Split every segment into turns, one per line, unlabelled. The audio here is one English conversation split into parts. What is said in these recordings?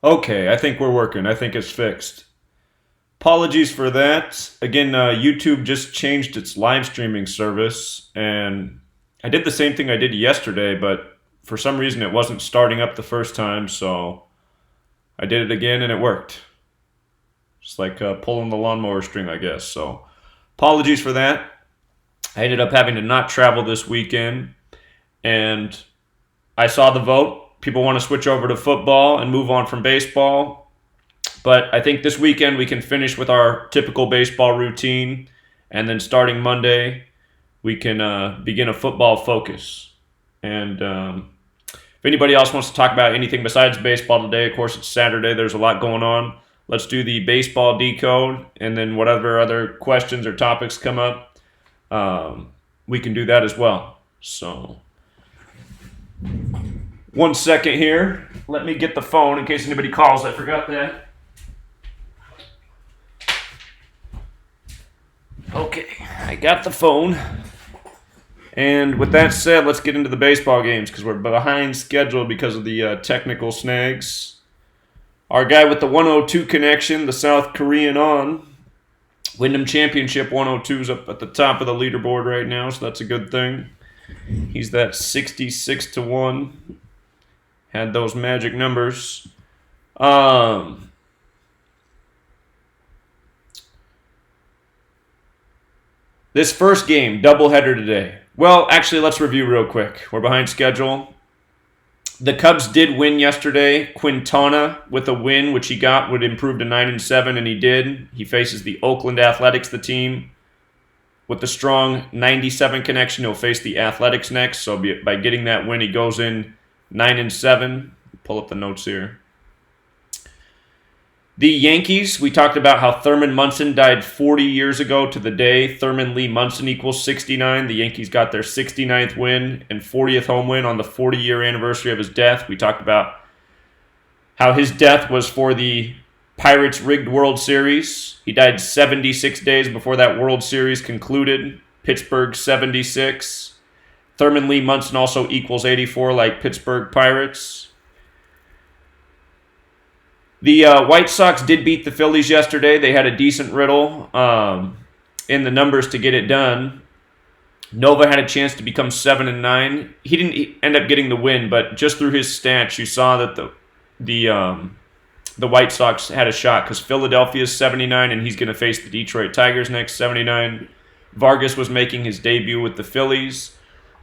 Okay, I think we're working. I think it's fixed. Apologies for that. Again, YouTube just changed its live streaming service, and I did the same thing I did yesterday, but for some reason it wasn't starting up the first time, so I did it again and it worked. Just like pulling the lawnmower string, I guess. So, apologies for that. I ended up having to not travel this weekend, and I saw the vote. People want to switch over to football and move on from baseball. But I think this weekend we can finish with our typical baseball routine. And then starting Monday, we can begin a football focus. And if anybody else wants to talk about anything besides baseball today, of course, it's Saturday. There's a lot going on. Let's do the baseball decode. And then whatever other questions or topics come up, we can do that as well. So, 1 second here. Let me get the phone in case anybody calls. I forgot that. Okay, I got the phone. And with that said, let's get into the baseball games because we're behind schedule because of the technical snags. Our guy with the 102 connection, the South Korean on. Wyndham Championship 102 is up at the top of the leaderboard right now, so that's a good thing. He's that 66 to 1. Had those magic numbers. This first game, doubleheader today. Well, actually, let's review real quick. We're behind schedule. The Cubs did win yesterday. Quintana with a win, which he got, would improve to 9-7, and he did. He faces the Oakland Athletics, the team. With the strong 97 connection, he'll face the Athletics next. So by getting that win, he goes in 9-7. Pull up the notes here. The Yankees, we talked about how Thurman Munson died 40 years ago to the day. Thurman Lee Munson equals 69. The Yankees got their 69th win and 40th home win on the 40-year anniversary of his death. We talked about how his death was for the Pirates' rigged World Series. He died 76 days before that World Series concluded. Pittsburgh 76. Thurman Lee Munson also equals 84 like Pittsburgh Pirates. The White Sox did beat the Phillies yesterday. They had a decent riddle in the numbers to get it done. Nova had a chance to become 7-9. He didn't end up getting the win, but just through his stats, you saw that the White Sox had a shot because Philadelphia is 79, and he's going to face the Detroit Tigers next, 79. Vargas was making his debut with the Phillies.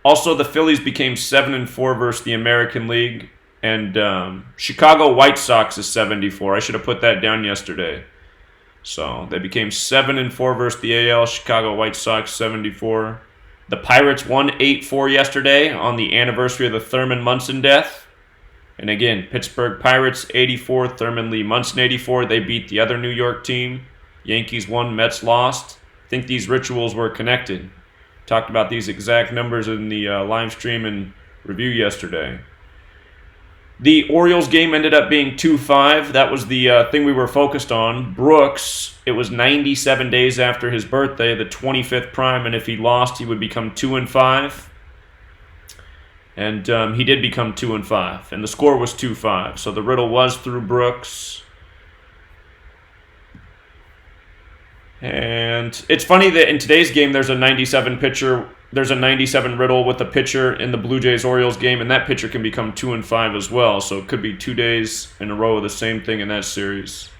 Also, the Phillies became 7-4 versus the American League. And Chicago White Sox is 74. I should have put that down yesterday. So they became 7-4 versus the AL. Chicago White Sox 74. The Pirates won 8-4 yesterday on the anniversary of the Thurman Munson death. And again, Pittsburgh Pirates 84, Thurman Lee Munson 84. They beat the other New York team. Yankees won, Mets lost. I think these rituals were connected. Talked about these exact numbers in the live stream and review yesterday. The Orioles game ended up being 2-5. That was the thing we were focused on. Brooks, it was 97 days after his birthday, the 25th prime, and if he lost, he would become 2-5. And he did become 2-5, and the score was 2-5. So the riddle was through Brooks. And it's funny that in today's game, there's a 97 riddle with a pitcher in the Blue Jays-Orioles game, and that pitcher can become 2-5 as well. So it could be 2 days in a row of the same thing in that series.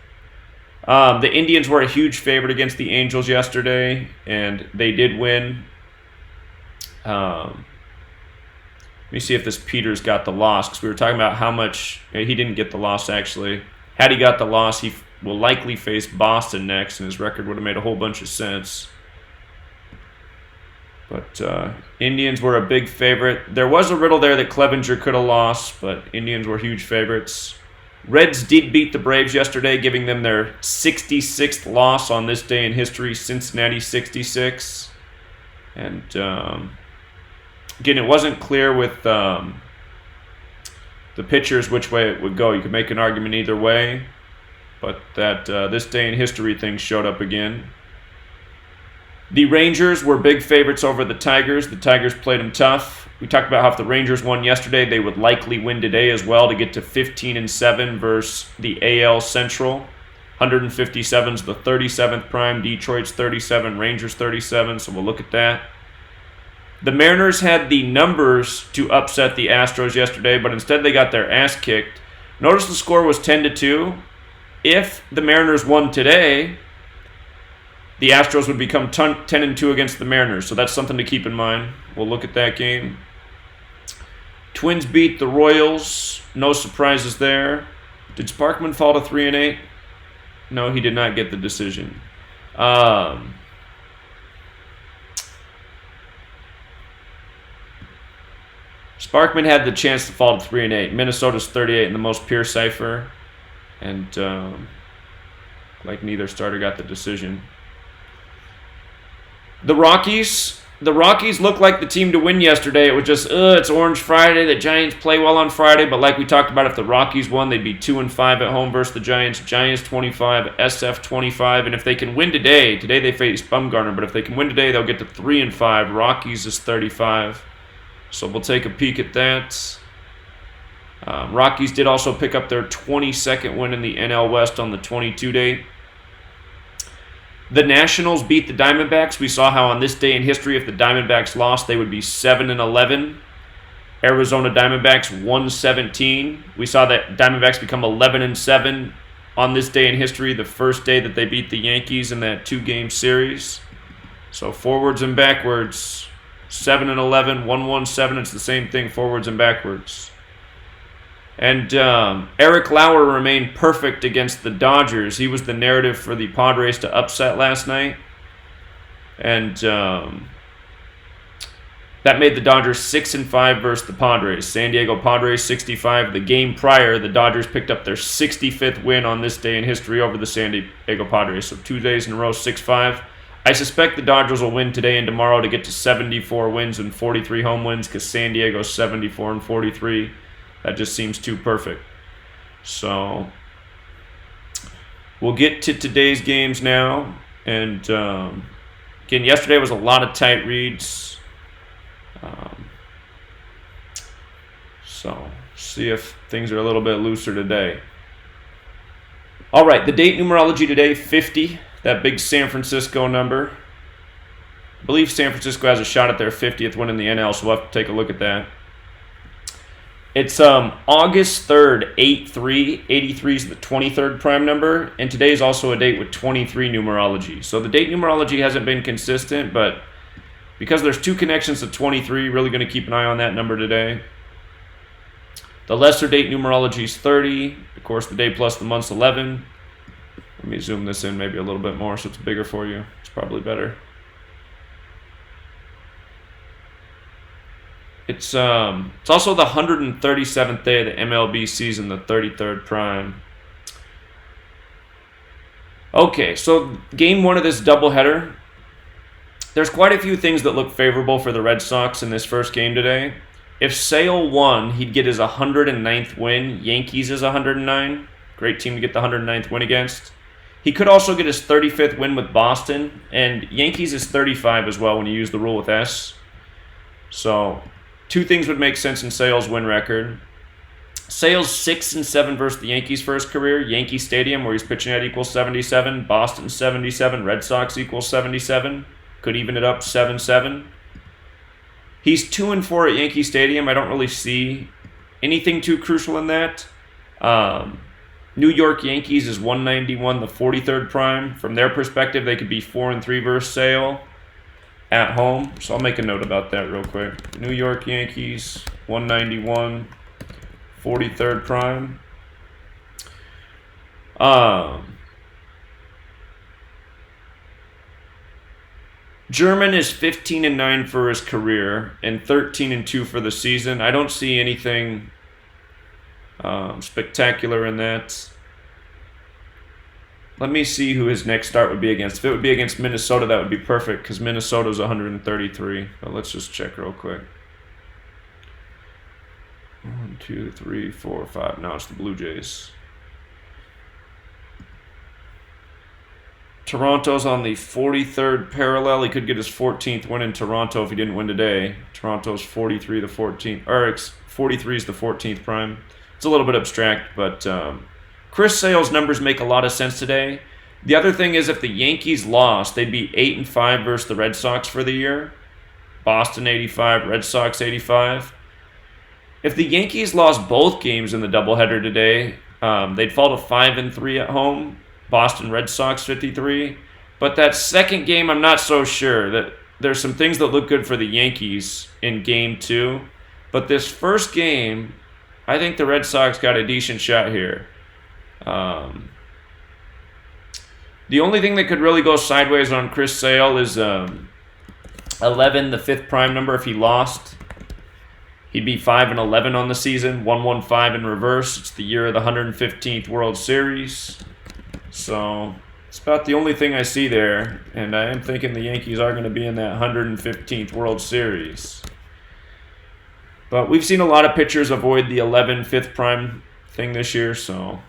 The Indians were a huge favorite against the Angels yesterday, and they did win. Let me see if this Peters got the loss, because we were talking about how much he didn't get the loss, actually. Had he got the loss, he will likely face Boston next, and his record would have made a whole bunch of sense. But Indians were a big favorite. There was a riddle there that Clevenger could have lost, but Indians were huge favorites. Reds did beat the Braves yesterday, giving them their 66th loss on this day in history, Cincinnati 66. And again, it wasn't clear with the pitchers which way it would go. You could make an argument either way, but that this day in history thing showed up again. The Rangers were big favorites over the Tigers. The Tigers played them tough. We talked about how if the Rangers won yesterday, they would likely win today as well to get to 15-7 versus the AL Central. 157 is the 37th prime. Detroit's 37, Rangers 37, so we'll look at that. The Mariners had the numbers to upset the Astros yesterday, but instead they got their ass kicked. Notice the score was 10-2. If the Mariners won today, the Astros would become 10-2 against the Mariners, so that's something to keep in mind. We'll look at that game. Twins beat the Royals. No surprises there. Did Sparkman fall to 3-8? No, he did not get the decision. Sparkman had the chance to fall to 3-8. Minnesota's 38 in the most pure cipher. And like neither starter got the decision. The Rockies looked like the team to win yesterday. It was just, it's Orange Friday. The Giants play well on Friday, but like we talked about, if the Rockies won, they'd be 2-5 at home versus the Giants. Giants 25, SF 25, and if they can win today they face Bumgarner, but if they can win today, they'll get to 3-5. Rockies is 35, so we'll take a peek at that. Rockies did also pick up their 22nd win in the NL West on the 22 date. The Nationals beat the Diamondbacks. We saw how on this day in history, if the Diamondbacks lost, they would be 7-11. Arizona Diamondbacks 1-17. We saw that Diamondbacks become 11-7 on this day in history, the first day that they beat the Yankees in that 2-game series. So forwards and backwards, 7-11, 1-1-7. It's the same thing, forwards and backwards. And Eric Lauer remained perfect against the Dodgers. He was the narrative for the Padres to upset last night. And that made the Dodgers 6-5 versus the Padres. San Diego Padres 65. The game prior, the Dodgers picked up their 65th win on this day in history over the San Diego Padres. So 2 days in a row, 6-5. I suspect the Dodgers will win today and tomorrow to get to 74 wins and 43 home wins because San Diego's 74-43. That just seems too perfect. So we'll get to today's games now. And again, yesterday was a lot of tight reads. So see if things are a little bit looser today. All right, the date numerology today, 50, that big San Francisco number. I believe San Francisco has a shot at their 50th win in the NL, so we'll have to take a look at that. It's August 3rd, 8-3. 83 is the 23rd prime number, and today is also a date with 23 numerology. So the date numerology hasn't been consistent, but because there's 2 connections to 23, really going to keep an eye on that number today. The lesser date numerology is 30. Of course, the day plus the month's 11. Let me zoom this in maybe a little bit more so it's bigger for you. It's probably better. It's also the 137th day of the MLB season, the 33rd prime. Okay, so game 1 of this doubleheader. There's quite a few things that look favorable for the Red Sox in this first game today. If Sale won, he'd get his 109th win. Yankees is 109. Great team to get the 109th win against. He could also get his 35th win with Boston, and Yankees is 35 as well when you use the rule with S. So 2 things would make sense in Sale's win record. Sale's 6-7 versus the Yankees for his career. Yankee Stadium, where he's pitching at, equals 77. Boston 77. Red Sox equals 77. Could even it up 7-7. He's 2-4 at Yankee Stadium. I don't really see anything too crucial in that. New York Yankees is 191, the 43rd prime. From their perspective, they could be 4-3 versus Sale at home. So I'll make a note about that real quick. New York Yankees, 191, 43rd prime. German is 15-9 for his career and 13-2 for the season. I don't see anything spectacular in that. Let me see who his next start would be against. If it would be against Minnesota, that would be perfect because Minnesota's 133. But let's just check real quick. 1, 2, 3, 4, 5. Now it's the Blue Jays. Toronto's on the 43rd parallel. He could get his 14th win in Toronto if he didn't win today. Toronto's 43 the 14th, or 43 is the 14th prime. It's a little bit abstract, but Chris Sale's numbers make a lot of sense today. The other thing is, if the Yankees lost, they'd be 8-5 versus the Red Sox for the year. Boston 85, Red Sox 85. If the Yankees lost both games in the doubleheader today, they'd fall to 5-3 at home. Boston Red Sox 53. But that second game, I'm not so sure. That there's some things that look good for the Yankees in game 2. But this first game, I think the Red Sox got a decent shot here. The only thing that could really go sideways on Chris Sale is 11, the 5th prime number. If he lost, he'd be 5-11 on the season, 1-1-5 in reverse. It's the year of the 115th World Series. So it's about the only thing I see there, and I am thinking the Yankees are going to be in that 115th World Series. But we've seen a lot of pitchers avoid the 11 5th prime thing this year, so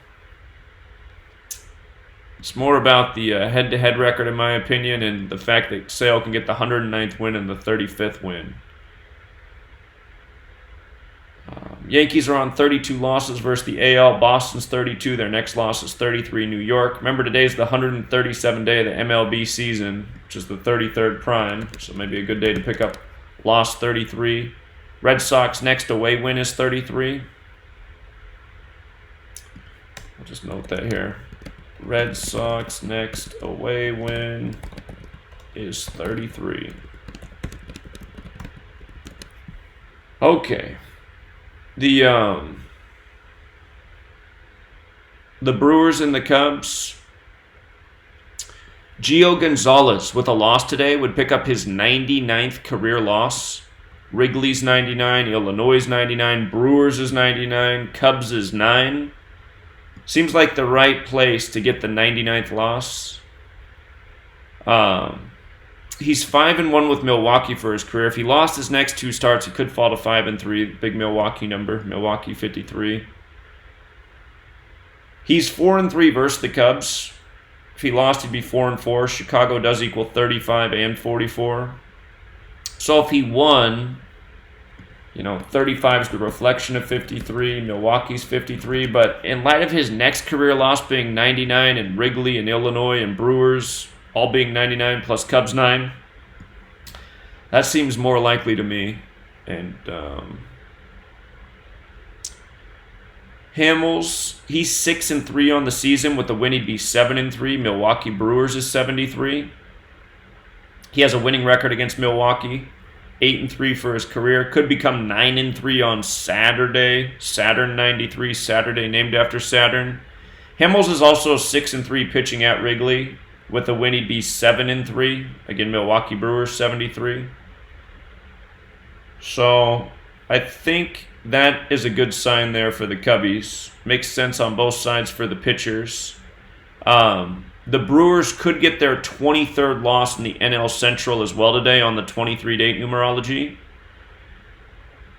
it's more about the head-to-head record, in my opinion, and the fact that Sale can get the 109th win and the 35th win. Yankees are on 32 losses versus the AL. Boston's 32. Their next loss is 33, New York. Remember, today's the 137th day of the MLB season, which is the 33rd prime, so maybe a good day to pick up loss 33. Red Sox next away win is 33. I'll just note that here. Red Sox next away win is 33. Okay. The Brewers and the Cubs. Gio Gonzalez with a loss today would pick up his 99th career loss. Wrigley's 99, Illinois' 99, Brewers is 99, Cubs is 9. Seems like the right place to get the 99th loss. He's 5-1 with Milwaukee for his career. If he lost his next 2 starts, he could fall to 5-3. Big Milwaukee number, Milwaukee 53. He's 4-3 versus the Cubs. If he lost, he'd be 4-4. Chicago does equal 35 and 44. So if he won, 35 is the reflection of 53. Milwaukee's 53. But in light of his next career loss being 99 and Wrigley and Illinois and Brewers all being 99 plus Cubs 9, that seems more likely to me. And Hamels, he's 6-3 on the season. With the win, he'd be 7-3. Milwaukee Brewers is 73. He has a winning record against Milwaukee. 8-3 for his career. Could become 9-3 on Saturday. Saturn 93, Saturday named after Saturn. Hamels is also 6-3 pitching at Wrigley. With the win, he'd be 7-3. Again, Milwaukee Brewers 73. So I think that is a good sign there for the Cubbies. Makes sense on both sides for the pitchers. The Brewers could get their 23rd loss in the NL Central as well today on the 23-date numerology.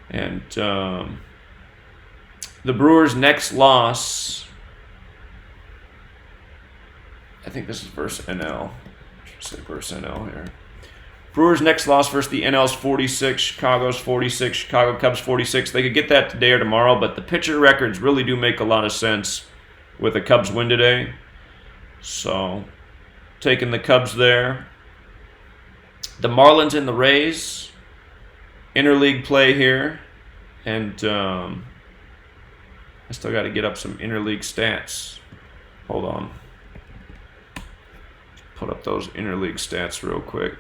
And the Brewers' next loss, I think this is versus NL. I should say versus NL here. Brewers' next loss versus the NL's 46, Chicago's 46, Chicago Cubs 46. They could get that today or tomorrow, but the pitcher records really do make a lot of sense with the Cubs win today. So, taking the Cubs there. The Marlins and the Rays. Interleague play here. And I still got to get up some interleague stats. Hold on. Put up those interleague stats real quick.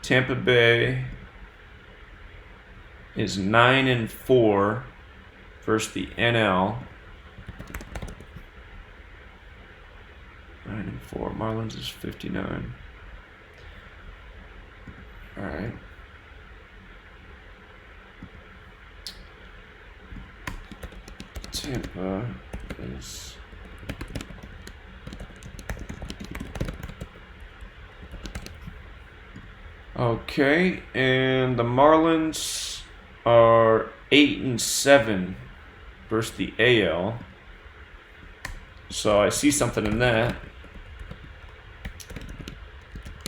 Tampa Bay is 9-4 versus the NL. 9-4. Marlins is 59. All right. Tampa is okay, and the Marlins are 8-7 versus the AL. So I see something in that.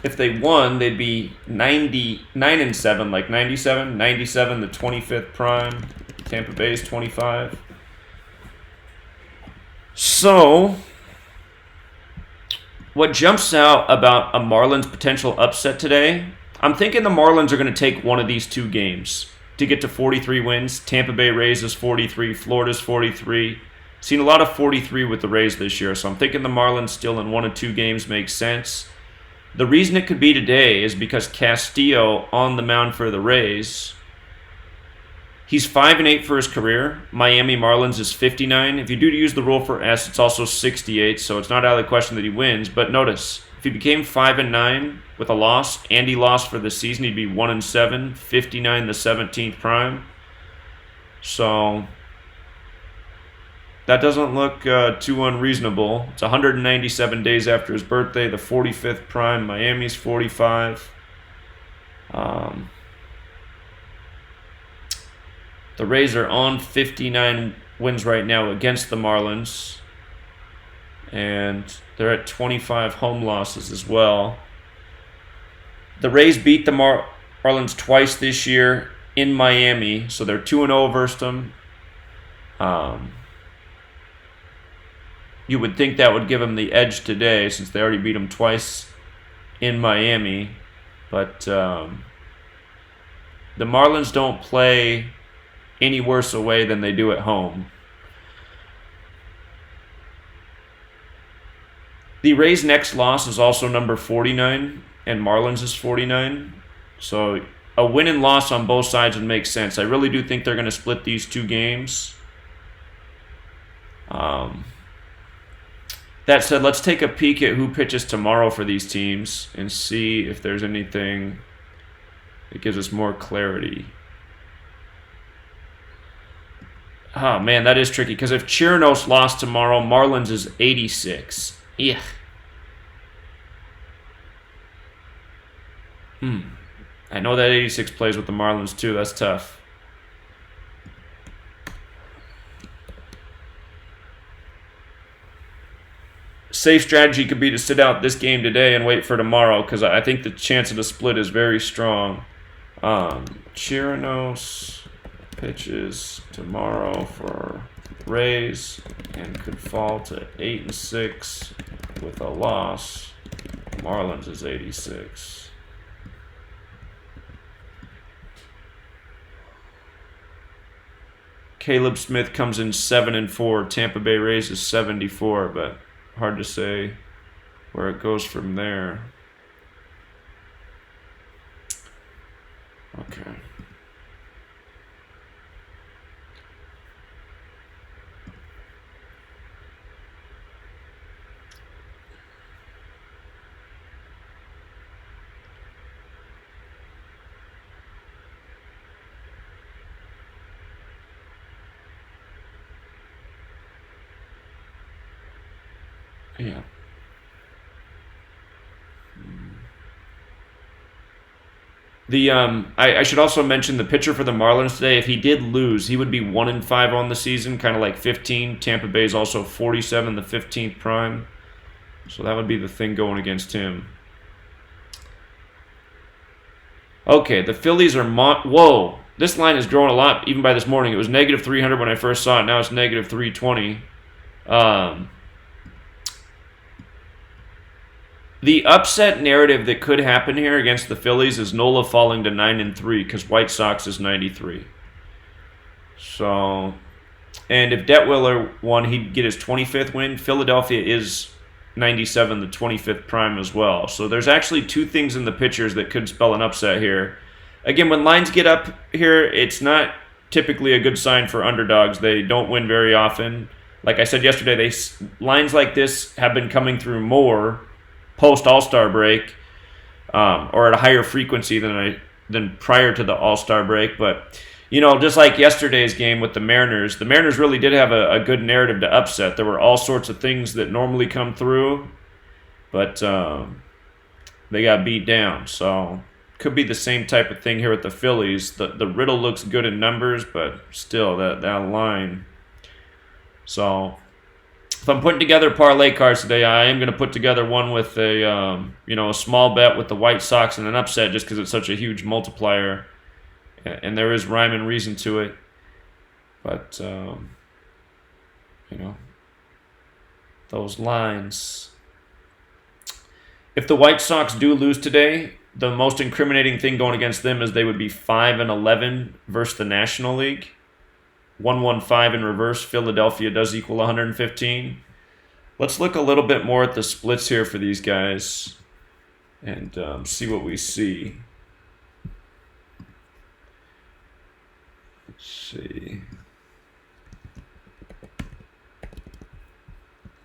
if they won, they'd be 99-7, like 97, 97, the 25th prime. Tampa Bay's 25. So, what jumps out about a Marlins potential upset today, I'm thinking the Marlins are going to take one of these two games to get to 43 wins. Tampa Bay Rays is 43, Florida's 43. Seen a lot of 43 with the Rays this year, so I'm thinking the Marlins still in one of two games makes sense. The reason it could be today is because Castillo on the mound for the Rays, he's 5-8 for his career. Miami Marlins is 59. If you do use the rule for S, it's also 68, so it's not out of the question that he wins. But notice, if he became 5-9 with a loss, and he lost for the season, he'd be 1-7, 59 the 17th prime. So that doesn't look too unreasonable. It's 197 days after his birthday, the 45th prime. Miami's 45. The Rays are on 59 wins right now against the Marlins. And they're at 25 home losses as well. The Rays beat the Marlins twice this year in Miami, so they're 2-0 versus them. You would think that would give them the edge today since they already beat them twice in Miami. But the Marlins don't play any worse away than they do at home. The Rays' next loss is also number 49, and Marlins is 49. So a win and loss on both sides would make sense. I really do think they're going to split these two games. That said, let's take a peek at who pitches tomorrow for these teams and see if there's anything that gives us more clarity. Oh, man, that is tricky, because if Chirinos lost tomorrow, Marlins is 86. Yeah. I know that 86 plays with the Marlins, too. That's tough. Safe strategy could be to sit out this game today and wait for tomorrow, because I think the chance of a split is very strong. Chirinos pitches tomorrow for Rays and could fall to 8-6 with a loss. Marlins is 86. Caleb Smith comes in 7-4. Tampa Bay Rays is 74, but hard to say where it goes from there. Okay. Yeah. I should also mention the pitcher for the Marlins today. If he did lose, he would be 1-5 on the season, kind of like 15. Tampa Bay is also 47, the 15th prime. So that would be the thing going against him. Okay, the Phillies are... Whoa! This line is growing a lot, even by this morning. It was negative 300 when I first saw it. Now it's negative 320. The upset narrative that could happen here against the Phillies is Nola falling to 9-3 because White Sox is 93. So, and if Detwiller won, he'd get his 25th win. Philadelphia is 97, the 25th prime as well. So there's actually two things in the pitchers that could spell an upset here. Again, when lines get up here, it's not typically a good sign for underdogs. They don't win very often. Like I said yesterday, lines like this have been coming through more post All-Star break, or at a higher frequency than prior to the All-Star break. But, you know, just like yesterday's game with the Mariners really did have a good narrative to upset. There were all sorts of things that normally come through, but they got beat down. So could be the same type of thing here with the Phillies. The riddle looks good in numbers, but still that line. So if I'm putting together parlay cards today, I am going to put together one with a a small bet with the White Sox and an upset, just because it's such a huge multiplier, and there is rhyme and reason to it. But those lines. If the White Sox do lose today, the most incriminating thing going against them is they would be 5-11 versus the National League. 115 in reverse. Philadelphia does equal 115. Let's look a little bit more at the splits here for these guys and see what we see. Let's see.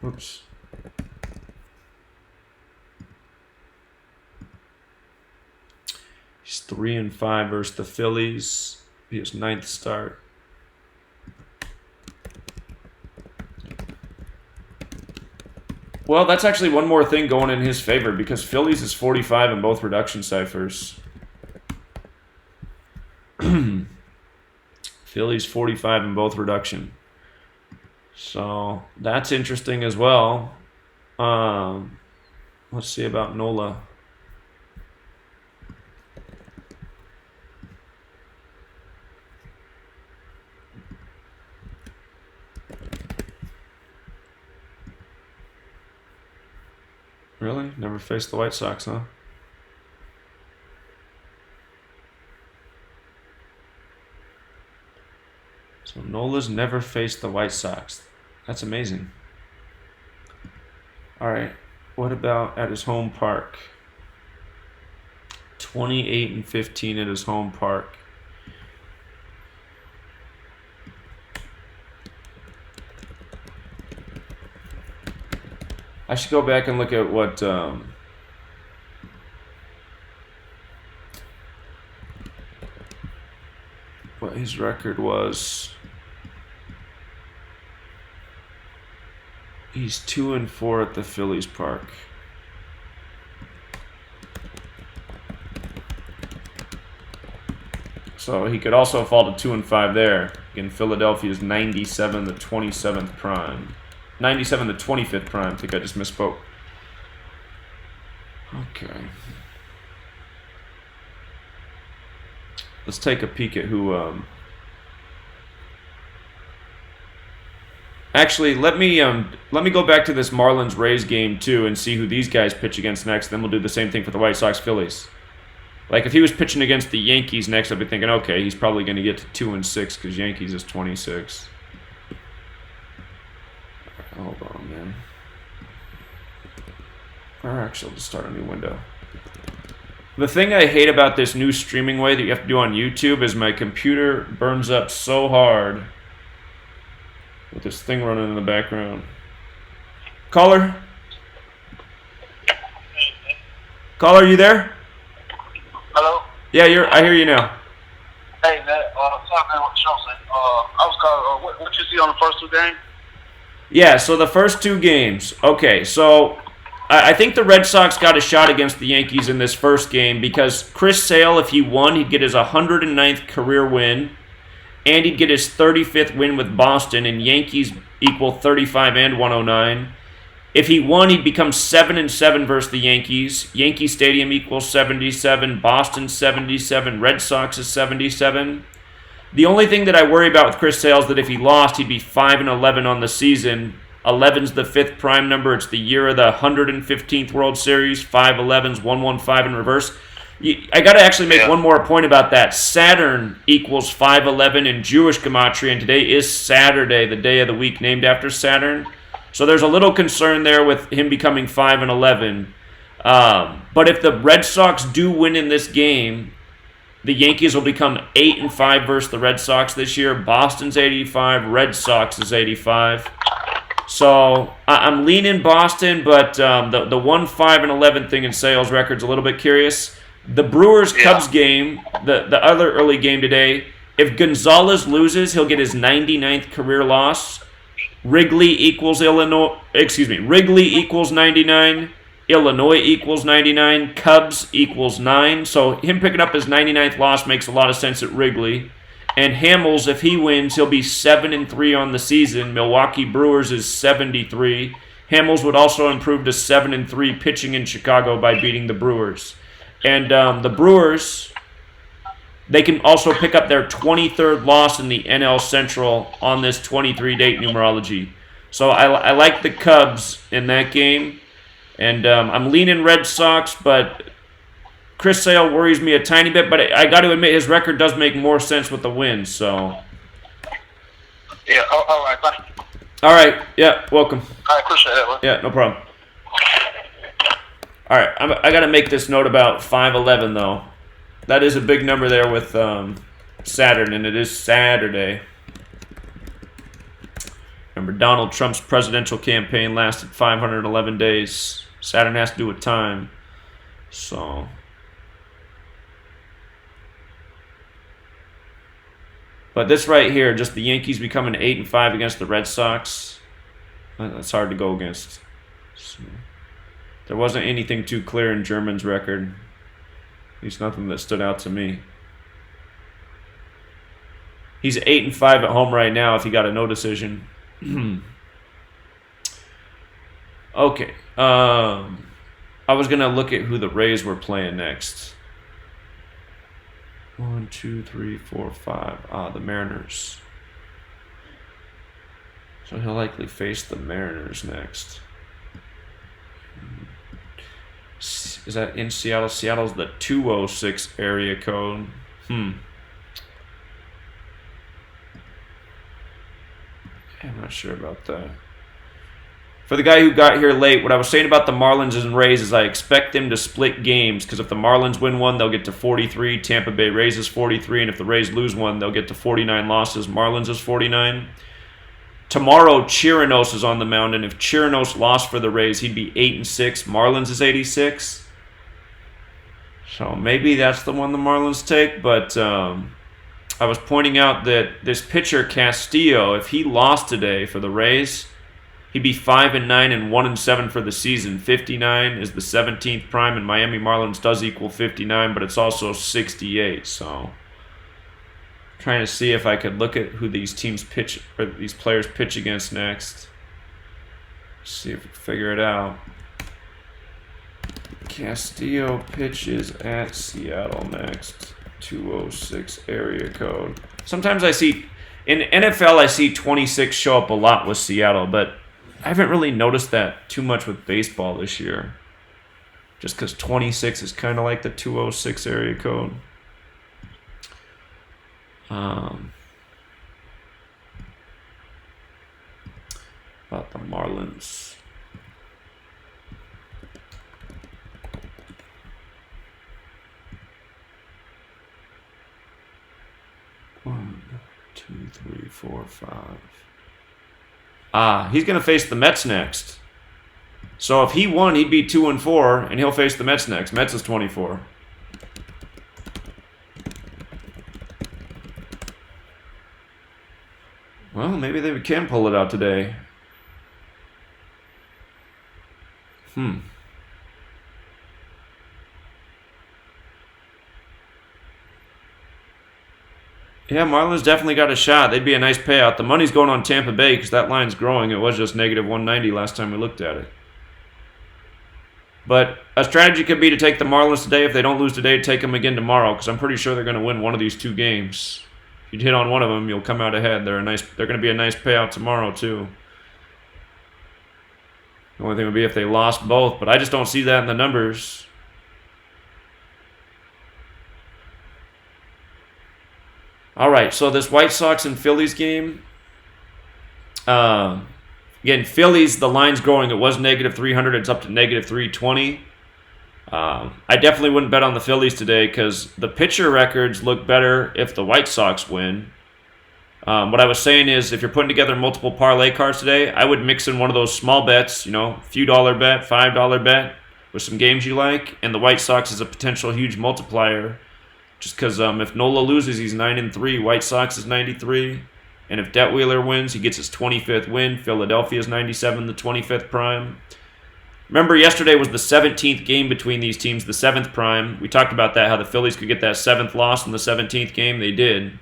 Oops. He's 3-5 versus the Phillies. His 9th start. Well, that's actually one more thing going in his favor, because Phillies is 45 in both reduction ciphers. Phillies 45 in both reduction. So that's interesting as well. Let's see about Nola. Really? Never faced the White Sox, huh? So Nola's never faced the White Sox. That's amazing. All right. What about at his home park? 28-15 at his home park. I should go back and look at what his record was. He's 2-4 at the Phillies park. So he could also fall to 2-5 there. Again, Philadelphia's 97, the 27th prime. 97, the 25th prime. I think I just misspoke. Okay. Let's take a peek at who... Actually, let me go back to this Marlins-Rays game, too, and see who these guys pitch against next. Then we'll do the same thing for the White Sox-Phillies. Like, if he was pitching against the Yankees next, I'd be thinking, okay, he's probably going to get to 2-6 because Yankees is 26. Hold on, man. Or actually, I'll just start a new window. The thing I hate about this new streaming way that you have to do on YouTube is my computer burns up so hard with this thing running in the background. Caller? Caller, you there?
Hello?
Yeah, I hear you now.
Hey, man, sorry, man, what the show said. I was calling, what you see on the first 2 games?
Yeah, so the first 2 games. Okay, so I think the Red Sox got a shot against the Yankees in this first game because Chris Sale, if he won, he'd get his 109th career win, and he'd get his 35th win with Boston, and Yankees equal 35 and 109. If he won, he'd become 7-7 versus the Yankees. Yankee Stadium equals 77, Boston 77, Red Sox is 77. The only thing that I worry about with Chris Sale is that if he lost, he'd be 5-11 on the season. 11's the 5th prime number. It's the year of the 115th World Series. 5-11's 115 in reverse. I got to actually make one more point about that. Saturn equals 511 in Jewish Gematria, and today is Saturday, the day of the week named after Saturn. So there's a little concern there with him becoming 5-11. But if the Red Sox do win in this game, the Yankees will become 8-5 versus the Red Sox this year. Boston's 85, Red Sox is 85. So I'm leaning Boston, but the 1-5-11 thing in Sales record's a little bit curious. The Brewers-Cubs game, the other early game today, if Gonzalez loses, he'll get his 99th career loss. Wrigley equals 99. Illinois equals 99. Cubs equals 9. So him picking up his 99th loss makes a lot of sense at Wrigley. And Hamels, if he wins, he'll be 7-3 on the season. Milwaukee Brewers is 73. Hamels would also improve to 7-3 pitching in Chicago by beating the Brewers. And the Brewers, they can also pick up their 23rd loss in the NL Central on this 23-date numerology. So I like the Cubs in that game. And I'm leaning Red Sox, but Chris Sale worries me a tiny bit. But I got to admit, his record does make more sense with the wins. So.
Yeah, all right, thank you.
All right, yeah, welcome.
I appreciate that, man.
Yeah, no problem. All right, I got to make this note about 5'11", though. That is a big number there with Saturn, and it is Saturday. Remember, Donald Trump's presidential campaign lasted 511 days. Saturn has to do with time. So. But this right here, just the Yankees becoming 8-5 against the Red Sox, that's hard to go against. So, there wasn't anything too clear in German's record. At least nothing that stood out to me. He's 8-5 at home right now if he got a no decision. Okay. I was going to look at who the Rays were playing next. 1, 2, 3, 4, 5. The Mariners. So he'll likely face the Mariners next. Is that in Seattle? Seattle's the 206 area code. I'm not sure about that. For the guy who got here late, what I was saying about the Marlins and Rays is I expect them to split games, because if the Marlins win one, they'll get to 43. Tampa Bay Rays is 43, and if the Rays lose one, they'll get to 49 losses. Marlins is 49. Tomorrow, Chirinos is on the mound, and if Chirinos lost for the Rays, he'd be 8-6. Marlins is 86. So maybe that's the one the Marlins take, but I was pointing out that this pitcher, Castillo, if he lost today for the Rays, he'd be 5-9 and 1-7 for the season. 59 is the 17th prime, and Miami Marlins does equal 59, but it's also 68. So, trying to see if I could look at who these teams pitch, or these players pitch against next. See if we can figure it out. Castillo pitches at Seattle next. 206 area code. Sometimes I see, in NFL, I see 26 show up a lot with Seattle, but I haven't really noticed that too much with baseball this year. Just because 26 is kind of like the 206 area code. About the Marlins. One, 2, 3, 4, 5. He's going to face the Mets next. So if he won, he'd be 2-4, and he'll face the Mets next. Mets is 24. Well, maybe they can pull it out today. Yeah, Marlins definitely got a shot. They'd be a nice payout. The money's going on Tampa Bay because that line's growing. It was just negative 190 last time we looked at it. But a strategy could be to take the Marlins today. If they don't lose today, take them again tomorrow, because I'm pretty sure they're going to win one of these two games. If you hit on one of them, you'll come out ahead. They're going to be a nice payout tomorrow too. The only thing would be if they lost both, but I just don't see that in the numbers. All right, so this White Sox and Phillies game. Again, Phillies, the line's growing. It was negative 300. It's up to negative 320. I definitely wouldn't bet on the Phillies today because the pitcher records look better if the White Sox win. What I was saying is if you're putting together multiple parlay cards today, I would mix in one of those small bets, few dollar bet, $5 bet with some games you like, and the White Sox is a potential huge multiplier. Just because if Nola loses, he's 9-3. White Sox is 93. And if Detweiler wins, he gets his 25th win. Philadelphia is 97, the 25th prime. Remember, yesterday was the 17th game between these teams, the 7th prime. We talked about that, how the Phillies could get that 7th loss in the 17th game. They did.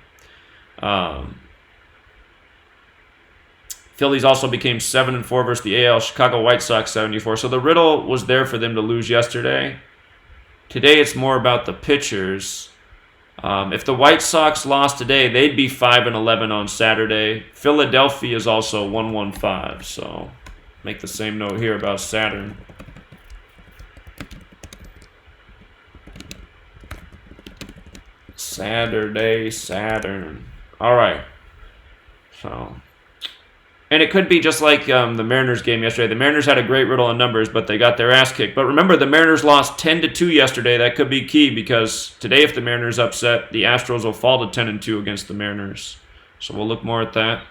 Phillies also became 7-4 versus the AL. Chicago White Sox 74. So the riddle was there for them to lose yesterday. Today it's more about the pitchers. If the White Sox lost today, they'd be 5-11 on Saturday. Philadelphia is also 1-15. So make the same note here about Saturn. Saturn. All right. So, and it could be just like the Mariners game yesterday. The Mariners had a great riddle on numbers, but they got their ass kicked. But remember, the Mariners lost 10-2 yesterday. That could be key because today, if the Mariners upset, the Astros will fall to 10-2 against the Mariners. So we'll look more at that.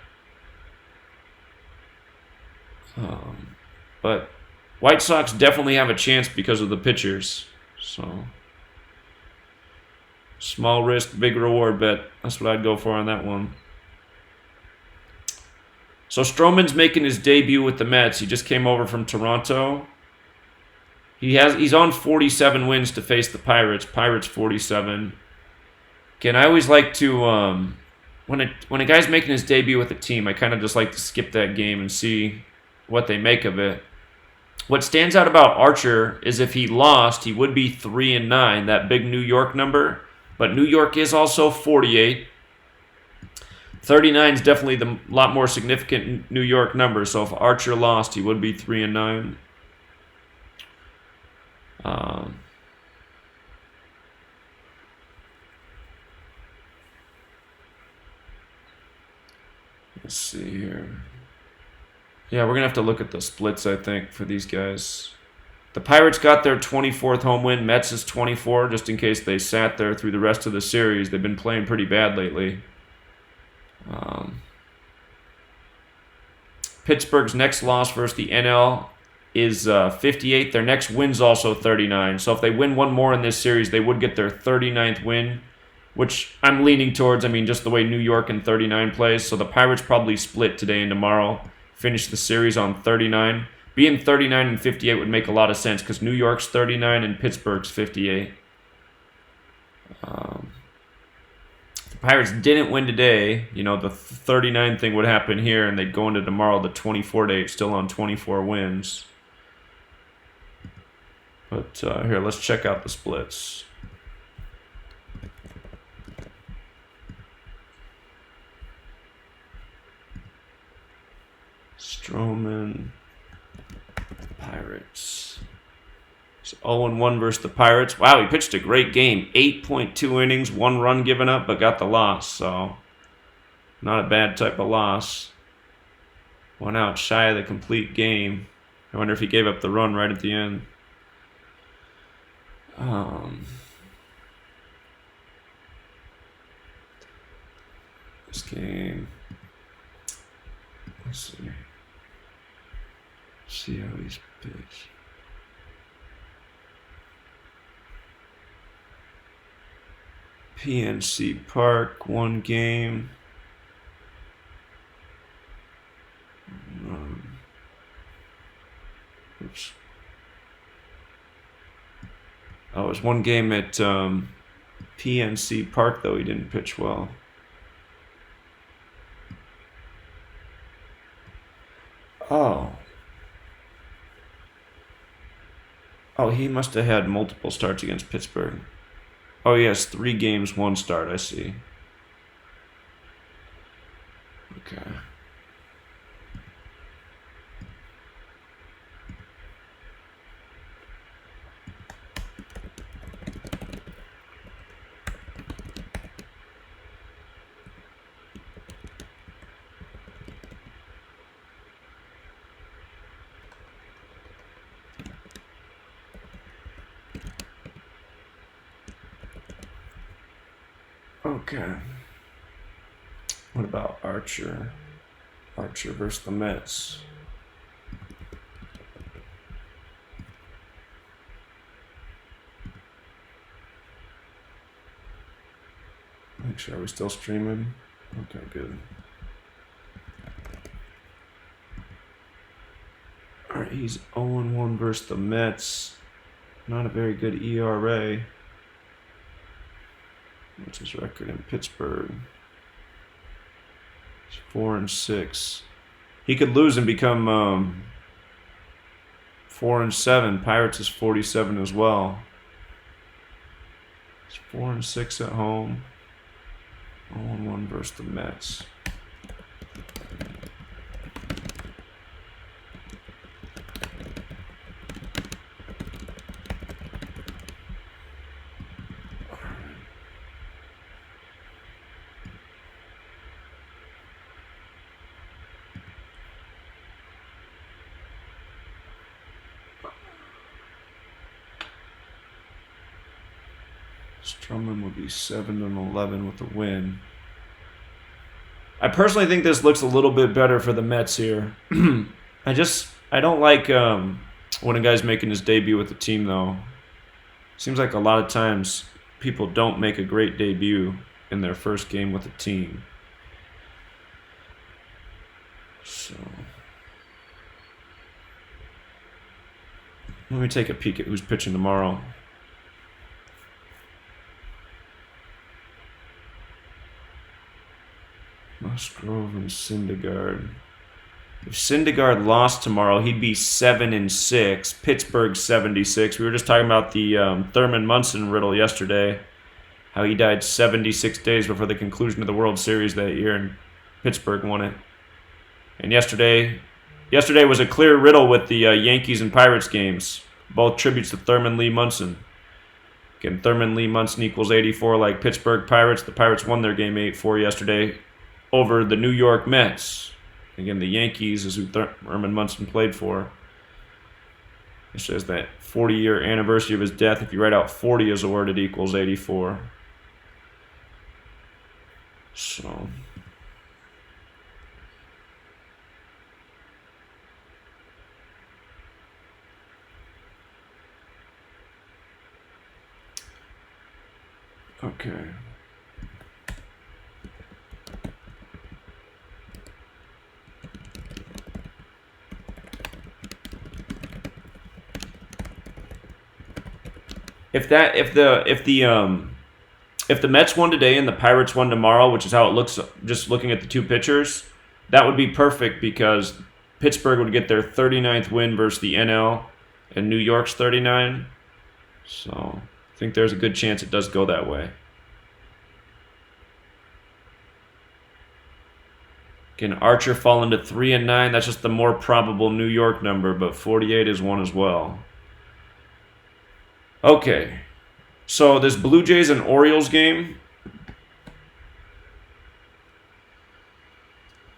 But White Sox definitely have a chance because of the pitchers. So small risk, big reward bet. That's what I'd go for on that one. So Stroman's making his debut with the Mets. He just came over from Toronto. He's on 47 wins to face the Pirates. Pirates 47. Again, I always like to when a guy's making his debut with a team, I kind of just like to skip that game and see what they make of it. What stands out about Archer is if he lost, he would be 3-9, that big New York number. But New York is also 48. 39 is definitely the lot more significant New York number. So if Archer lost, he would be 3-9. Let's see here. Yeah, we're going to have to look at the splits, I think, for these guys. The Pirates got their 24th home win. Mets is 24, just in case they sat there through the rest of the series. They've been playing pretty bad lately. Pittsburgh's next loss versus the NL is 58. Their next win's also 39. So if they win one more in this series, they would get their 39th win, which I'm leaning towards. I mean, just the way New York and 39 plays. So the Pirates probably split today and tomorrow, finish the series on 39. Being 39 and 58 would make a lot of sense because New York's 39 and Pittsburgh's 58. The Pirates didn't win today, the 39 thing would happen here, and they'd go into tomorrow, the 24 date, still on 24 wins. But here, let's check out the splits. Stroman, Pirates. So 0-1 versus the Pirates. Wow, he pitched a great game. 8.2 innings, 1 run given up, but got the loss. So not a bad type of loss. 1 out shy of the complete game. I wonder if he gave up the run right at the end. This game. Let's see. See how he's pitched. PNC Park, 1 game. Oops. Oh, it was 1 game at PNC Park, though he didn't pitch well. Oh, he must have had multiple starts against Pittsburgh. Oh, he has 3 games, 1 start, I see. Okay. Okay. What about Archer? Archer versus the Mets. Make sure we're still streaming. Okay, good. Alright, he's 0-1 versus the Mets. Not a very good ERA. What's his record in Pittsburgh? 4-6. He could lose and become 4-7. Pirates is 47 as well. It's 4-6 at home. 0-1 versus the Mets. Stroman would be 7-11 with the win. I personally think this looks a little bit better for the Mets here. I don't like when a guy's making his debut with the team, though. Seems like a lot of times people don't make a great debut in their first game with the team. So let me take a peek at who's pitching tomorrow. Musgrove and Syndergaard. If Syndergaard lost tomorrow, he'd be 7-6. Pittsburgh 76. We were just talking about the Thurman Munson riddle yesterday. How he died 76 days before the conclusion of the World Series that year, and Pittsburgh won it. And yesterday was a clear riddle with the Yankees and Pirates games. Both tributes to Thurman Lee Munson. Again, Thurman Lee Munson equals 84 like Pittsburgh Pirates. The Pirates won their game 8-4 yesterday over the New York Mets. Again, the Yankees is who Thurman Munson played for. It says that 40-year anniversary of his death. If you write out 40 as a word, it equals 84. So okay. If the Mets won today and the Pirates won tomorrow, which is how it looks just looking at the two pitchers, that would be perfect because Pittsburgh would get their 39th win versus the NL and New York's 39. So I think there's a good chance it does go that way. Can Archer fall into 3-9? That's just the more probable New York number, but 48 is one as well. Okay, so this Blue Jays and Orioles game.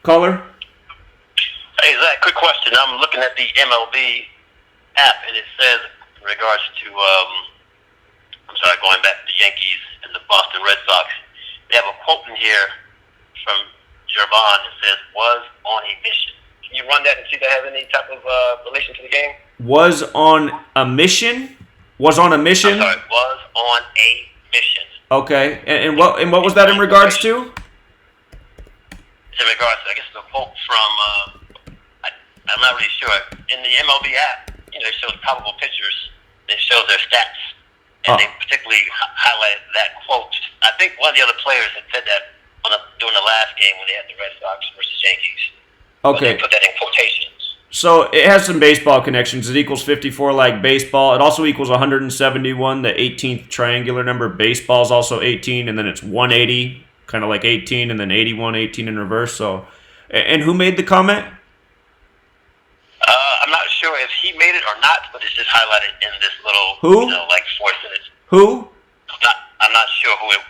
Caller?
Hey, Zach, quick question. I'm looking at the MLB app, and it says in regards to, going back to the Yankees and the Boston Red Sox, they have a quote in here from Gervon that says, was on a mission. Can you run that and see if that has any type of relation to the game?
Was on a mission? Was on a mission?
I'm sorry, was on a mission.
Okay, and what was that in regards to?
It's in regards to, I guess, the quote from, I'm not really sure. In the MLB app, it shows probable pitchers. It shows their stats. And they particularly highlighted that quote. I think one of the other players had said that during the last game when they had the Red Sox versus Yankees.
Okay.
They put that in quotations.
So it has some baseball connections. It equals 54 like baseball. It also equals 171, the 18th triangular number. Baseball is also 18, and then it's 180, kind of like 18, and then 81, 18 in reverse. So, and who made the comment?
I'm not sure if he made it or not, but it's just highlighted in this little,
Who?
4 sentences.
Who?
I'm not sure who it.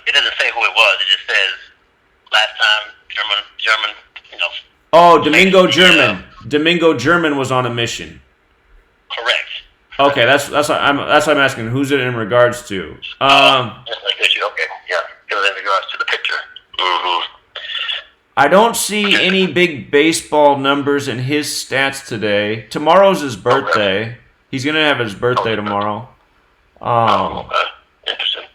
It doesn't say who it was. It just says last time German.
Oh, Domingo German. Domingo German was on a mission.
Correct.
Okay, that's what I'm asking. Who's it in regards to?
Okay, yeah, it was in regards to the picture. Mm-hmm.
I don't see any big baseball numbers in his stats today. Tomorrow's his birthday.
Okay.
He's gonna have his birthday tomorrow.
Okay. Interesting.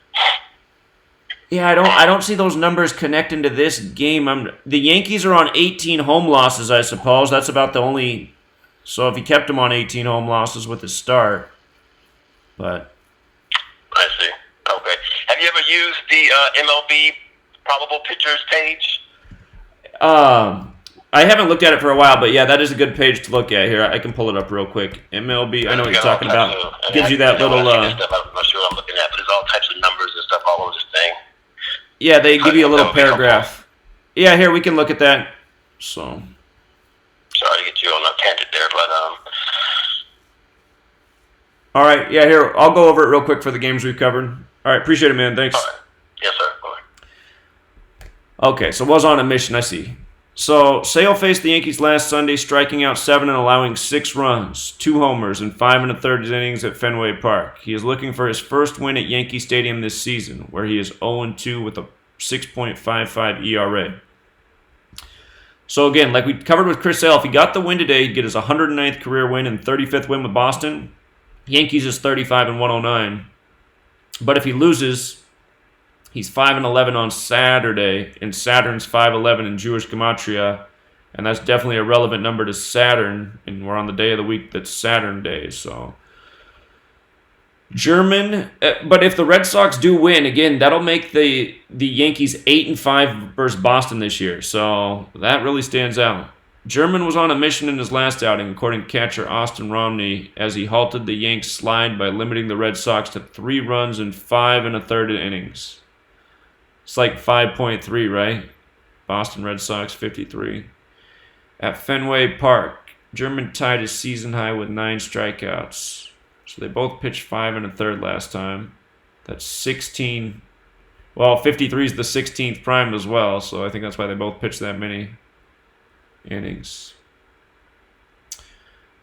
Yeah, I don't see those numbers connecting to this game. The Yankees are on 18 home losses, I suppose. That's about the only. So if he kept him on 18 home losses with his start, but
I see. Okay. Have you ever used the MLB probable pitchers page?
I haven't looked at it for a while, but yeah, that is a good page to look at. Here, I can pull it up real quick. MLB, I know what you're talking about. Gives you that little.
Stuff, I'm not sure what I'm looking at, but there's all types of numbers and stuff all over this thing.
Yeah, they give you a little paragraph. Yeah, here we can look at that. So.
Sorry to get you on a tangent there, but
All right, yeah, here I'll go over it real quick for the games we've covered. All right, appreciate it, man. Thanks.
all right. Yes, sir. Bye.
Okay, so was on a mission, I see. So Sale faced the Yankees last Sunday, striking out 7 and allowing 6 runs, 2 homers, and 5 1/3 innings at Fenway Park. He is looking for his first win at Yankee Stadium this season, where he is 0-2 with a 6.55 ERA. So again, like we covered with Chris Sale, if he got the win today, he'd get his 109th career win and 35th win with Boston. Yankees is 35 and 109. But if he loses, he's 5-11 on Saturday, and Saturn's 5-11 in Jewish Gematria, and that's definitely a relevant number to Saturn, and we're on the day of the week that's Saturn Day, so. German, but if the Red Sox do win, again, that'll make the Yankees 8-5 versus Boston this year, so that really stands out. German was on a mission in his last outing, according to catcher Austin Romney, as he halted the Yanks' slide by limiting the Red Sox to 3 runs in 5 1/3 innings. It's like 5.3, right? Boston Red Sox 53. At Fenway Park, German tied his season high with 9 strikeouts. So they both pitched 5 1/3 last time. That's 16. Well, 53 is the 16th prime as well, so I think that's why they both pitched that many innings.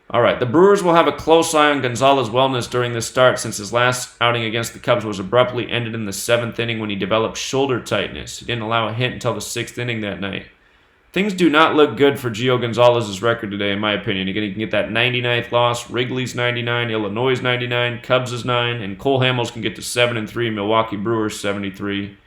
All right, the Brewers will have a close eye on Gonzalez's wellness during this start, since his last outing against the Cubs was abruptly ended in the 7th inning when he developed shoulder tightness. He didn't allow a hit until the 6th inning that night. Things do not look good for Gio Gonzalez's record today, in my opinion. Again, he can get that 99th loss, Wrigley's 99, Illinois' 99, Cubs is 9, and Cole Hamels can get to 7-3, Milwaukee Brewers 73.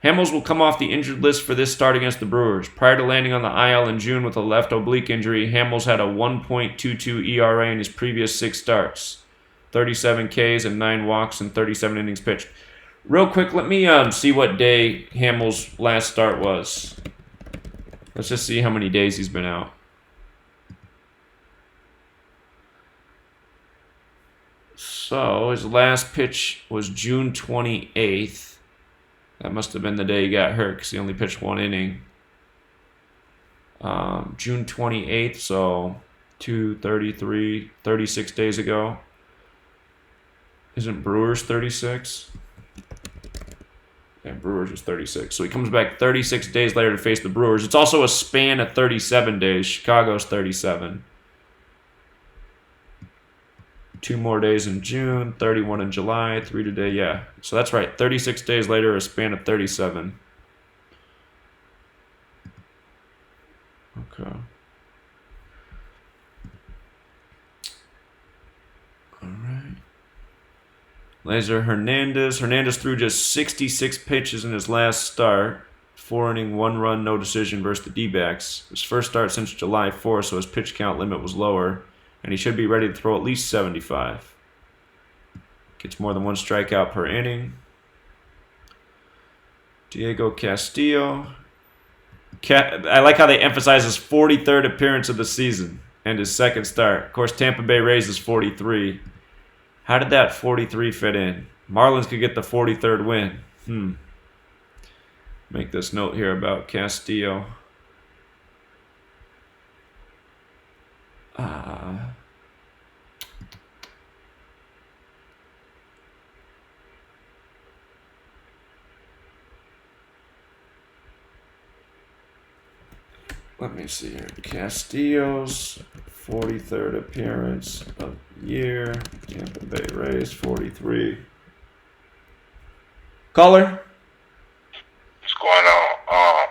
Hamels will come off the injured list for this start against the Brewers. Prior to landing on the IL in June with a left oblique injury, Hamels had a 1.22 ERA in his previous 6 starts. 37 Ks and 9 walks and 37 innings pitched. Real quick, let me see what day Hamels' last start was. Let's just see how many days he's been out. So his last pitch was June 28th. That must have been the day he got hurt because he only pitched 1 inning. June 28th, so 36 days ago. Isn't Brewers 36? Yeah, Brewers is 36. So he comes back 36 days later to face the Brewers. It's also a span of 37 days. Chicago's 37. 2 more days in June, 31 in July, 3 today, yeah. So that's right, 36 days later, a span of 37. Okay. All right. Laser Hernandez. Hernandez threw just 66 pitches in his last start. 4 inning, 1 run, no decision versus the D-backs. His first start since July 4th, so his pitch count limit was lower. And he should be ready to throw at least 75. Gets more than 1 strikeout per inning. Diego Castillo. I like how they emphasize his 43rd appearance of the season and his 2nd start. Of course, Tampa Bay Rays is 43. How did that 43 fit in? Marlins could get the 43rd win. Make this note here about Castillo. Let me see here. Castillo's 43rd appearance of the year. Tampa Bay Rays 43. Caller.
What's going on?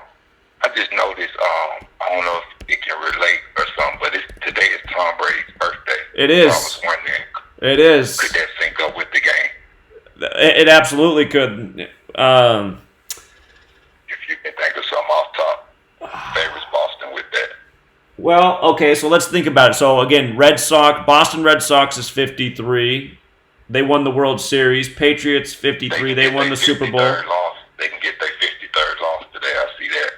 I just noticed. I don't know if it can relate or something, but today is Tom Brady's birthday.
It is.
So I was wondering,
it is.
could that sync up with the game?
It absolutely could.
If you can think of something off top, favors Boston with that.
Well, okay, so let's think about it. So again, Boston Red Sox is 53. They won the World Series. Patriots 53. They won the Super Bowl.
Loss. They can get their 53rd loss today. I see that.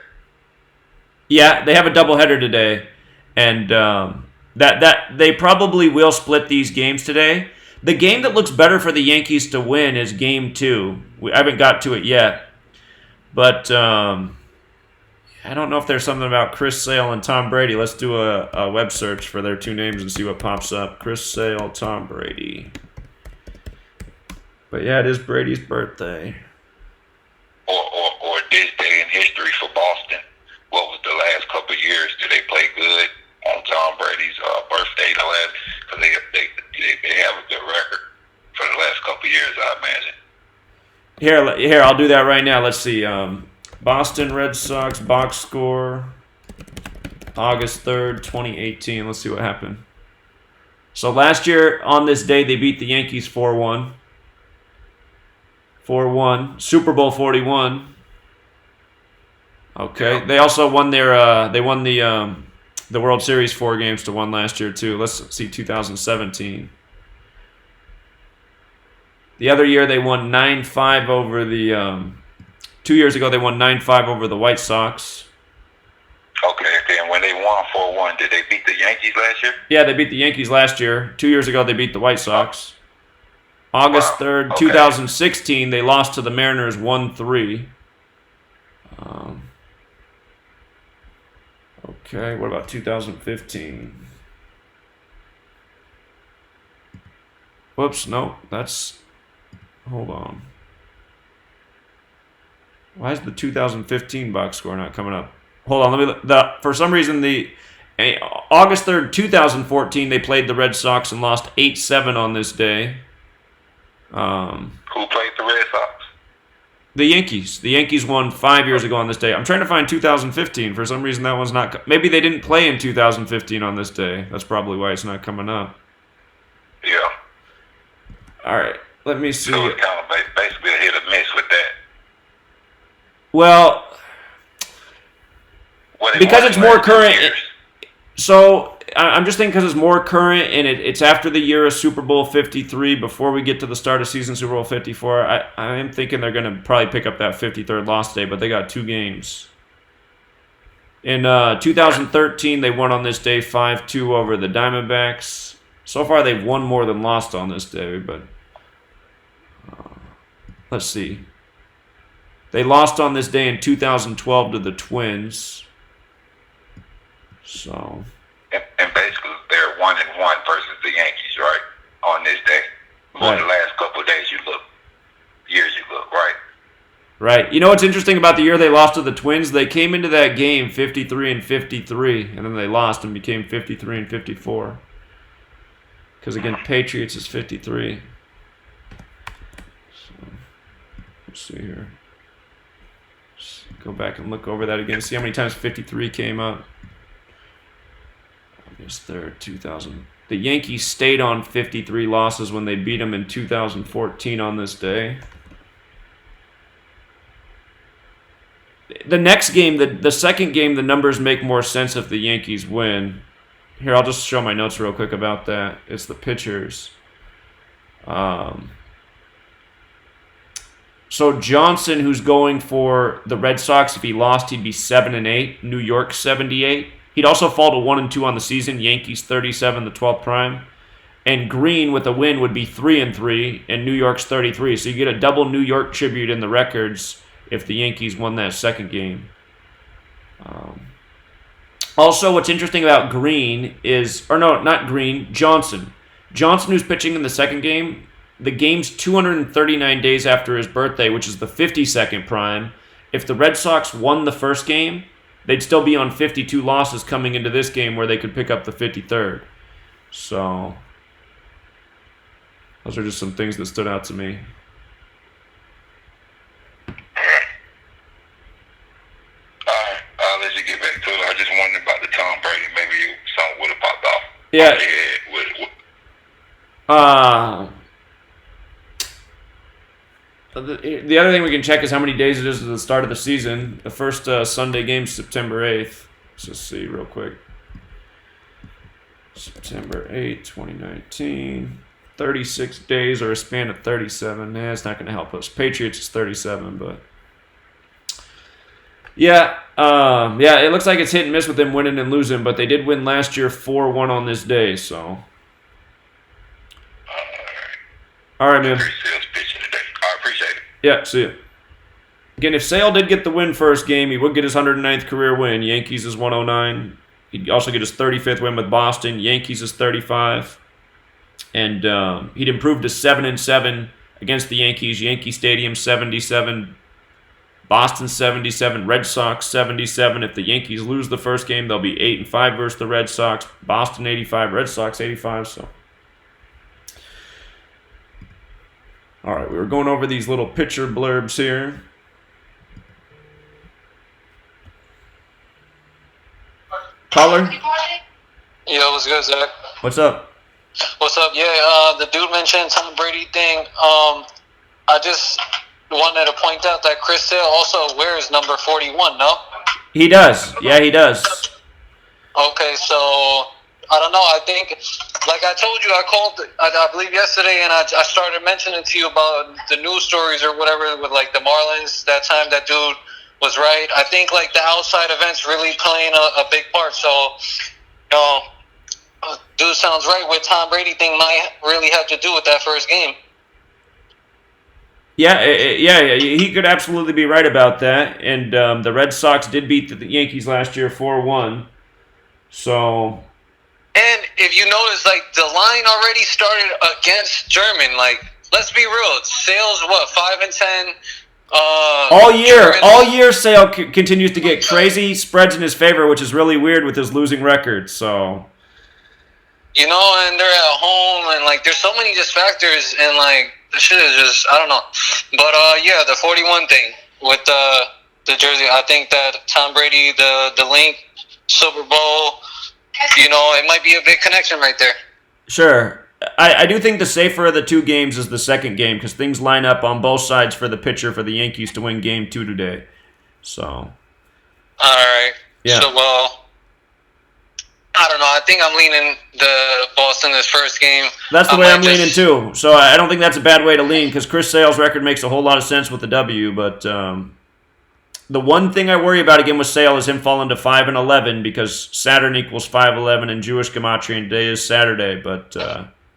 Yeah, they have a doubleheader today, and that they probably will split these games today. The game that looks better for the Yankees to win is Game 2. I haven't got to it yet, but I don't know if there's something about Chris Sale and Tom Brady. Let's do a web search for their two names and see what pops up. Chris Sale, Tom Brady. But yeah, it is Brady's birthday.
Or this day in history for Boston. What was the last couple of years? Did they play good on Tom Brady's birthday? Because they have a good record for the last couple of years, I imagine.
Here, I'll do that right now. Let's see. Boston Red Sox box score, August 3rd, 2018. Let's see what happened. So last year on this day, they beat the Yankees 4-1. 4-1. Super Bowl 41. Okay. They also won the World Series 4 games to 1 last year too. Let's see 2017. The other year they won 9-5 over the 2 years ago they won 9-5 over the White Sox.
Okay. And when they won 4-1, did they beat the Yankees last year?
Yeah, they beat the Yankees last year. 2 years ago they beat the White Sox. August 3rd,
Okay.
2016, they lost to the Mariners 1-3. Okay, what about 2015? Whoops, no, that's... Hold on. Why is the 2015 box score not coming up? Hold on, for some reason, August 3rd, 2014, they played the Red Sox and lost 8-7 on this day.
Who played the Red Sox?
The Yankees. The Yankees won 5 years ago on this day. I'm trying to find 2015. For some reason, that one's not... Maybe they didn't play in 2015 on this day. That's probably why it's not coming up.
Yeah.
All right. Let me see.
So it's kind of basically a hit or miss with that.
Well, because it's more current... So... I'm just thinking because it's more current and it's after the year of Super Bowl 53 before we get to the start of season Super Bowl 54. I am thinking they're going to probably pick up that 53rd loss day, but they got 2 games. In 2013, they won on this day 5-2 over the Diamondbacks. So far, they've won more than lost on this day, but let's see. They lost on this day in 2012 to the Twins. So...
And basically, they're 1-1 versus the Yankees, right? On this day.
Right.
The last couple of days years you look, right?
Right. You know what's interesting about the year they lost to the Twins? They came into that game 53-53, and then they lost and became 53-54. Because again, Patriots is 53. So, let's see here. Let's go back and look over that again. See how many times 53 came up. August 3rd, 2000. The Yankees stayed on 53 losses when they beat them in 2014 on this day. The next game, the second game, the numbers make more sense if the Yankees win. Here, I'll just show my notes real quick about that. It's the pitchers. So Johnson, who's going for the Red Sox, if he lost, he'd be 7-8. New York 78. He'd also fall to 1-2 on the season. Yankees 37, the 12th prime. And Green with a win would be 3-3, and New York's 33. So you get a double New York tribute in the records if the Yankees won that second game. Also, what's interesting about Green is, or no, not Green, Johnson. Johnson, who's pitching in the second game, the game's 239 days after his birthday, which is the 52nd prime. If the Red Sox won the first game, they'd still be on 52 losses coming into this game where they could pick up the 53rd. So, those are just some things that stood out to me.
I'll let you get back to it. I just wondered about the Tom Brady. Maybe something would have popped off.
Yeah. The other thing we can check is how many days it is to the start of the season. The first Sunday game, September 8th. Let's just see real quick. September 8th, 2019. 36 days or a span of 37. Nah, it's not going to help us. Patriots is 37, but... Yeah, Yeah, it looks like it's hit and miss with them winning and losing, but they did win last year 4-1 on this day, so. All right, man.
Sales pitching today. I appreciate it.
Yeah, see you. Again, if Sale did get the win first game, he would get his 109th career win. Yankees is 109. He'd also get his 35th win with Boston. Yankees is 35. And he'd improve to 7-7 against the Yankees. Yankee Stadium 77. Boston 77. Red Sox 77. If the Yankees lose the first game, they'll be 8-5 versus the Red Sox. Boston 85. Red Sox 85. So. All right, we were going over these little pitcher blurbs here. Caller?
Yo, what's good, Zach?
What's up?
What's up? Yeah, the dude mentioned Tom Brady thing. I just wanted to point out that Chris Sale also wears number 41, no?
He does. Yeah, he does.
Okay, so I don't know. I think, like I told you, I called, I believe yesterday, and I started mentioning to you about the news stories or whatever with like the Marlins. That time, that dude was right. I think like the outside events really playing a big part. So, dude sounds right. With Tom Brady thing might really have to do with that first game.
Yeah, he could absolutely be right about that. And the Red Sox did beat the Yankees last year 4-1. So.
And if you notice, like the line already started against German. Like, let's be real. Sales what 5-10.
All year, Sale continues to get crazy spreads in his favor, which is really weird with his losing record. So,
and they're at home, and like there's so many just factors, and like the shit is just I don't know. But yeah, the 41 thing with the jersey, I think that Tom Brady, the link, Super Bowl, it might be a big connection right there.
Sure. I do think the safer of the two games is the second game because things line up on both sides for the pitcher for the Yankees to win Game 2 today. So.
All right.
Yeah.
So, I don't know. I think I'm leaning the Boston this first game.
That's the way I'm leaning too. So I don't think that's a bad way to lean because Chris Sale's record makes a whole lot of sense with the W. But the one thing I worry about again with Sale is him falling to 5-11 because Saturn equals 5-11 and Jewish Gematria and today is Saturday. But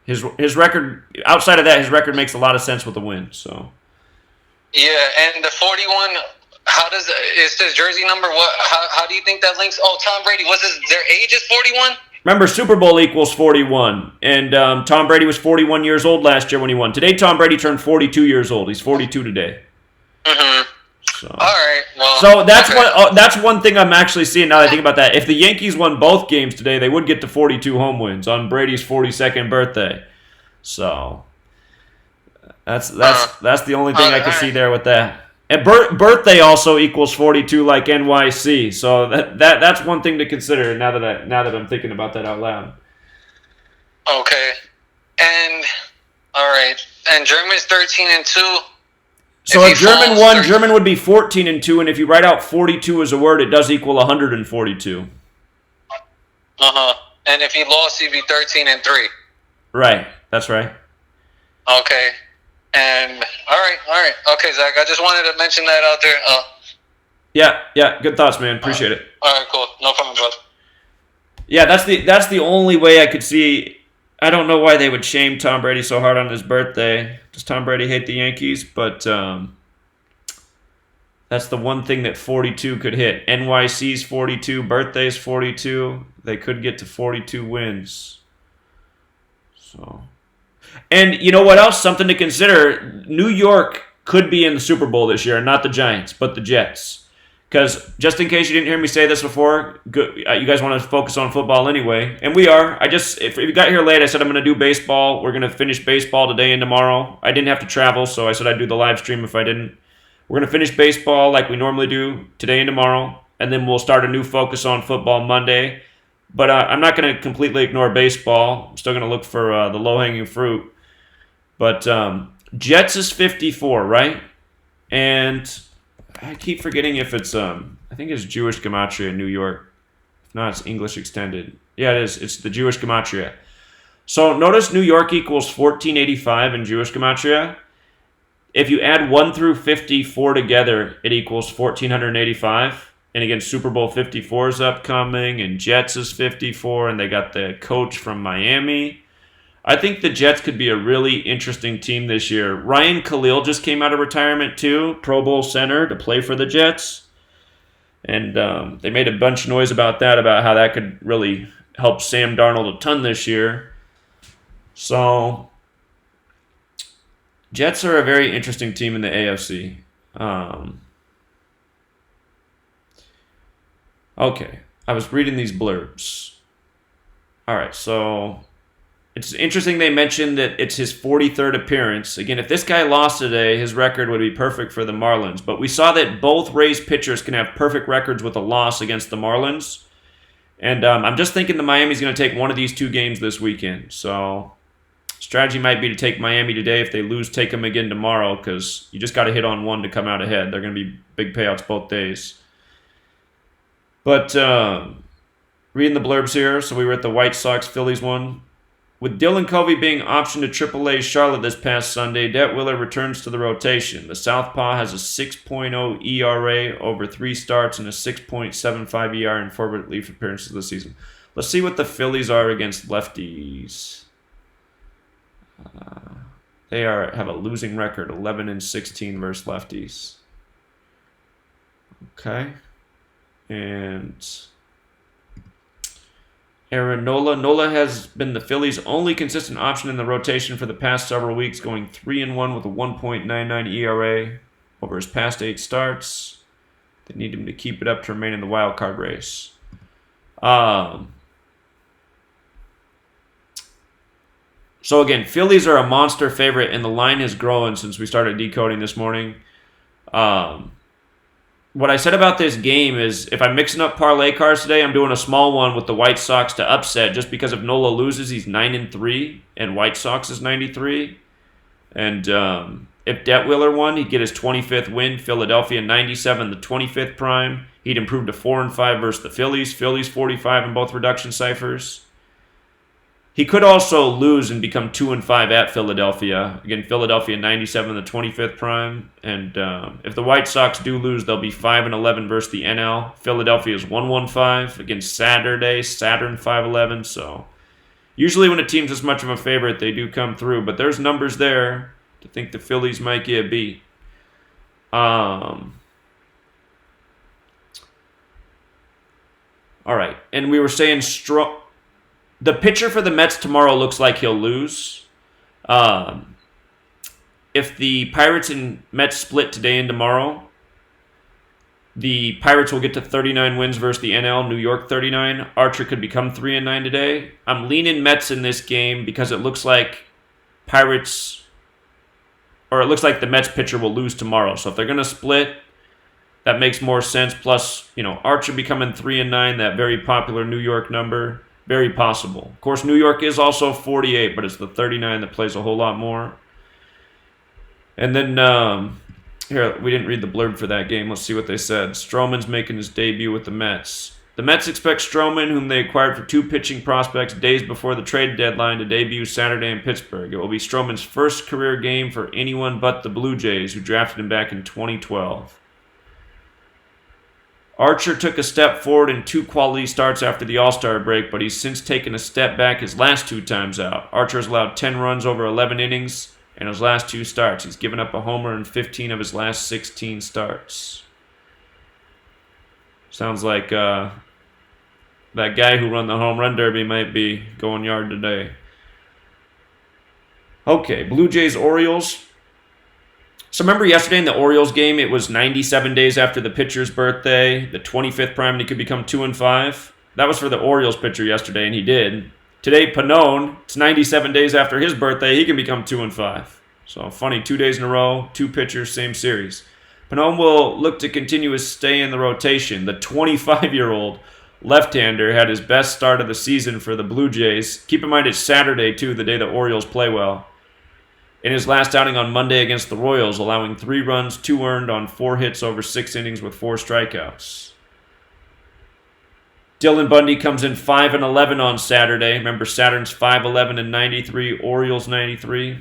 his record, outside of that, his record makes a lot of sense with the win. So.
Yeah, and the 41. Is this jersey number? How do you think that links? Oh, Tom Brady. Their age is 41?
Remember, Super Bowl equals 41. And Tom Brady was 41 years old last year when he won. Today, Tom Brady turned 42 years old. He's 42 today.
Mm-hmm.
So.
All right. Well,
so that's one thing I'm actually seeing now that I think about that. If the Yankees won both games today, they would get to 42 home wins on Brady's 42nd birthday. So that's the only thing I can see there with that. And birthday also equals 42 like NYC. So that's one thing to consider now that I'm thinking about that out loud.
Okay. And all right. And German's 13-2.
So if German won, German would be 14-2, and if you write out 42 as a word, it does equal 142.
And if he lost, he'd be 13-3.
Right. That's right.
Okay. And all right. Okay, Zach. I just wanted to mention that out there.
Yeah. Good thoughts, man. Appreciate it.
All right, cool. No problem, bud.
Yeah, that's the only way I could see. I don't know why they would shame Tom Brady so hard on his birthday. Does Tom Brady hate the Yankees? But that's the one thing that 42 could hit. NYC's 42, birthday's 42. They could get to 42 wins. So, and you know what else? Something to consider. New York could be in the Super Bowl this year, not the Giants, but the Jets. Because just in case you didn't hear me say this before, you guys want to focus on football anyway, and we are. If you got here late, I said I'm going to do baseball. We're going to finish baseball today and tomorrow. I didn't have to travel, so I said I'd do the live stream if I didn't. We're going to finish baseball like we normally do today and tomorrow, and then we'll start a new focus on football Monday. But I'm not going to completely ignore baseball. I'm still going to look for the low-hanging fruit. But Jets is 54, right? And I keep forgetting if it's I think it's Jewish Gematria in New York. If not, it's English extended. Yeah, it is. It's the Jewish Gematria. So notice New York equals 1485 in Jewish Gematria. If you add 1 through 54 together, it equals 1485. And again, Super Bowl 54 is upcoming, and Jets is 54, and they got the coach from Miami. I think the Jets could be a really interesting team this year. Ryan Khalil just came out of retirement too, Pro Bowl center, to play for the Jets. And they made a bunch of noise about that, about how that could really help Sam Darnold a ton this year. So, Jets are a very interesting team in the AFC. Okay, I was reading these blurbs. All right, so it's interesting they mentioned that it's his 43rd appearance. Again, if this guy lost today, his record would be perfect for the Marlins. But we saw that both Rays pitchers can have perfect records with a loss against the Marlins. And I'm just thinking the Miami's going to take one of these two games this weekend. So strategy might be to take Miami today. If they lose, take them again tomorrow, because you just got to hit on one to come out ahead. They're going to be big payouts both days. But reading the blurbs here, so we were at the White Sox-Phillies one. With Dylan Covey being optioned to AAA Charlotte this past Sunday, Detwiller returns to the rotation. The Southpaw has a 6.0 ERA over 3 starts and a 6.75 ERA in 4 relief appearances this season. Let's see what the Phillies are against lefties. They have a losing record, 11-16 versus lefties. Okay. And Aaron Nola. Nola has been the Phillies' only consistent option in the rotation for the past several weeks, going 3-1 with a 1.99 ERA over his past 8 starts. They need him to keep it up to remain in the wild card race. So again, Phillies are a monster favorite, and the line has grown since we started decoding this morning. What I said about this game is, if I'm mixing up parlay cards today, I'm doing a small one with the White Sox to upset, just because if Nola loses, he's 9-3, and White Sox is 93. And if Detwiller won, he'd get his 25th win. Philadelphia 97, the 25th prime. He'd improve to 4-5 versus the Phillies. Phillies 45 in both reduction ciphers. He could also lose and become 2-5 at Philadelphia. Again, Philadelphia 97, the 25th prime. And if the White Sox do lose, they'll be 5-11 versus the NL. Philadelphia is 1-5 against Saturn 5-11. So usually when a team's this much of a favorite, they do come through. But there's numbers there to think the Phillies might get beat. All right, and we were saying the pitcher for the Mets tomorrow looks like he'll lose. If the Pirates and Mets split today and tomorrow, the Pirates will get to 39 wins versus the NL, New York 39. Archer could become 3-9 today. I'm leaning Mets in this game because it looks like the Mets pitcher will lose tomorrow. So if they're going to split, that makes more sense. Plus, Archer becoming 3-9, that very popular New York number. Very possible. Of course, New York is also 48, but it's the 39 that plays a whole lot more. And then, here, we didn't read the blurb for that game. Let's see what they said. Stroman's making his debut with the Mets. The Mets expect Stroman, whom they acquired for 2 pitching prospects days before the trade deadline, to debut Saturday in Pittsburgh. It will be Stroman's first career game for anyone but the Blue Jays, who drafted him back in 2012. Archer took a step forward in 2 quality starts after the All-Star break, but he's since taken a step back his last 2 times out. Archer has allowed 10 runs over 11 innings in his last 2 starts. He's given up a homer in 15 of his last 16 starts. Sounds like that guy who won the home run derby might be going yard today. Okay, Blue Jays Orioles. So remember yesterday in the Orioles game, it was 97 days after the pitcher's birthday, the 25th prime, and he could become 2-5. That was for the Orioles pitcher yesterday, and he did. Today, Pannone, it's 97 days after his birthday, he can become 2-5. So funny, 2 days in a row, 2 pitchers, same series. Pannone will look to continue his stay in the rotation. The 25-year-old left-hander had his best start of the season for the Blue Jays. Keep in mind it's Saturday, too, the day the Orioles play well. In his last outing on Monday against the Royals, allowing 3 runs, 2 earned on 4 hits over 6 innings with 4 strikeouts. Dylan Bundy comes in 5-11 on Saturday. Remember, Saturn's 5-11 and 93, Orioles 93.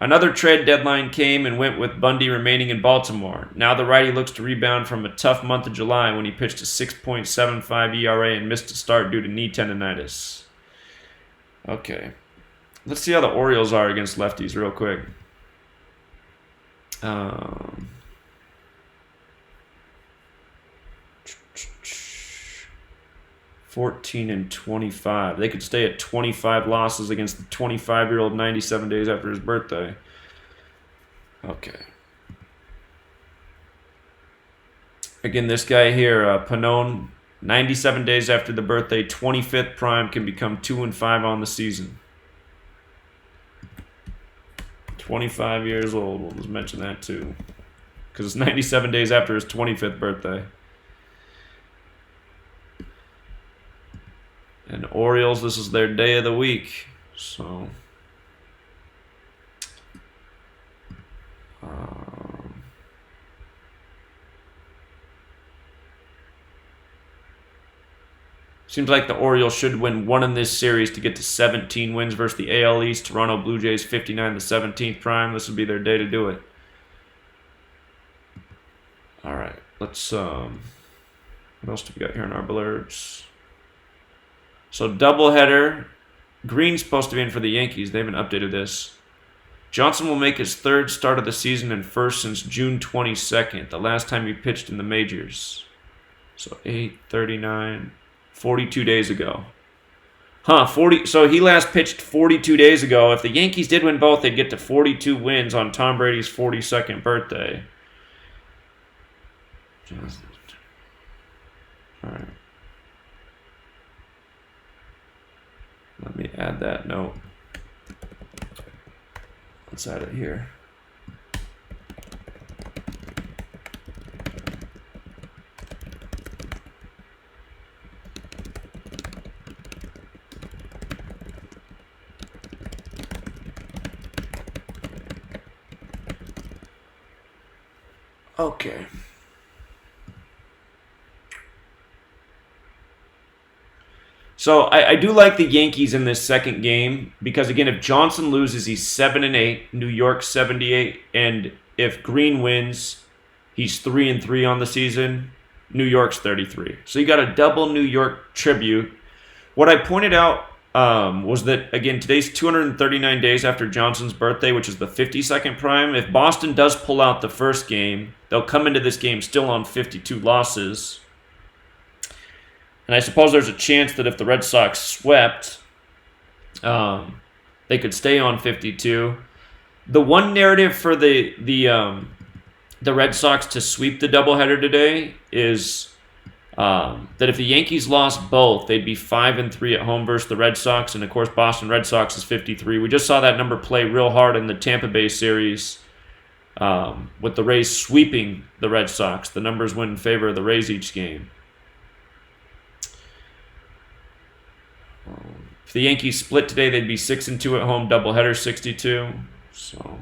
Another trade deadline came and went with Bundy remaining in Baltimore. Now the righty looks to rebound from a tough month of July when he pitched a 6.75 ERA and missed a start due to knee tendonitis. Okay. Let's see how the Orioles are against lefties real quick. 14-25. They could stay at 25 losses against the 25-year-old 97 days after his birthday. Okay. Again, this guy here, Pannone, 97 days after the birthday, 25th prime, can become 2-5 on the season. 25 years old. We'll just mention that too, because it's 97 days after his 25th birthday. And Orioles, this is their day of the week. So, seems like the Orioles should win one in this series to get to 17 wins versus the AL East. Toronto Blue Jays 59, the 17th prime. This would be their day to do it. All right, let's. What else do we got here in our blurbs? So doubleheader. Green's supposed to be in for the Yankees. They haven't updated this. Johnson will make his third start of the season and first since June 22nd, the last time he pitched in the majors. So 8/39, 42 days ago. 40. So he last pitched 42 days ago. If the Yankees did win both, they'd get to 42 wins on Tom Brady's 42nd birthday. All right. Let me add that note. Let's add it here. Okay. So I do like the Yankees in this second game because, again, if Johnson loses, he's 7-8, New York 78, and if Green wins, he's 3-3 on the season, New York's 33. So you got a double New York tribute. What I pointed out was that, again, today's 239 days after Johnson's birthday, which is the 52nd prime. If Boston does pull out the first game, they'll come into this game still on 52 losses. And I suppose there's a chance that if the Red Sox swept, they could stay on 52. The one narrative for the Red Sox to sweep the doubleheader today is that if the Yankees lost both, they'd be 5-3 at home versus the Red Sox. And of course, Boston Red Sox is 53. We just saw that number play real hard in the Tampa Bay series with the Rays sweeping the Red Sox. The numbers went in favor of the Rays each game. If the Yankees split today, they'd be 6-2 at home, doubleheader 62. So,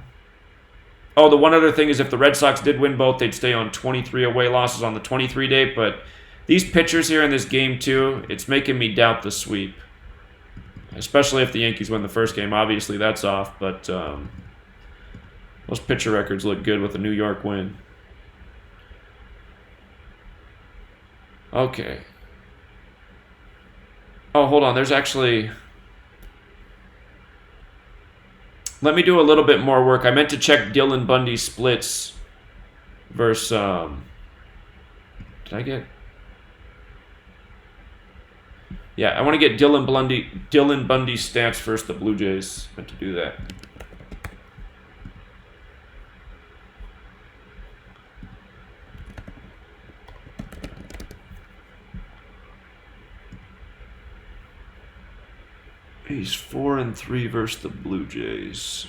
the one other thing is if the Red Sox did win both, they'd stay on 23 away losses on the 23 day. But these pitchers here in this game too, it's making me doubt the sweep. Especially if the Yankees win the first game. Obviously, that's off. But those pitcher records look good with a New York win. Okay. Oh, hold on. There's actually... Let me do a little bit more work. I meant to check Dylan Bundy's splits versus... Did I get... Yeah, I want to get Dylan Bundy's stats versus the Blue Jays. Meant to do that. He's 4-3 versus the Blue Jays.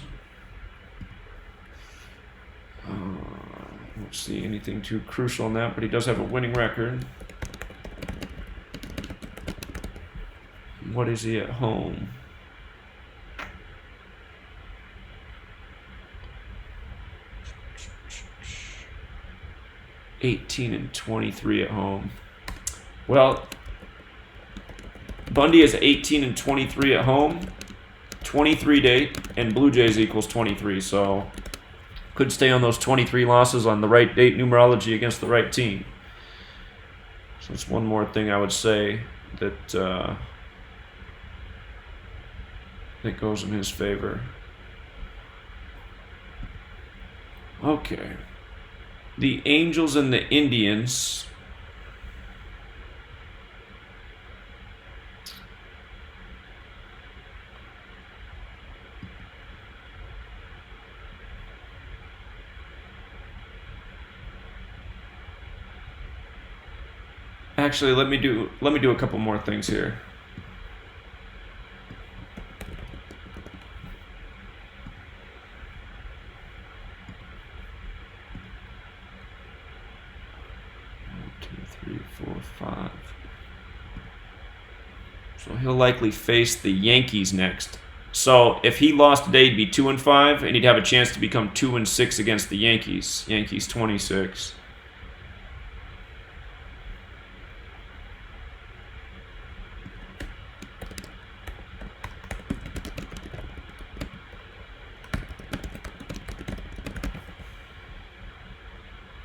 Don't see anything too crucial in that, but he does have a winning record. What is he at home? (18-23) at home. Well, Bundy is 18-23 at home, 23 date, and Blue Jays equals 23. So could stay on those 23 losses on the right date numerology against the right team. So that's one more thing I would say that that goes in his favor. Okay. The Angels and the Indians. Actually, let me do a couple more things here. So he'll likely face the Yankees next. So if he lost today, he'd be 2-5, and he'd have a chance to become 2-6 against the Yankees. Yankees 26.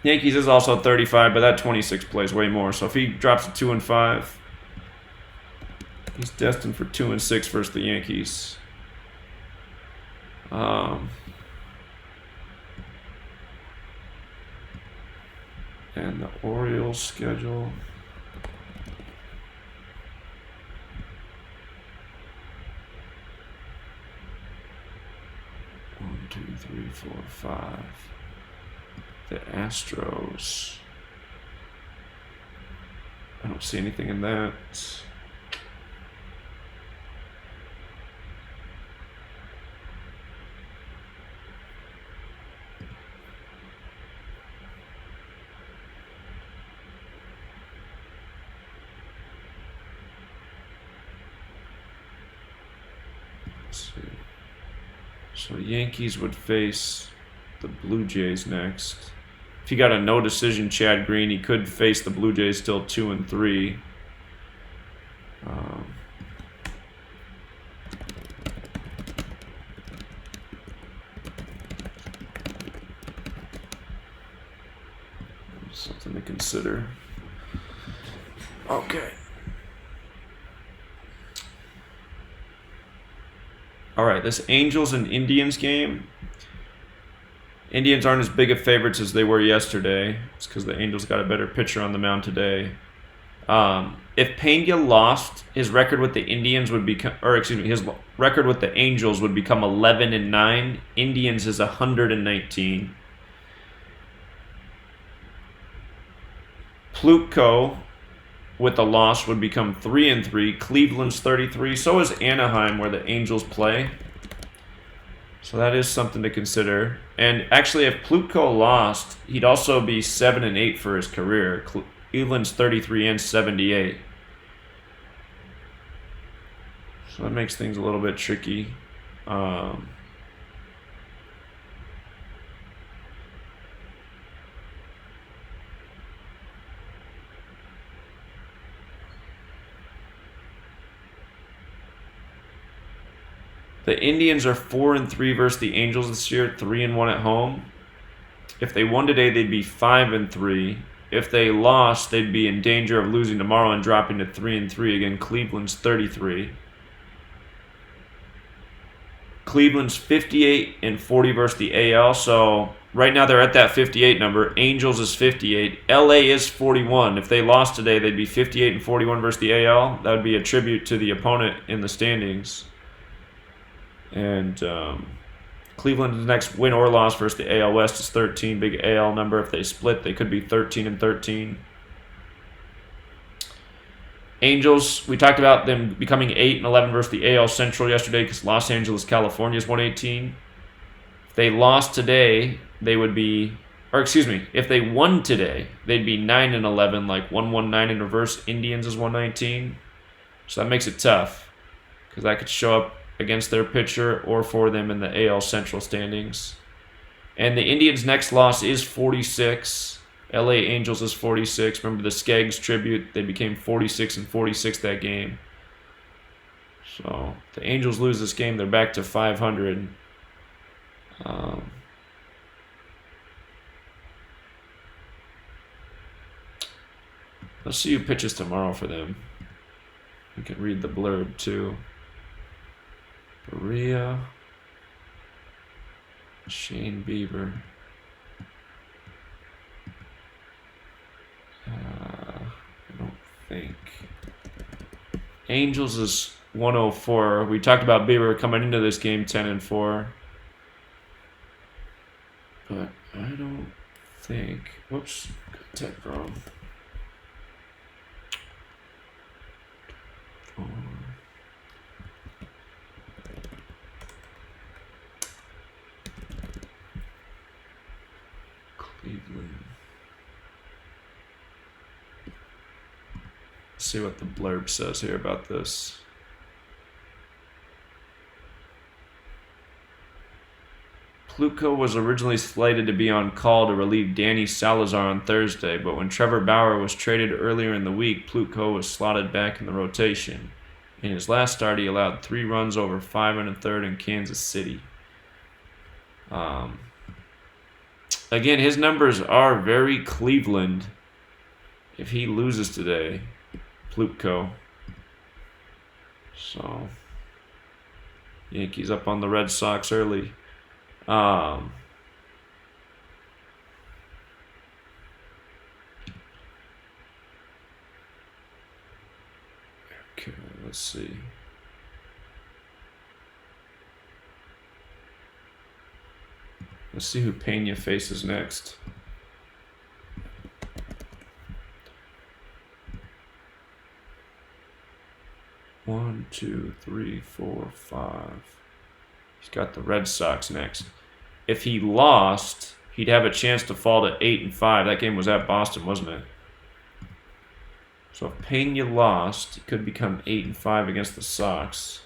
Yankees is also 35, but that 26 plays way more. So if he drops to 2-5, he's destined for 2-6 versus the Yankees. And the Orioles schedule. One, two, three, four, five. The Astros. I don't see anything in that. Let's see. So Yankees would face the Blue Jays next. If he got a no decision Chad Green, he could face the Blue Jays still 2-3. Something to consider. Okay. All right, this Angels and Indians game. Indians aren't as big of favorites as they were yesterday. It's because the Angels got a better pitcher on the mound today. If Pena lost, his record with the Indians would become, his record with the Angels would become 11-9. Indians is 119. Plutko with the loss would become 3-3. Cleveland's 33. So is Anaheim, where the Angels play. So that is something to consider. And actually, if Plutko lost, he'd also be 7-8 for his career. Cleveland's 33 and 78. So that makes things a little bit tricky. The Indians are 4-3 versus the Angels this year, 3-1 at home. If they won today, they'd be 5-3. If they lost, they'd be in danger of losing tomorrow and dropping to 3-3. Again, Cleveland's 33. Cleveland's 58-40 versus the AL. So right now they're at that 58 number. Angels is 58. LA is 41. If they lost today, they'd be 58-41 versus the AL. That would be a tribute to the opponent in the standings. And Cleveland's next win or loss versus the AL West is 13. Big AL number. If they split, they could be 13-13. Angels, we talked about them becoming 8-11 versus the AL Central yesterday because Los Angeles, California is 118. If they lost today, they would be, if they won today, they'd be 9-11, like 119 in reverse. Indians is 119. So that makes it tough because that could show up against their pitcher or for them in the AL Central standings. And the Indians' next loss is 46. LA Angels is 46. Remember the Skaggs tribute? They became 46-46 that game. So the Angels lose this game, they're back to 500. Let's see who pitches tomorrow for them. We can read the blurb too. Berea, Shane Bieber. I don't think. Angels is 104. We talked about Bieber coming into this game 10-4. But I don't think. Whoops, got that wrong. Cleveland. Let's see what the blurb says here about this. Plutko was originally slated to be on call to relieve Danny Salazar on Thursday, but when Trevor Bauer was traded earlier in the week, Plutko was slotted back in the rotation. In his last start, he allowed 3 runs over 5 1/3 in Kansas City. Again, his numbers are very Cleveland if he loses today, Plutko. So, Yankees up on the Red Sox early. Okay, let's see. Let's see who Pena faces next. One, two, three, four, 5. He's got the Red Sox next. If he lost, he'd have a chance to fall to 8-5. That game was at Boston, wasn't it? So if Pena lost, he could become 8-5 against the Sox.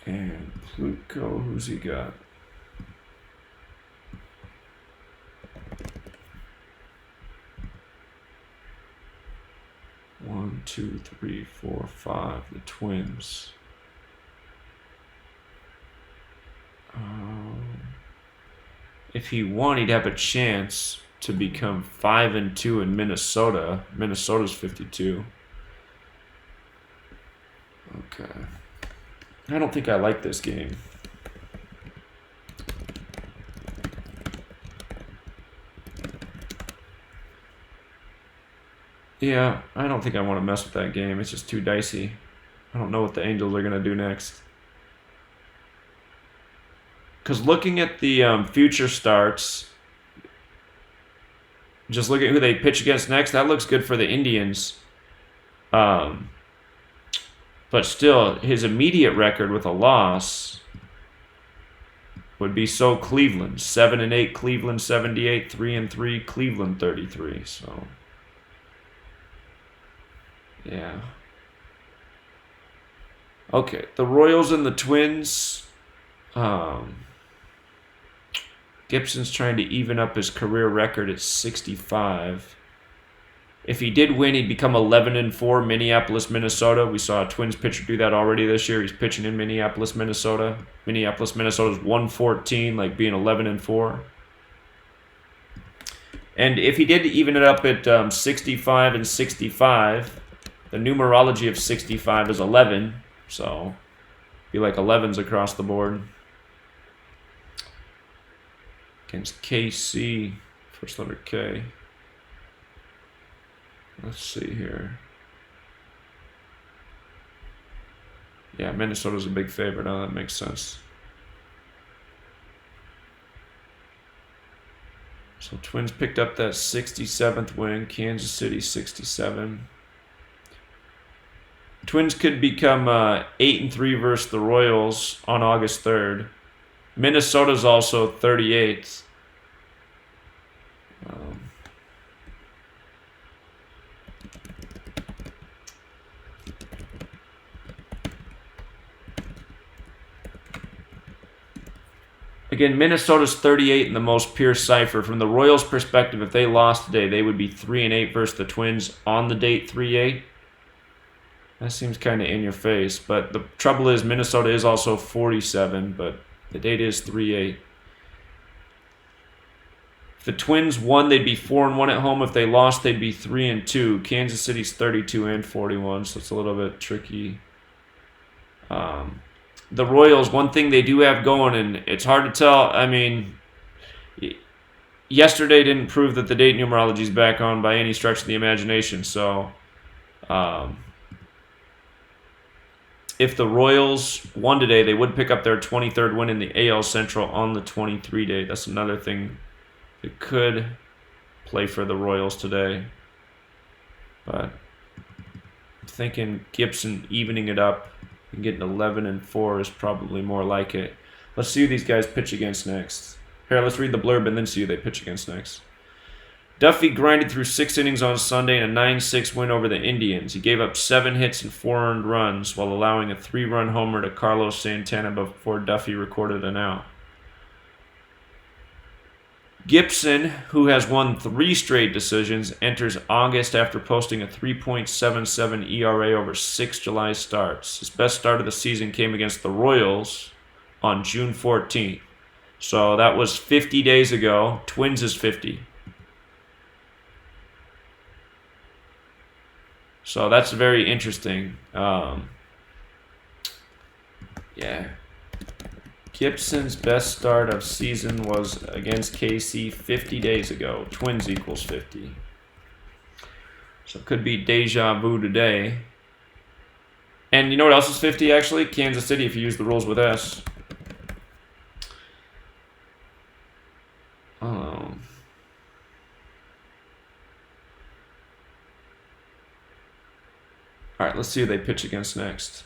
And Plutko, who's he got? One, two, three, four, 5. The Twins. If he won, he'd have a chance to become 5-2 in Minnesota. Minnesota's 52. Okay. I don't think I like this game. Yeah, I don't think I want to mess with that game. It's just too dicey. I don't know what the Angels are going to do next. Because looking at the future starts, just look at who they pitch against next, that looks good for the Indians. But still, his immediate record with a loss would be so Cleveland. 7-8, Cleveland 78, 3-3, Cleveland 33. So, yeah. Okay, the Royals and the Twins. Gibson's trying to even up his career record at 65. If he did win, he'd become 11-4, Minneapolis, Minnesota. We saw a Twins pitcher do that already this year. He's pitching in Minneapolis, Minnesota. Minneapolis, Minnesota's 114, like being 11-4. And if he did even it up at 65 and 65, the numerology of 65 is 11. So, be like 11s across the board. Against KC, first letter K. Let's see here. Yeah, Minnesota's a big favorite. Oh, that makes sense. So Twins picked up that 67th win. Kansas City 67. Twins could become 8-3 versus the Royals on August 3rd. Minnesota's also 38th. Again, Minnesota's 38 in the most pure cipher. From the Royals' perspective, if they lost today, they would be 3-8 versus the Twins on the date 3-8. That seems kind of in your face. But the trouble is, Minnesota is also 47, but the date is 3-8. If the Twins won, they'd be 4-1 at home. If they lost, they'd be 3-2. Kansas City's 32 and 41, so it's a little bit tricky. The Royals, one thing they do have going, and it's hard to tell. I mean, yesterday didn't prove that the date numerology is back on by any stretch of the imagination. So, if the Royals won today, they would pick up their 23rd win in the AL Central on the 23 day. That's another thing that could play for the Royals today. But I'm thinking Gibson evening it up and getting 11-4 is probably more like it. Let's see who these guys pitch against next. Here, let's read the blurb and then see who they pitch against next. Duffy grinded through 6 innings on Sunday in a 9-6 win over the Indians. He gave up 7 hits and 4 earned runs while allowing a 3-run homer to Carlos Santana before Duffy recorded an out. Gibson, who has won 3 straight decisions, enters August after posting a 3.77 ERA over 6 July starts. His best start of the season came against the Royals on June 14th. So that was 50 days ago. Twins is 50. So that's very interesting. Yeah. Gibson's best start of season was against KC 50 days ago. Twins equals 50. So it could be deja vu today. And you know what else is 50 actually? Kansas City if you use the rules with S. All right, let's see who they pitch against next.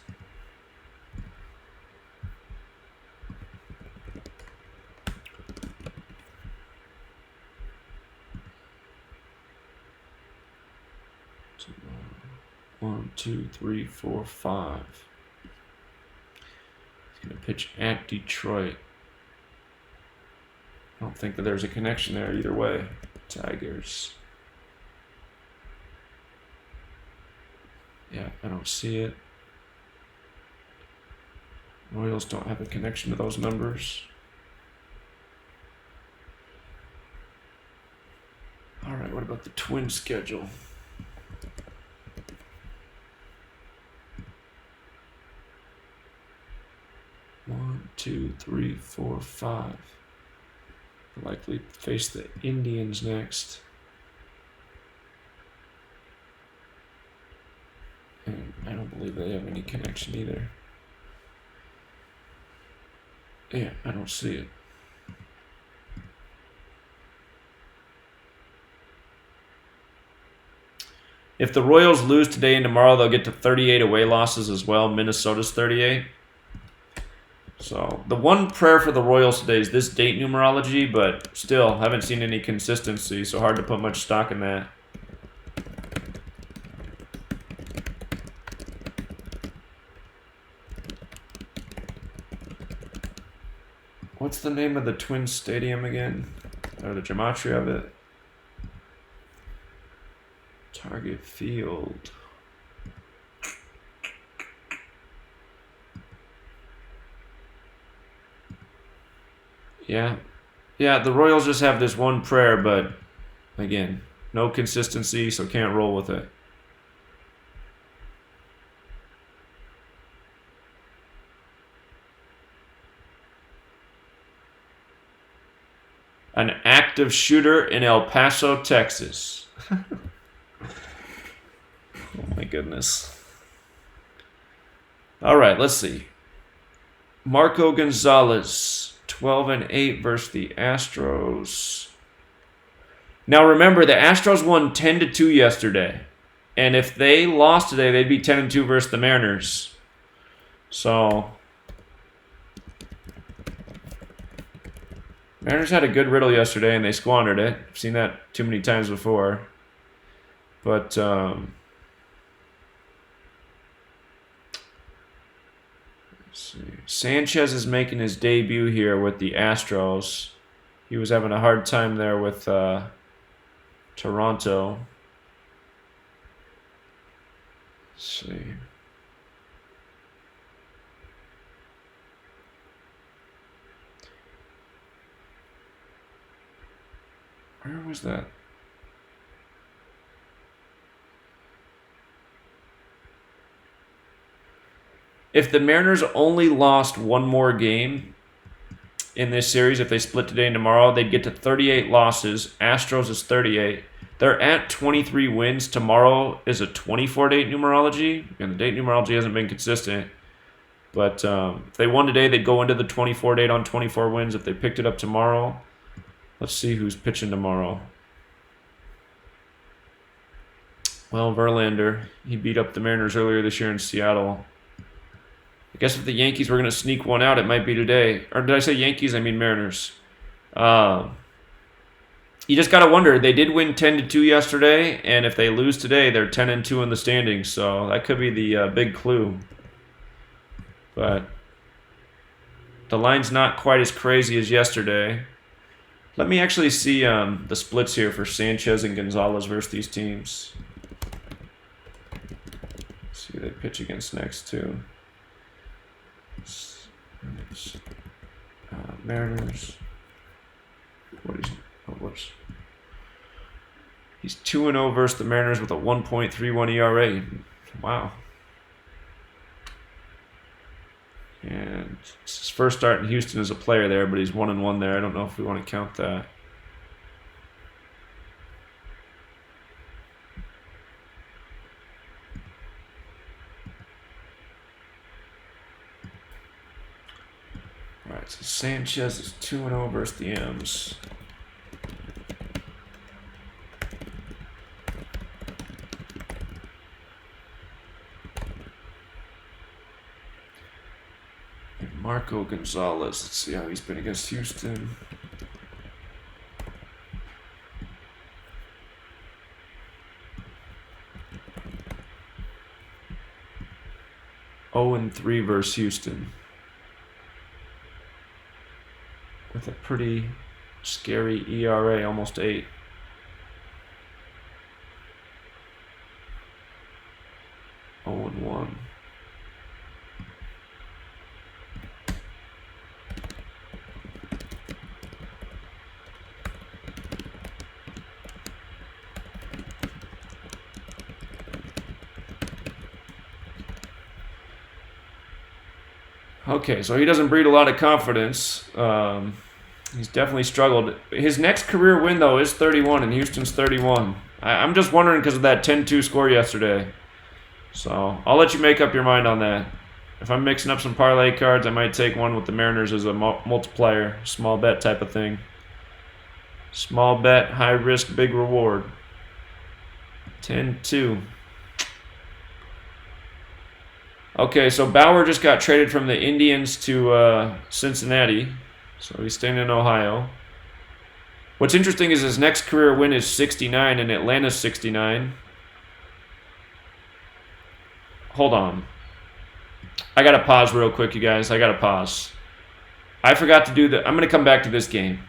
One, two, three, four, 5. He's going to pitch at Detroit. I don't think that there's a connection there either way. Tigers. Yeah, I don't see it. Royals don't have a connection to those numbers. All right, what about the Twins schedule? One, 2, 3, 4, 5. Likely face the Indians next. And I don't believe they have any connection either. Yeah, I don't see it. If the Royals lose today and tomorrow, they'll get to 38 away losses as well. Minnesota's 38. So the one prayer for the Royals today is this date numerology, but still haven't seen any consistency, so hard to put much stock in that. What's the name of the Twins stadium again? Or the gematria of it? Target Field. Yeah. Yeah, the Royals just have this one prayer, but again, no consistency, so can't roll with it. An active shooter in El Paso, Texas. Oh my goodness. All right, let's see. Marco Gonzalez, 12-8 versus the Astros. Now remember, the Astros won 10-2 yesterday. And if they lost today, they'd be 10-2 versus the Mariners. So Mariners had a good riddle yesterday, and they squandered it. I've seen that too many times before. But let's see. Sanchez is making his debut here with the Astros. He was having a hard time there with Toronto. Let's see. Where was that? If the Mariners only lost one more game in this series, if they split today and tomorrow, they'd get to 38 losses. Astros is 38. They're at 23 wins. Tomorrow is a 24-date numerology, and the date numerology hasn't been consistent. But if they won today, they'd go into the 24-date on 24 wins. If they picked it up tomorrow, let's see who's pitching tomorrow. Well, Verlander, he beat up the Mariners earlier this year in Seattle. I guess if the Yankees were going to sneak one out, it might be today. Or did I say Yankees? I mean Mariners. You just got to wonder. They did win 10-2 yesterday, and if they lose today, they're 10-2 in the standings. So that could be the big clue. But the line's not quite as crazy as yesterday. Let me actually see the splits here for Sanchez and Gonzalez versus these teams. Let's see who they pitch against next, too. Mariners. Whoops. He's 2-0 versus the Mariners with a 1.31 ERA. Wow. And it's his first start in Houston as a player there, but he's 1-1 there. I don't know if we want to count that. All right, so Sanchez is 2-0 versus the M's. Marco Gonzalez, let's see how he's been against Houston. Oh, 3 versus Houston. With a pretty scary ERA, almost 8. Oh, 1. Okay, so he doesn't breed a lot of confidence. He's definitely struggled. His next career win, though, is 31, and Houston's 31. I'm just wondering because of that 10-2 score yesterday. So I'll let you make up your mind on that. If I'm mixing up some parlay cards, I might take one with the Mariners as a multiplier, small bet type of thing. Small bet, high risk, big reward. 10-2. Okay, so Bauer just got traded from the Indians to Cincinnati. So he's staying in Ohio. What's interesting is his next career win is 69 and Atlanta's 69. Hold on. I got to pause real quick, you guys. I got to pause. I forgot to do the... I'm going to come back to this game.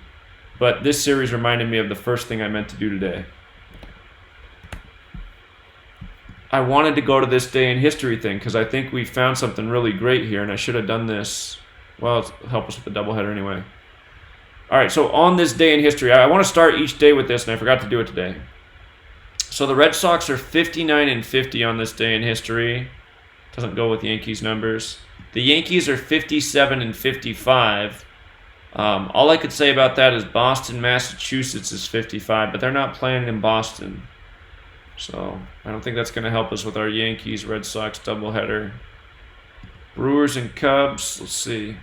But this series reminded me of the first thing I meant to do today. I wanted to go to this day in history thing because I think we found something really great here, and I should have done this. Well, it'll help us with the doubleheader anyway. All right, so on this day in history, I want to start each day with this, and I forgot to do it today. So the Red Sox are 59-50 on this day in history. Doesn't go with Yankees numbers. The Yankees are 57-55. All I could say about that is Boston, Massachusetts is 55, but they're not playing in Boston. So I don't think that's going to help us with our Yankees, Red Sox doubleheader. Brewers and Cubs, let's see.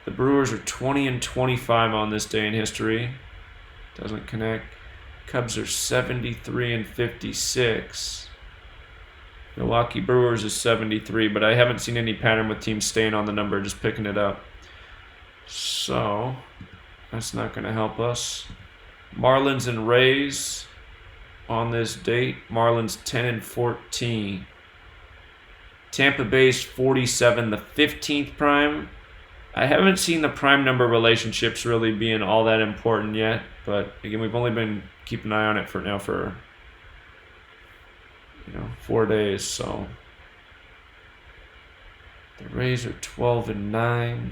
The Brewers are 20-25 on this day in history. Doesn't connect. Cubs are 73-56. Milwaukee Brewers is 73, but I haven't seen any pattern with teams staying on the number, just picking it up. So that's not going to help us. Marlins and Rays. On this date, Marlins 10-14. Tampa Bay's 47, the 15th prime. I haven't seen the prime number relationships really being all that important yet, but again, we've only been keeping an eye on it for 4 days. So the Rays are 12-9.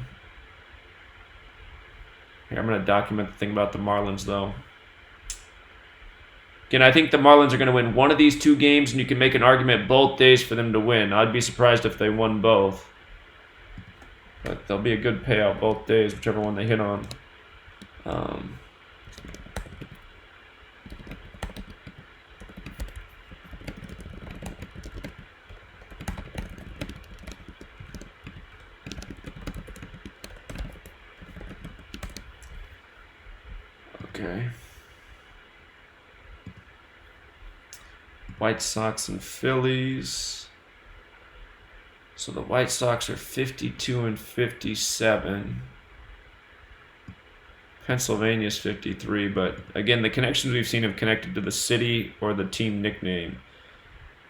Here, I'm going to document the thing about the Marlins, though. Again, I think the Marlins are going to win one of these two games, and you can make an argument both days for them to win. I'd be surprised if they won both. But there'll be a good payout both days, whichever one they hit on. Okay. White Sox and Phillies. So the White Sox are 52-57. Pennsylvania's 53, but again, the connections we've seen have connected to the city or the team nickname.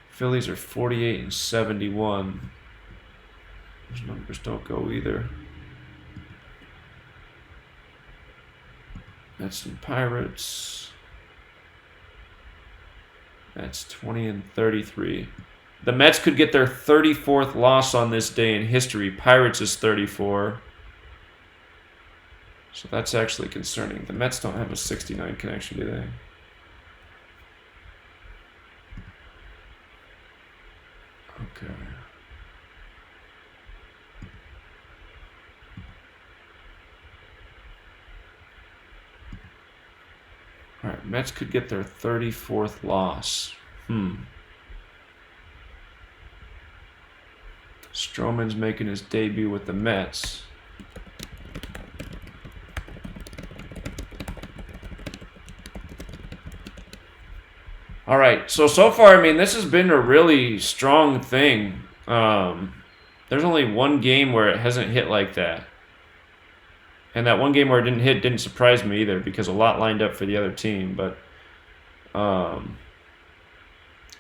Phillies are 48-71. Those numbers don't go either. Mets and Pirates. That's 20-33. The Mets could get their 34th loss on this day in history. Pirates is 34. So that's actually concerning. The Mets don't have a 69 connection, do they? Okay. All right, Mets could get their 34th loss. Stroman's making his debut with the Mets. All right, so far, I mean, this has been a really strong thing. There's only one game where it hasn't hit like that. And that one game where it didn't hit didn't surprise me either because a lot lined up for the other team. But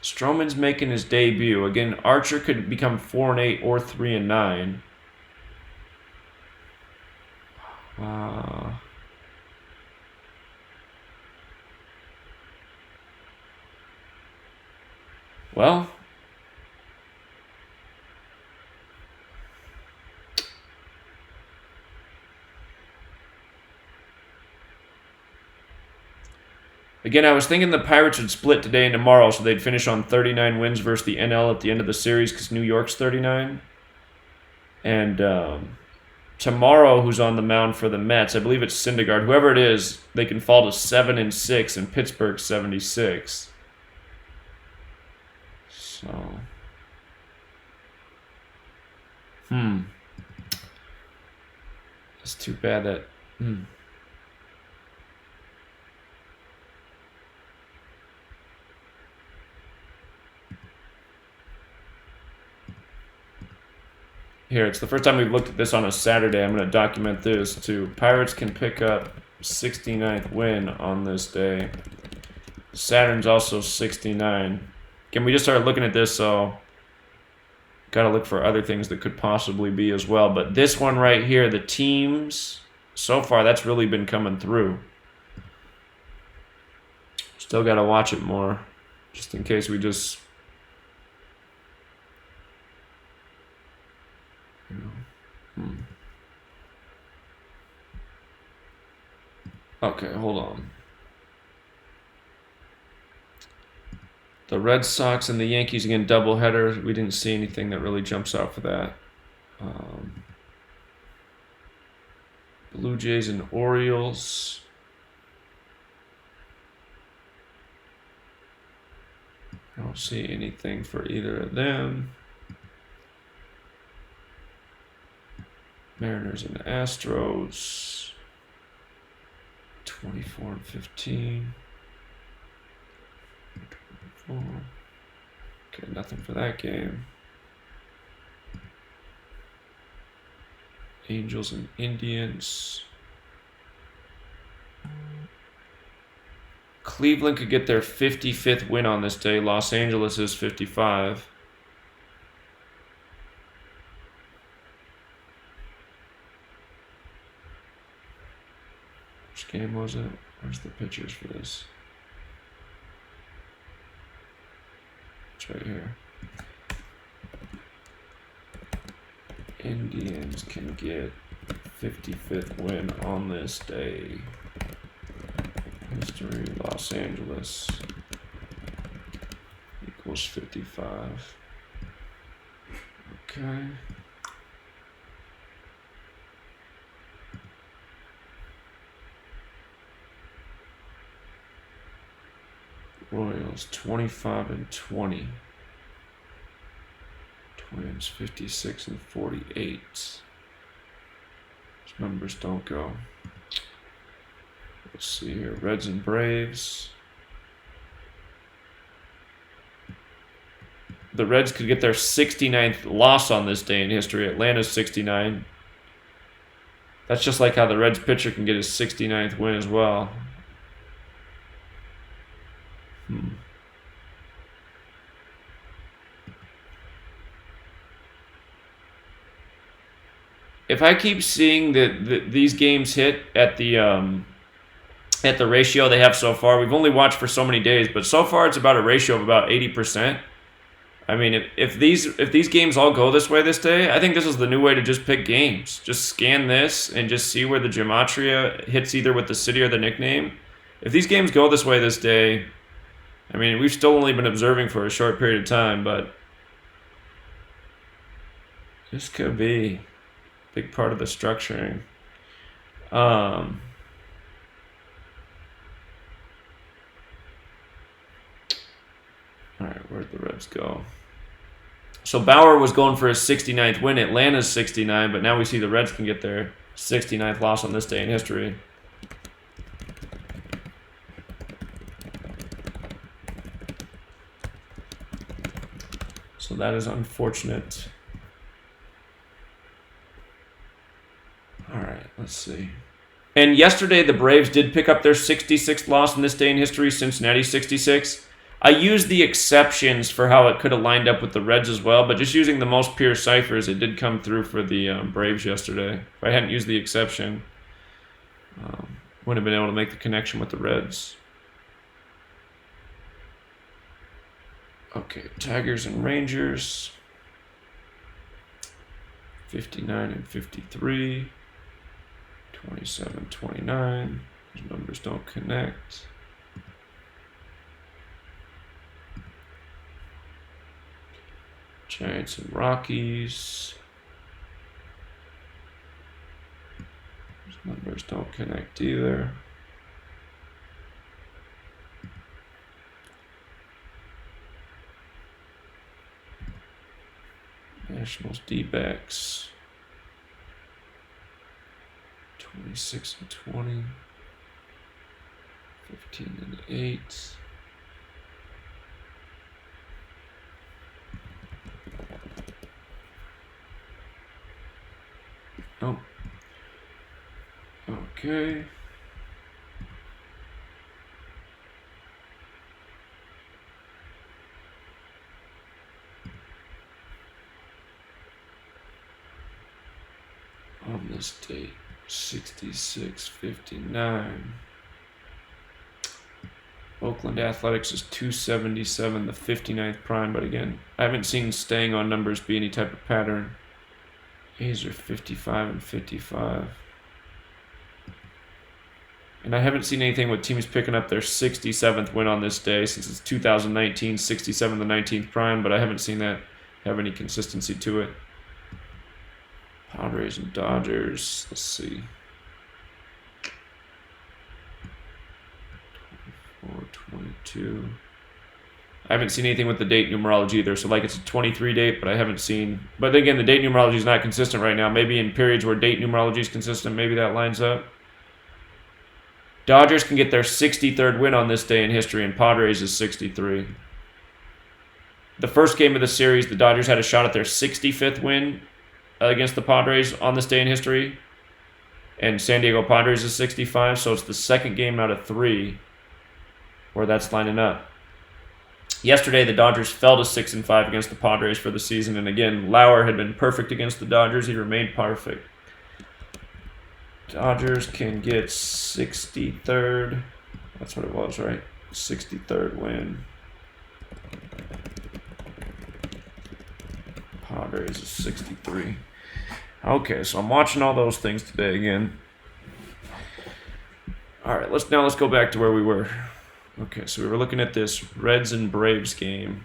Stroman's making his debut. Again, Archer could become 4-8 or 3-9. Well, again, I was thinking the Pirates would split today and tomorrow, so they'd finish on 39 wins versus the NL at the end of the series because New York's 39. And tomorrow, who's on the mound for the Mets, I believe it's Syndergaard. Whoever it is, they can fall to 7-6, and Pittsburgh's 76. So, it's too bad that. Here, it's the first time we've looked at this on a Saturday. I'm going to document this too. Pirates can pick up 69th win on this day. Saturn's also 69. Can we just start looking at this? So, got to look for other things that could possibly be as well. But this one right here, the teams, so far, that's really been coming through. Still got to watch it more, just in case we just... Okay, hold on. The Red Sox and the Yankees again, doubleheader. We didn't see anything that really jumps out for that. Blue Jays and Orioles. I don't see anything for either of them. Mariners and Astros. 24-15. Okay, nothing for that game. Angels and Indians. Cleveland could get their 55th win on this day. Los Angeles is 55. game was it? Where's the pictures for this? It's right here. Indians can get 55th win on this day. History, Los Angeles equals 55. Okay. Royals 25-20. Twins 56-48. These numbers don't go. Let's see here. Reds and Braves. The Reds could get their 69th loss on this day in history. Atlanta's 69. That's just like how the Reds pitcher can get his 69th win as well. If I keep seeing that these games hit at the ratio they have so far, we've only watched for so many days, but so far it's about a ratio of about 80%. I mean, if these games all go this way this day, I think this is the new way to just pick games. Just scan this and just see where the gematria hits either with the city or the nickname. If these games go this way this day, I mean, we've still only been observing for a short period of time, but this could be a big part of the structuring. All right, where'd the Reds go? So Bauer was going for his 69th win. Atlanta's 69, but now we see the Reds can get their 69th loss on this day in history. So that is unfortunate. All right, let's see. And yesterday the Braves did pick up their 66th loss in this day in history, Cincinnati 66. I used the exceptions for how it could have lined up with the Reds as well, but just using the most pure ciphers, it did come through for the Braves yesterday. If I hadn't used the exception, wouldn't have been able to make the connection with the Reds. Okay, Tigers and Rangers, 59-53, 27-29. These numbers don't connect. Giants and Rockies. These numbers don't connect either. Nationals D-backs. 26-20. 15-8. Oh. Okay. On this date, 66-59. Oakland Athletics is 277, the 59th prime, but again, I haven't seen staying on numbers be any type of pattern. A's are 55-55. And I haven't seen anything with teams picking up their 67th win on this day since it's 2019, 67 the 19th prime, but I haven't seen that have any consistency to it. Padres and Dodgers, let's see. 24-22. I haven't seen anything with the date numerology either, so like it's a 23 date, but I haven't seen. But again, the date numerology is not consistent right now. Maybe in periods where date numerology is consistent, maybe that lines up. Dodgers can get their 63rd win on this day in history, and Padres is 63. The first game of the series, the Dodgers had a shot at their 65th win against the Padres on this day in history, and San Diego Padres is 65, so it's the second game out of 3 where that's lining up. Yesterday, the Dodgers fell to 6-5 against the Padres for the season, and again, Lauer had been perfect against the Dodgers. He remained perfect. Dodgers can get 63rd. That's what it was, right? 63rd win. Padres is 63. Okay, so I'm watching all those things today again. All right, let's go back to where we were. Okay, so we were looking at this Reds and Braves game.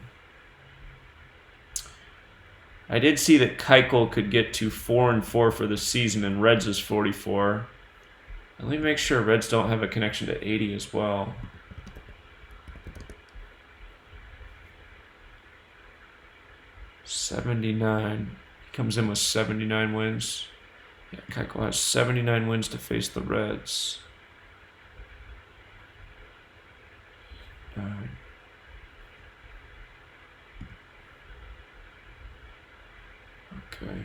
I did see that Keuchel could get to 4-4 for the season, and Reds is 44. Let me make sure Reds don't have a connection to 80 as well. $79. He comes in with 79 wins. Yeah, Keuchel has 79 wins to face the Reds. Okay.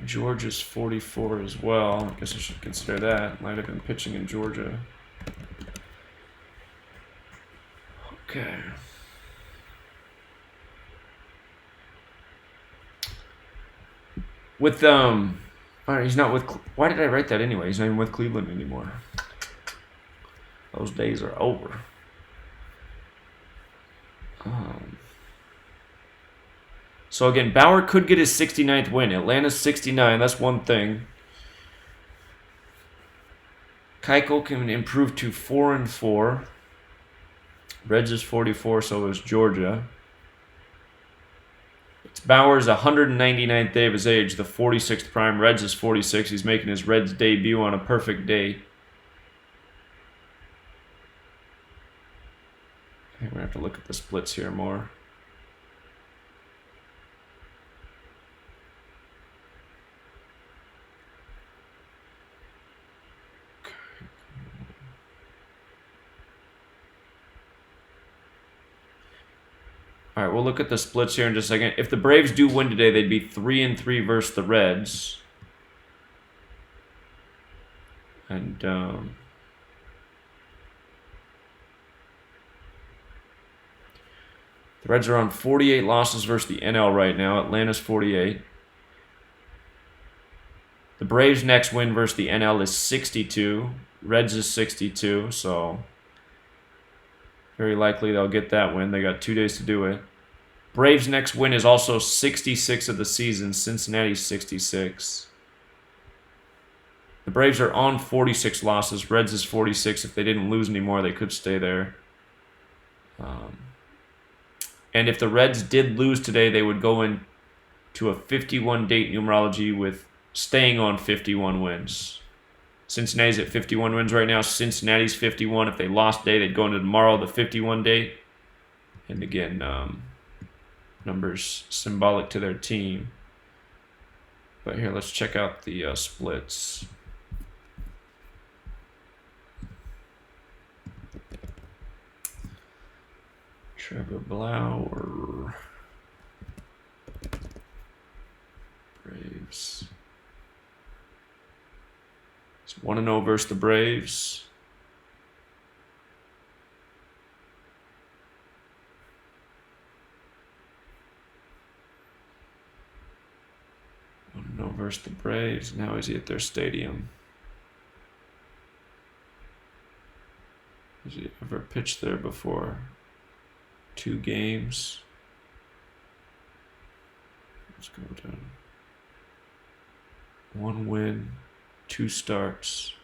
Georgia's 44 as well. I guess I should consider that. Might have been pitching in Georgia. Okay. With all right, he's not with. Why did I write that anyway? He's not even with Cleveland anymore. Those days are over. So again, Bauer could get his 69th win. Atlanta's 69. That's one thing. Keuchel can improve to 4-4. Reds is 44. So is Georgia. It's Bauer's 199th day of his age, the 46th prime. Reds is 46. He's making his Reds debut on a perfect day. I think we're going to have to look at the splits here more. All right, we'll look at the splits here in just a second. If the Braves do win today, they'd be 3-3 versus the Reds. And the Reds are on 48 losses versus the NL right now. Atlanta's 48. The Braves' next win versus the NL is 62. Reds is 62, so very likely they'll get that win. They got 2 days to do it. Braves' next win is also 66 of the season. Cincinnati's 66. The Braves are on 46 losses. Reds is 46. If they didn't lose anymore, they could stay there. And if the Reds did lose today, they would go into a 51-date numerology with staying on 51 wins. Cincinnati's at 51 wins right now. Cincinnati's 51. If they lost today, they'd go into tomorrow, the 51 date. And again, numbers symbolic to their team. But here, let's check out the splits. Trevor Bauer. Braves. It's 1-0 versus the Braves. Versus the Braves. Now is he at their stadium? Has he ever pitched there before? 2 games. Let's go down. 1 win, 2 starts,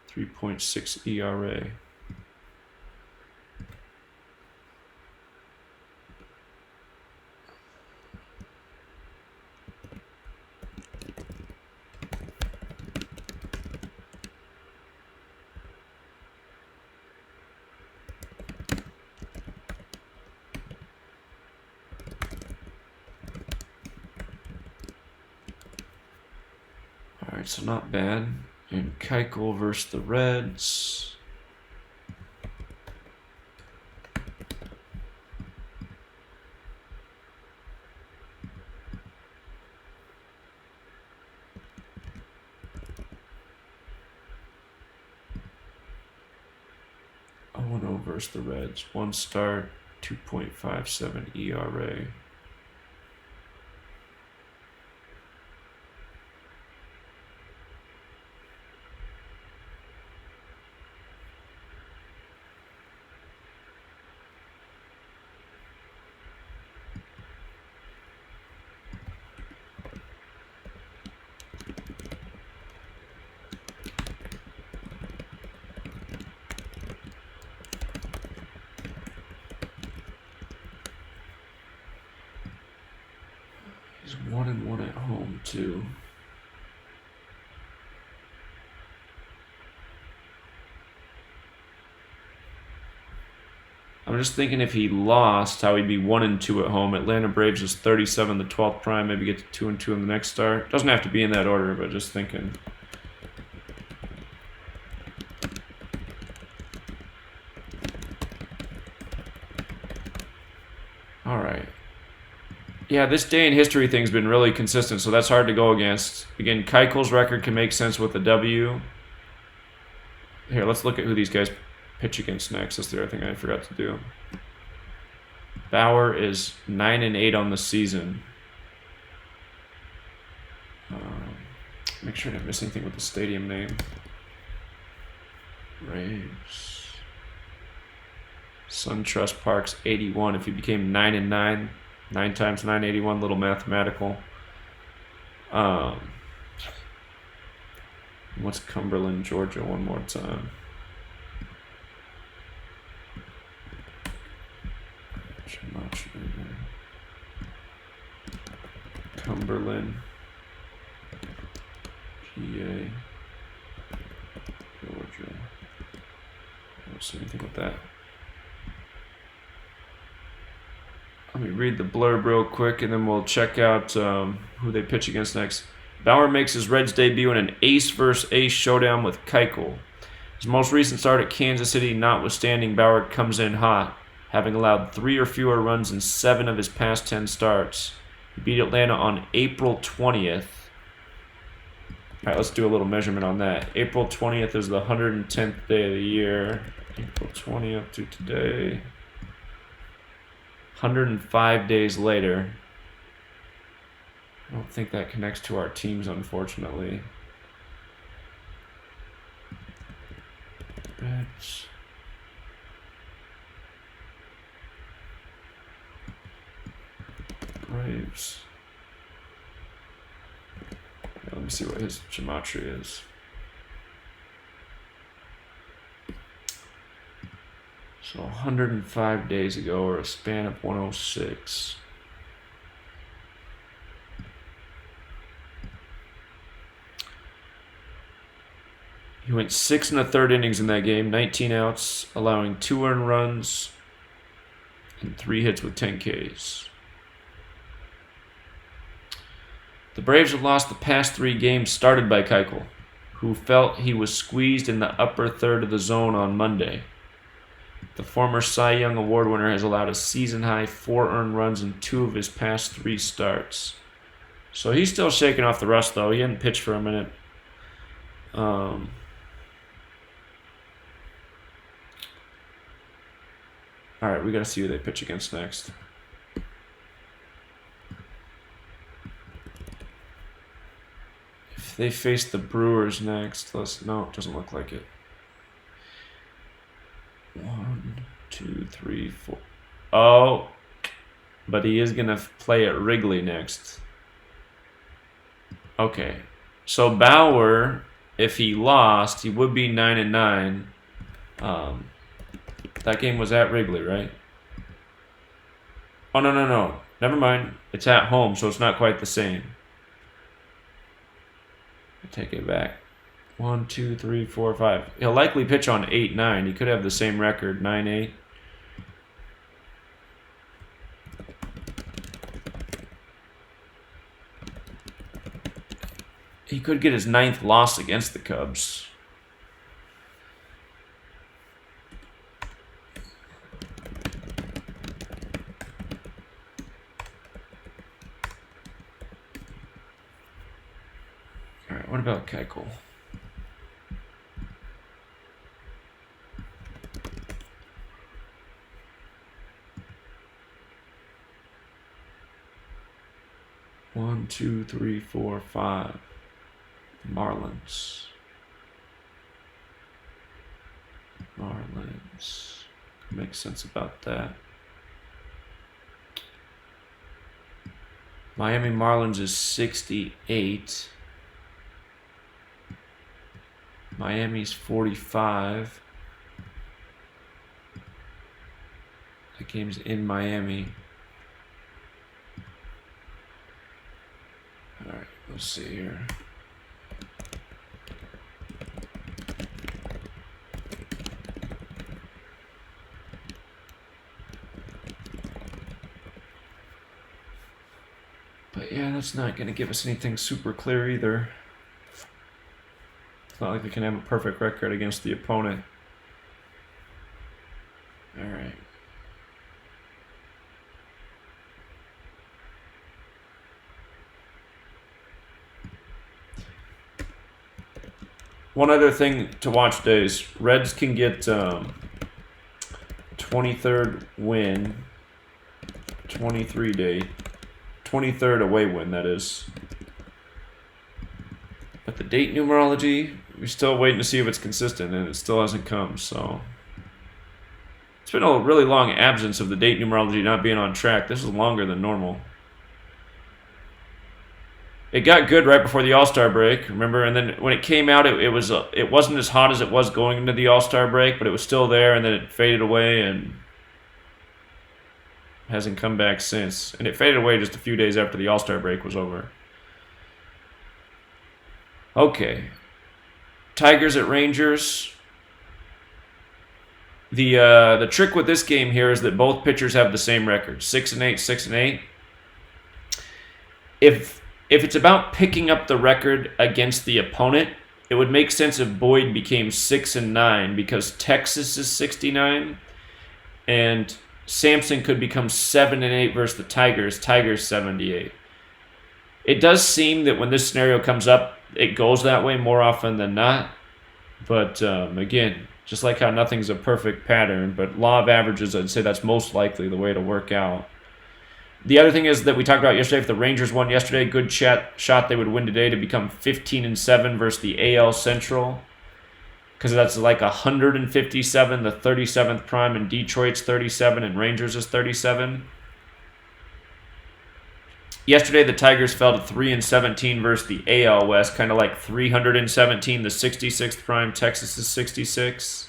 3.6 ERA. Alright, so not bad. And Keuchel versus the Reds. Versus the Reds. 1 start, 2.57 ERA. He's 1-1 at home too. I'm just thinking if he lost, how he'd be 1-2 at home. Atlanta Braves is 37, the 12th prime. Maybe get to 2-2 in the next start. Doesn't have to be in that order, but just thinking. All right. Yeah, this day in history thing's been really consistent, so that's hard to go against. Again, Keuchel's record can make sense with a W. Here, let's look at who these guys pitch against next. That's the other thing I forgot to do. Bauer is 9-8 on the season. Make sure I didn't miss anything with the stadium name. Braves. SunTrust Park's 81. If he became 9-9, 9 times 9, 81. Little mathematical. What's Cumberland, Georgia? One more time. Cumberland, PA, Georgia. I don't see anything with that. Let me read the blurb real quick, and then we'll check out who they pitch against next. Bauer makes his Reds debut in an ace versus ace showdown with Keuchel. His most recent start at Kansas City notwithstanding, Bauer comes in hot, having allowed 3 or fewer runs in 7 of his past 10 starts. He beat Atlanta on April 20th. All right, let's do a little measurement on that. April 20th is the 110th day of the year. April 20th to today. 105 days later. I don't think that connects to our teams, unfortunately. Reds. Braves. Yeah, let me see what his gematria is. So 105 days ago, or a span of 106. He went 6 1/3 innings in that game, 19 outs, allowing 2 earned runs and 3 hits with 10 Ks. The Braves have lost the past 3 games started by Keuchel, who felt he was squeezed in the upper third of the zone on Monday. The former Cy Young Award winner has allowed a season-high 4 earned runs in 2 of his past 3 starts. So he's still shaking off the rust, though. He hadn't pitched for a minute. All right, we got to see who they pitch against next. If they face the Brewers next, no, it doesn't look like it. 1, 2, 3, 4. Oh, but he is going to play at Wrigley next. Okay, so Bauer, if he lost, he would be 9-9. That game was at Wrigley, right? Oh, no. Never mind. It's at home, so it's not quite the same. I take it back. 1, 2, 3, 4, 5. He'll likely pitch on 8-9. He could have the same record, 9-8. He could get his 9th loss against the Cubs. All right, what about Keuchel? One, 2, 3, 4, 5. Marlins. Makes sense about that. Miami Marlins is 68. Miami's 45. That game's in Miami. Let's see here. But yeah, that's not going to give us anything super clear either. It's not like we can have a perfect record against the opponent. All right. One other thing to watch today is Reds can get 23rd win, 23 day, 23rd away win, that is. But the date numerology, we're still waiting to see if it's consistent, and it still hasn't come, so. It's been a really long absence of the date numerology not being on track. This is longer than normal. It got good right before the All-Star break, remember? And then when it came out, it wasn't as hot as it was going into the All-Star break, but it was still there, and then it faded away and hasn't come back since. And it faded away just a few days after the All-Star break was over. Okay. Tigers at Rangers. The trick with this game here is that both pitchers have the same record, 6-8, 6-8. If it's about picking up the record against the opponent, it would make sense if Boyd became 6-9 because Texas is 69, and Sampson could become 7-8 versus the Tigers. Tigers 78. It does seem that when this scenario comes up, it goes that way more often than not. But again, just like how nothing's a perfect pattern, but law of averages, I'd say that's most likely the way to work out. The other thing is that we talked about yesterday, if the Rangers won yesterday, good shot they would win today to become 15-7 versus the AL Central. Because that's like 157, the 37th prime, and Detroit's 37, and Rangers is 37. Yesterday, the Tigers fell to 3-17 versus the AL West, kind of like 317, the 66th prime, Texas is 66.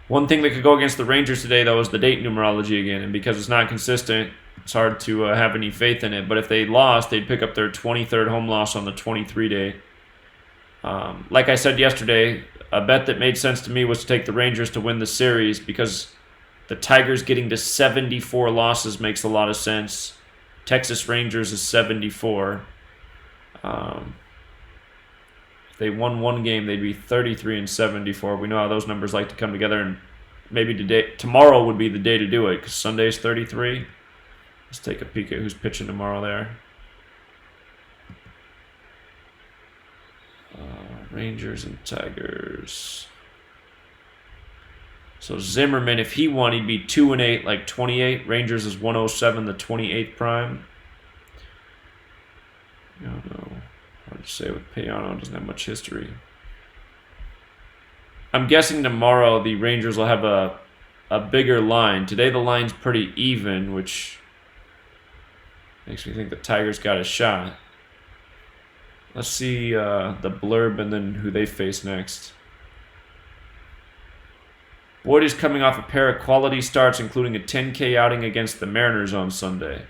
One thing that could go against the Rangers today, though, is the date numerology again. And because it's not consistent, it's hard to have any faith in it. But if they lost, they'd pick up their 23rd home loss on the 23-day. Like I said yesterday, a bet that made sense to me was to take the Rangers to win the series because the Tigers getting to 74 losses makes a lot of sense. Texas Rangers is 74. If they won one game, they'd be 33-74. We know how those numbers like to come together, and maybe tomorrow would be the day to do it because Sunday's 33. Let's take a peek at who's pitching tomorrow there. Rangers and Tigers. So Zimmerman, if he won, he'd be 2-8, like 28. Rangers is 107, the 28th prime. I don't know. Hard to say with Payano, doesn't have much history. I'm guessing tomorrow the Rangers will have a bigger line. Today the line's pretty even, which makes me think the Tigers got a shot. Let's see the blurb and then who they face next. Boyd is coming off a pair of quality starts, including a 10K outing against the Mariners on Sunday.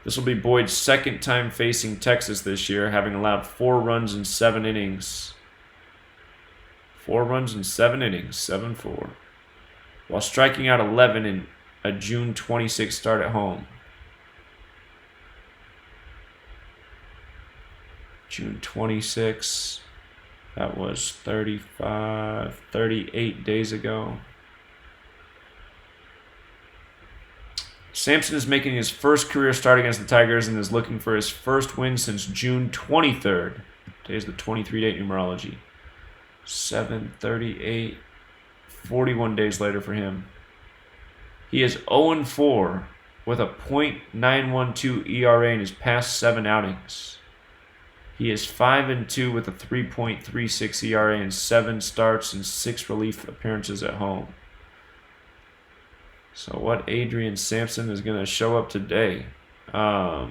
This will be Boyd's second time facing Texas this year, having allowed 4 runs in 7 innings. 4 runs in 7 innings, 7-4. While striking out 11 in a June 26 start at home. June 26, that was 38 days ago. Sampson is making his first career start against the Tigers and is looking for his first win since June 23rd. Today's the 23-date numerology. 7:38, 41 days later for him. He is 0-4 with a .912 ERA in his past 7 outings. He is 5-2 with a 3.36 ERA in 7 starts and 6 relief appearances at home. So what Adrian Sampson is going to show up today? All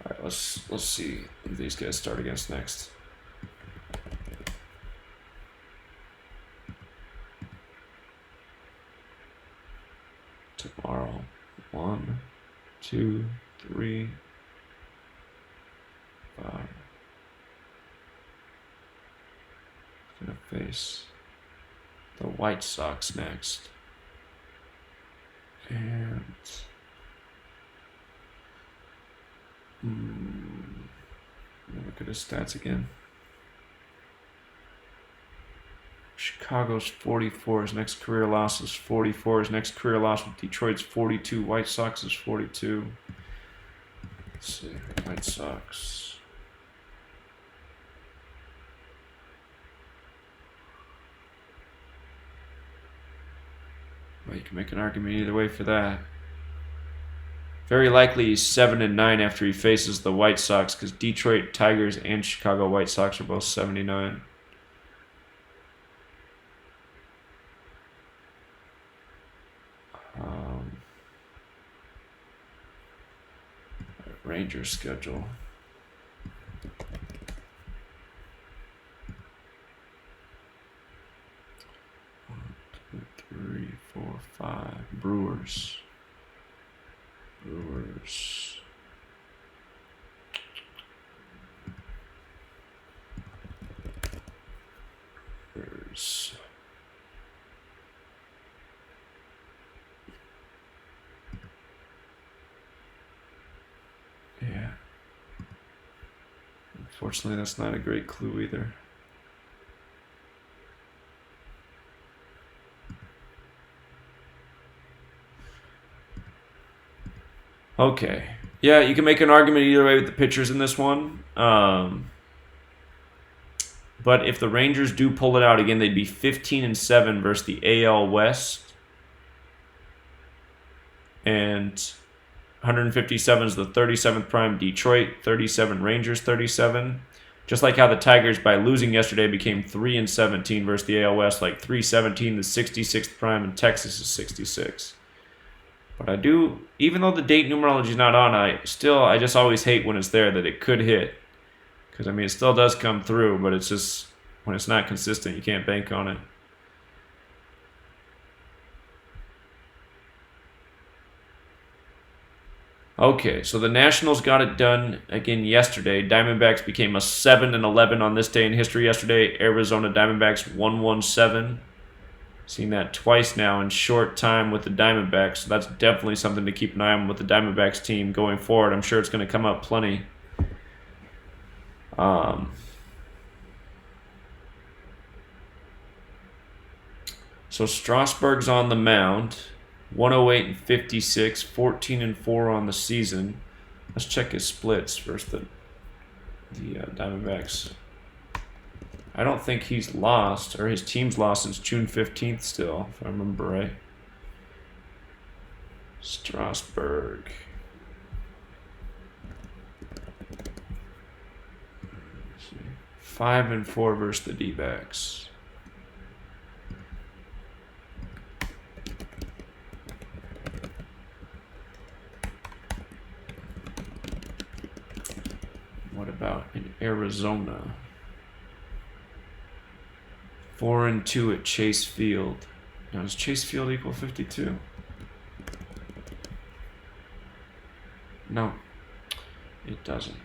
right, let's see who these guys start against next. Tomorrow, 1, 2, 3, 5. Gonna face the White Sox next. And look at his stats again. Chicago's 44. His next career loss is 44. His next career loss with Detroit's 42. White Sox is 42. Let's see. White Sox. Well, you can make an argument either way for that. Very likely he's 7-9 after he faces the White Sox, because Detroit Tigers and Chicago White Sox are both 79. Rangers schedule. 1, 2, 3, 4, 5. Brewers. Brewers. Yeah. Unfortunately, that's not a great clue either. Okay. Yeah, you can make an argument either way with the pitchers in this one. But if the Rangers do pull it out again, they'd be 15-7 versus the AL West. And 157 is the 37th prime Detroit, 37 Rangers, 37. Just like how the Tigers, by losing yesterday, became 3-17 versus the AL West, like 317, the 66th prime, and Texas is 66. But I do, even though the date numerology is not on, I just always hate when it's there that it could hit. Because, I mean, it still does come through, but it's just, when it's not consistent, you can't bank on it. Okay, so the Nationals got it done again yesterday. Diamondbacks became a 7-11 on this day in history yesterday. Arizona Diamondbacks 1-17. Seen that twice now in short time with the Diamondbacks. So that's definitely something to keep an eye on with the Diamondbacks team going forward. I'm sure it's going to come up plenty. So Strasburg's on the mound. 108-56, 14-4 on the season. Let's check his splits versus the Diamondbacks. I don't think he's lost, or his team's lost since June 15th still, if I remember right. Strasburg. Let's see. 5-4 versus the D-backs. What about in Arizona? 4-2 at Chase Field. Now, does Chase Field equal 52? No, it doesn't.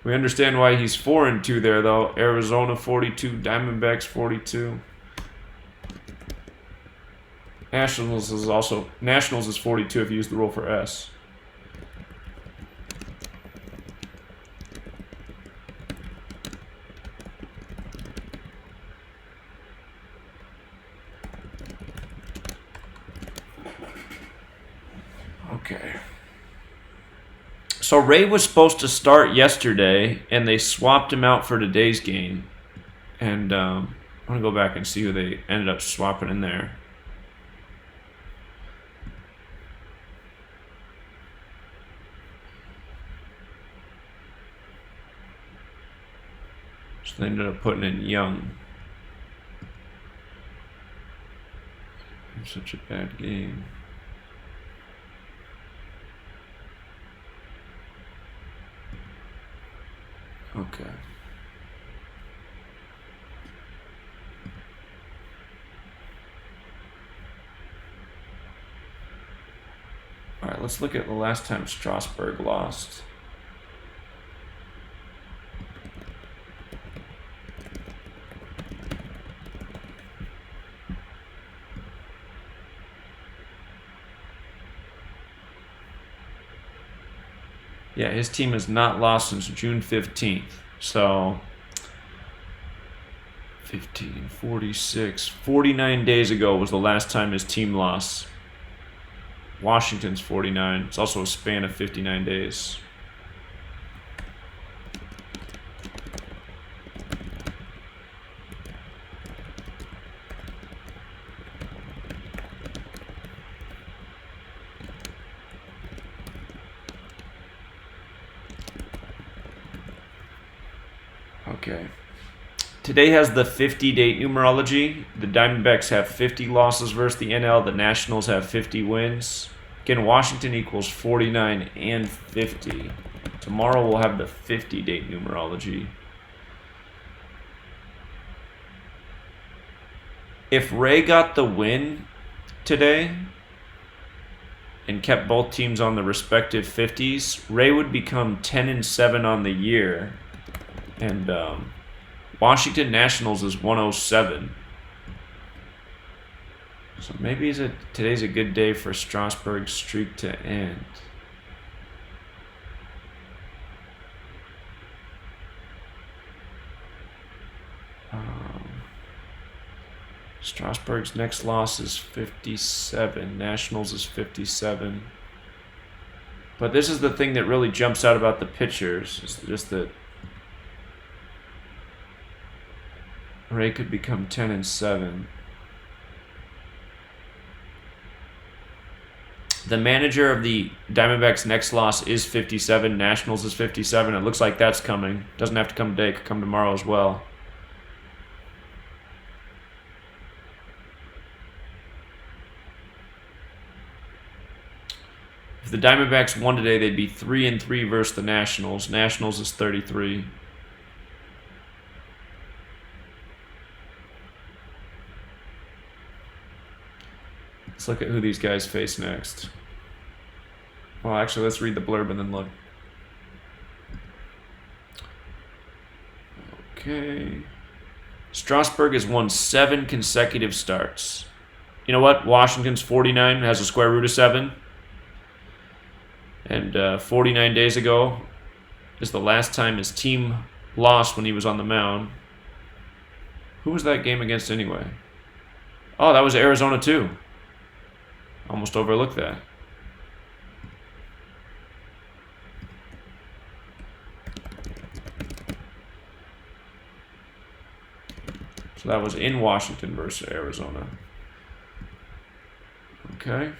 We understand why he's 4-2 there, though. Arizona 42, Diamondbacks 42. Nationals is 42 if you use the rule for S. Okay. So Ray was supposed to start yesterday, and they swapped him out for today's game. And I'm going to go back and see who they ended up swapping in there. So they ended up putting in Young. Such a bad game. Okay. All right, let's look at the last time Strasburg lost. Yeah, his team has not lost since June 15th. So 15, 46, 49 days ago was the last time his team lost. Washington's 49. It's also a span of 59 days. Okay. Today has the 50-date numerology. The Diamondbacks have 50 losses versus the NL. The Nationals have 50 wins. Again, Washington equals 49 and 50. Tomorrow we'll have the 50-date numerology. If Ray got the win today and kept both teams on the respective 50s, Ray would become 10-7 on the year. And Washington Nationals is 107. So maybe today's a good day for Strasburg's streak to end. Strasburg's next loss is 57. Nationals is 57. But this is the thing that really jumps out about the pitchers. It's just that Ray could become 10-7. The manager of the Diamondbacks' next loss is 57. Nationals is 57. It looks like that's coming. Doesn't have to come today. It could come tomorrow as well. If the Diamondbacks won today, they'd be 3-3 versus the Nationals. Nationals is 33. Let's look at who these guys face next. Well, actually, let's read the blurb and then look. Okay. Strasburg has won 7 consecutive starts. You know what? Washington's 49 has a square root of 7. And 49 days ago is the last time his team lost when he was on the mound. Who was that game against anyway? Oh, that was Arizona too. Almost overlooked that. So that was in Washington versus Arizona. Okay.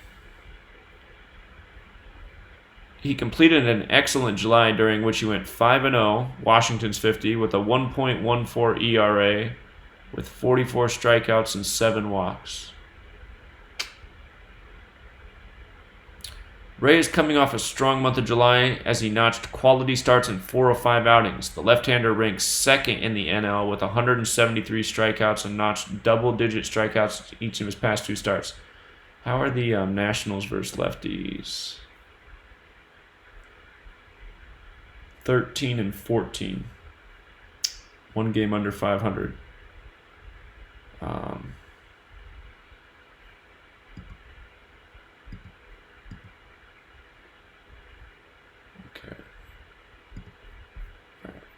He completed an excellent July during which he went 5-0, Washington's 50, with a 1.14 ERA, with 44 strikeouts and 7 walks. Ray is coming off a strong month of July as he notched quality starts in 4 of 5 outings. The left-hander ranks second in the NL with 173 strikeouts and notched double-digit strikeouts each of his past 2 starts. How are the Nationals versus lefties? 13-14. 1 game under 500.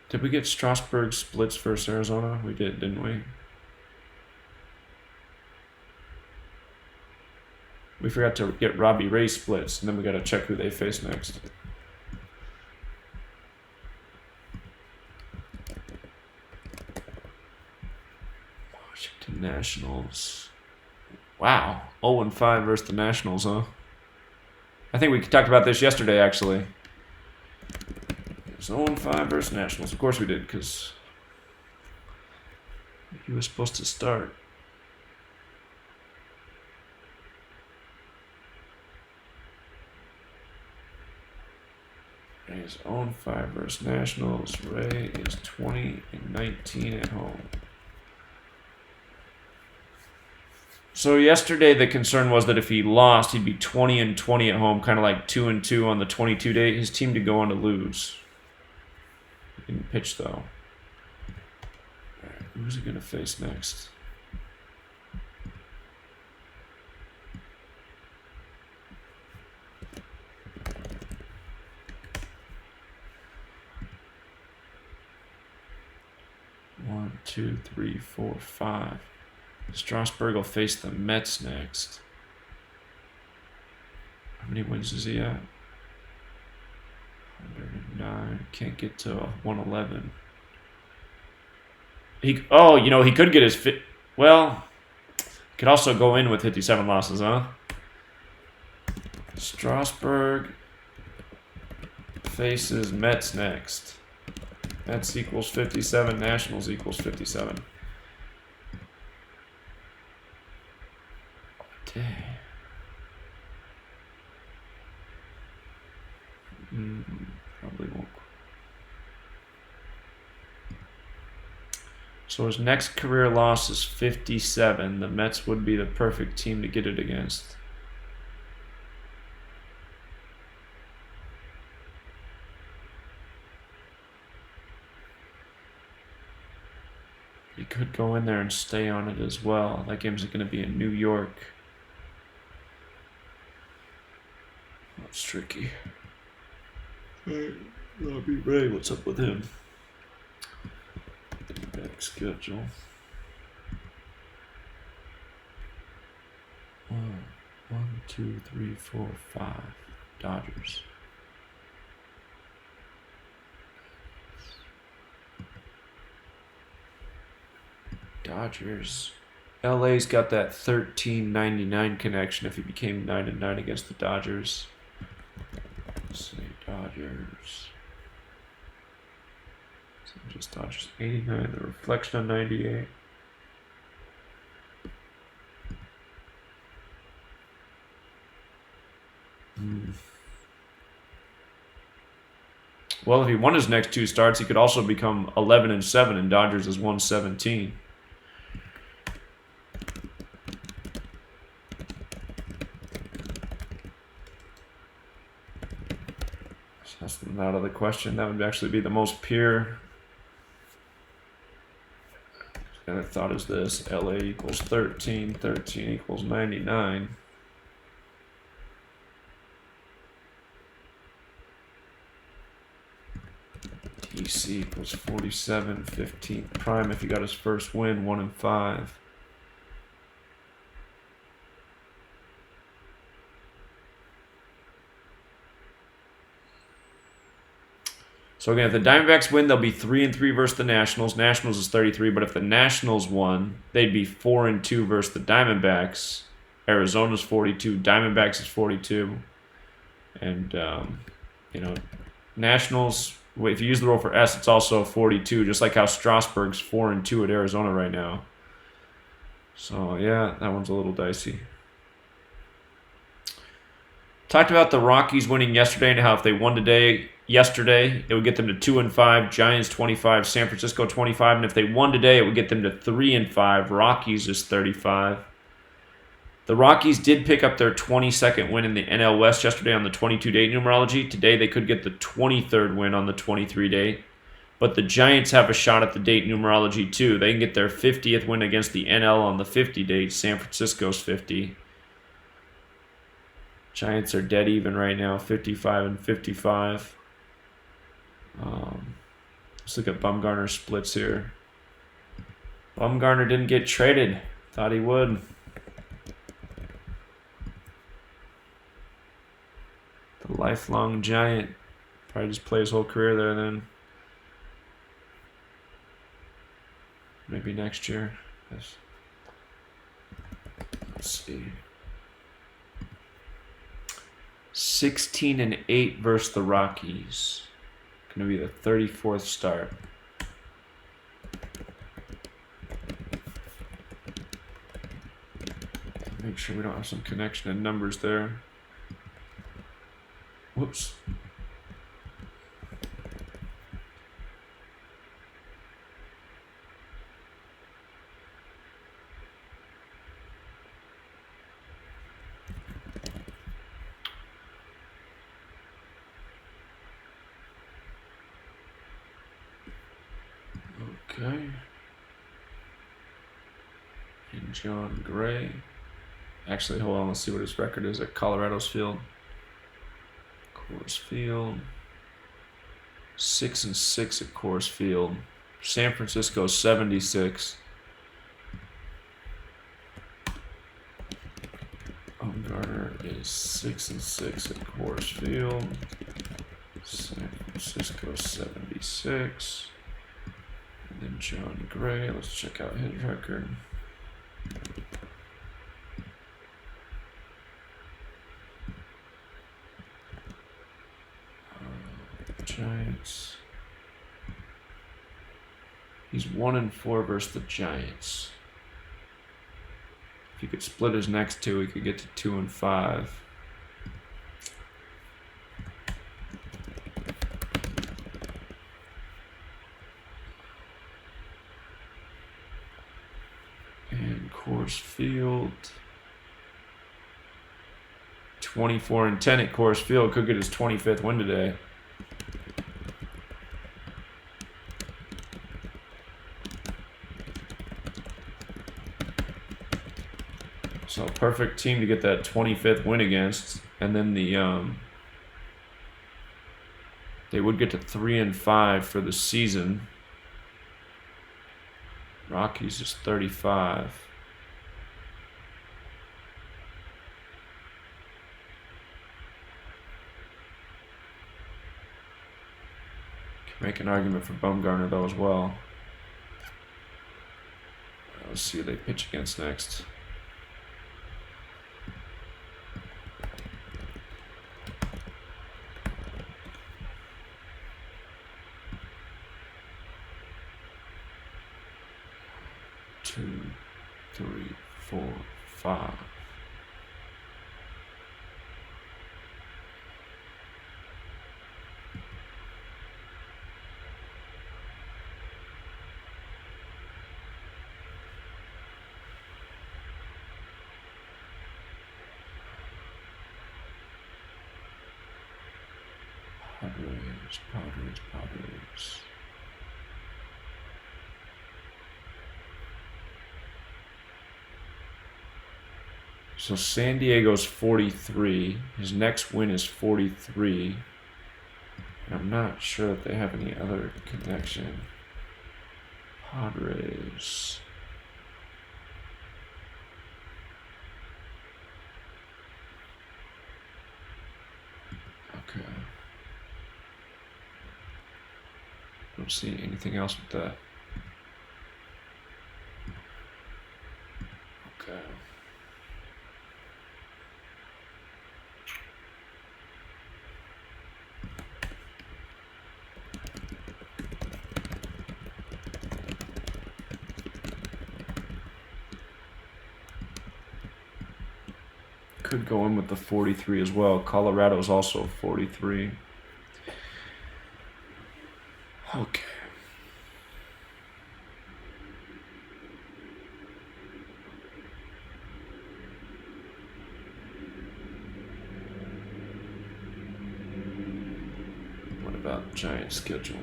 Did we get Strasburg splits versus Arizona? We did, didn't we? We forgot to get Robbie Ray splits, and then we got to check who they face next. Washington Nationals. Wow, 0-5 versus the Nationals, huh? I think we talked about this yesterday, actually. It's 0-5 versus Nationals. Of course we did, because he was supposed to start. Ray is 0-5 versus Nationals. Ray is 20-19 at home. So yesterday the concern was that if he lost, he'd be 20-20 at home, kind of like 2-2 on the 22 day. His team to go on to lose. He didn't pitch though. All right, who's he gonna face next? One, two, three, four, five. Strasburg will face the Mets next. How many wins is he at? 109. Can't get to 111. He could get his well, could also go in with 57 losses, huh? Strasburg faces Mets next. Mets equals 57. Nationals equals 57. Dang. Probably won't. So his next career loss is 57. The Mets would be the perfect team to get it against. He could go in there and stay on it as well. That game's going to be in New York. That's tricky. I'll be Ray. What's up with him? Back schedule. One, two, three, four, five. Dodgers. LA's got that 1399 connection if he became 9-9 against the Dodgers. Let's see, Dodgers. So just Dodgers 89, the reflection on 98. Well, if he won his next two starts, he could also become 11-7, and Dodgers is 117. That's not out of the question. That would actually be the most pure. And I thought is this: LA equals 13, 13 equals 99. DC equals 47, 15th prime if he got his first win, 1-5. So again, if the Diamondbacks win, they'll be 3-3 versus the Nationals. Nationals is 33, but if the Nationals won, they'd be 4-2 versus the Diamondbacks. Arizona's 42, Diamondbacks is 42, and Nationals. If you use the rule for S, it's also 42, just like how Strasburg's 4-2 at Arizona right now. So yeah, that one's a little dicey. Talked about the Rockies winning yesterday and how if they won yesterday, it would get them to 2-5, Giants 25, San Francisco 25, and if they won today, it would get them to 3-5. Rockies is 35. The Rockies did pick up their 22nd win in the NL West yesterday on the 22-day numerology. Today, they could get the 23rd win on the 23-day. But the Giants have a shot at the date numerology, too. They can get their 50th win against the NL on the 50 date. San Francisco's 50. Giants are dead even right now, 55-55. Let's look at Bumgarner's splits here. Bumgarner didn't get traded. Thought he would. The lifelong Giant. Probably just play his whole career there then. Maybe next year. Yes. Let's see. 16-8 versus the Rockies. Going to be the 34th start. Make sure we don't have some connection in numbers there. Whoops. Okay. And John Gray. Actually, hold on. Let's see what his record is at Colorado's field. Coors Field. 6-6 at Coors Field. San Francisco 76. Bumgarner is 6-6 at Coors Field. San Francisco 76. And then John Gray. Let's check out his record. Giants. He's 1-4 versus the Giants. If he could split his next two, he could get to 2-5. And Coors Field. 24-10 at Coors Field. Could get his 25th win today. So perfect team to get that 25th win against, and then they would get to 3-5 for the season. Rockies is 35. Can make an argument for Bumgarner though as well. Let's see who they pitch against next. Two, three, four, five. Padres. So San Diego's 43. His next win is 43. And I'm not sure that they have any other connection. Padres. Okay. Don't see anything else with that. Okay. Could go in with the 43 as well. Colorado's also 43. Okay. What about Giants' schedule?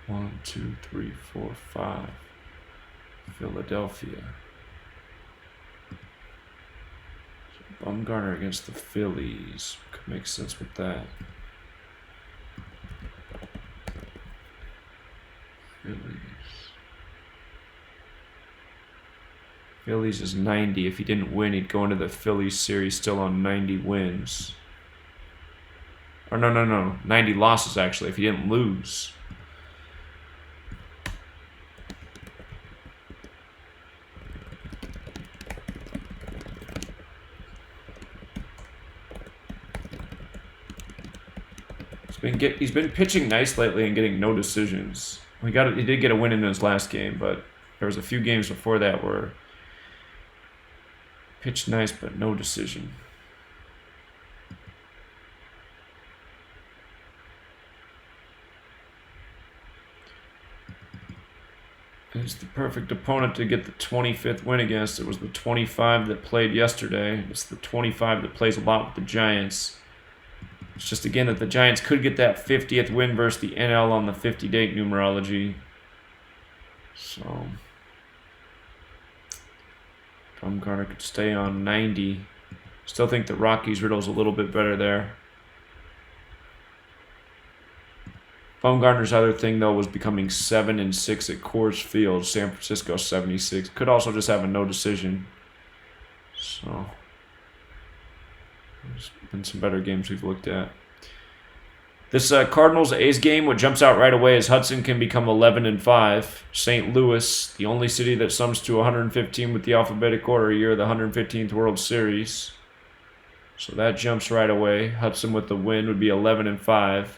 One, two, three, four, five. Philadelphia. So Bumgarner against the Phillies. Could make sense with that. Phillies is 90. If he didn't win, he'd go into the Phillies series still on 90 wins. Or no. 90 losses, actually, if he didn't lose. He's been pitching nice lately and getting no decisions. He did get a win in his last game, but there was a few games before that where pitched nice but no decision. It's the perfect opponent to get the 25th win against. It was the 25 that played yesterday. It's the 25 that plays a lot with the Giants. It's just, again, that the Giants could get that 50th win versus the NL on the 50-date numerology. So, Bumgarner could stay on 90. Still think the Rockies' riddle's a little bit better there. Bumgarner's other thing, though, was becoming 7-6 at Coors Field. San Francisco 76. Could also just have a no decision. So, there's been some better games we've looked at. This Cardinals-A's game, what jumps out right away is Hudson can become 11-5. St. Louis, the only city that sums to 115 with the alphabetic order, year of the 115th World Series. So that jumps right away. Hudson with the win would be 11-5.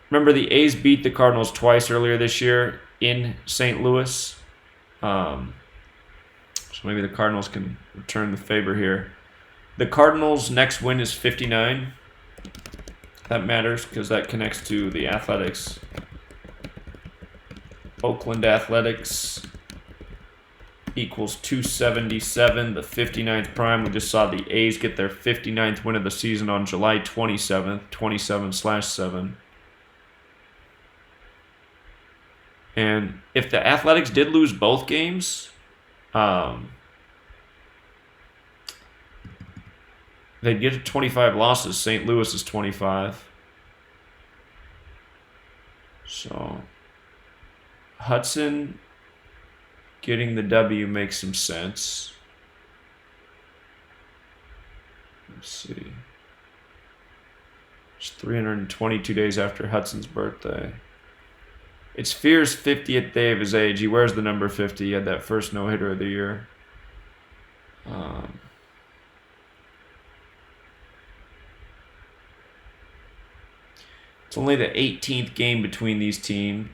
Remember, the A's beat the Cardinals twice earlier this year in St. Louis. So maybe the Cardinals can return the favor here. The Cardinals' next win is 59. That matters because that connects to the Athletics. Oakland Athletics equals 277, the 59th prime. We just saw the A's get their 59th win of the season on July 27th, 27/7. And if the Athletics did lose both games, they'd get to 25 losses. St. Louis is 25. So, Hudson getting the W makes some sense. Let's see. It's 322 days after Hudson's birthday. It's Fear's 50th day of his age. He wears the number 50. He had that first no-hitter of the year. It's only the 18th game between these teams.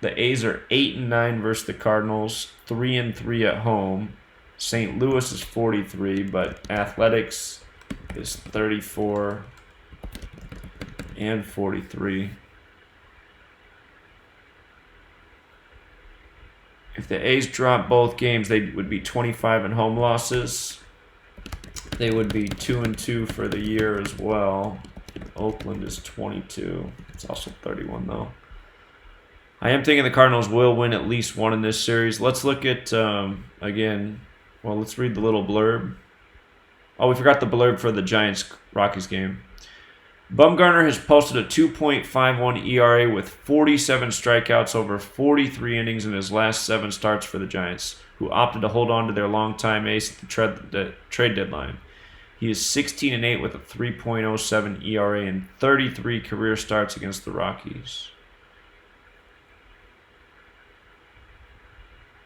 The A's are 8-9 versus the Cardinals, 3-3 at home. St. Louis is 43, but Athletics is 34 and 43. If the A's drop both games, they would be 25 in home losses. They would be 2-2 for the year as well. Oakland is 22. It's also 31 though. I am thinking the Cardinals will win at least one in this series. Let's look at, again, well, let's read the little blurb. Oh, we forgot the blurb for the Giants-Rockies game. Bumgarner has posted a 2.51 ERA with 47 strikeouts over 43 innings in his last 7 starts for the Giants, who opted to hold on to their longtime ace at the trade deadline. He is 16-8 with a 3.07 ERA and 33 career starts against the Rockies.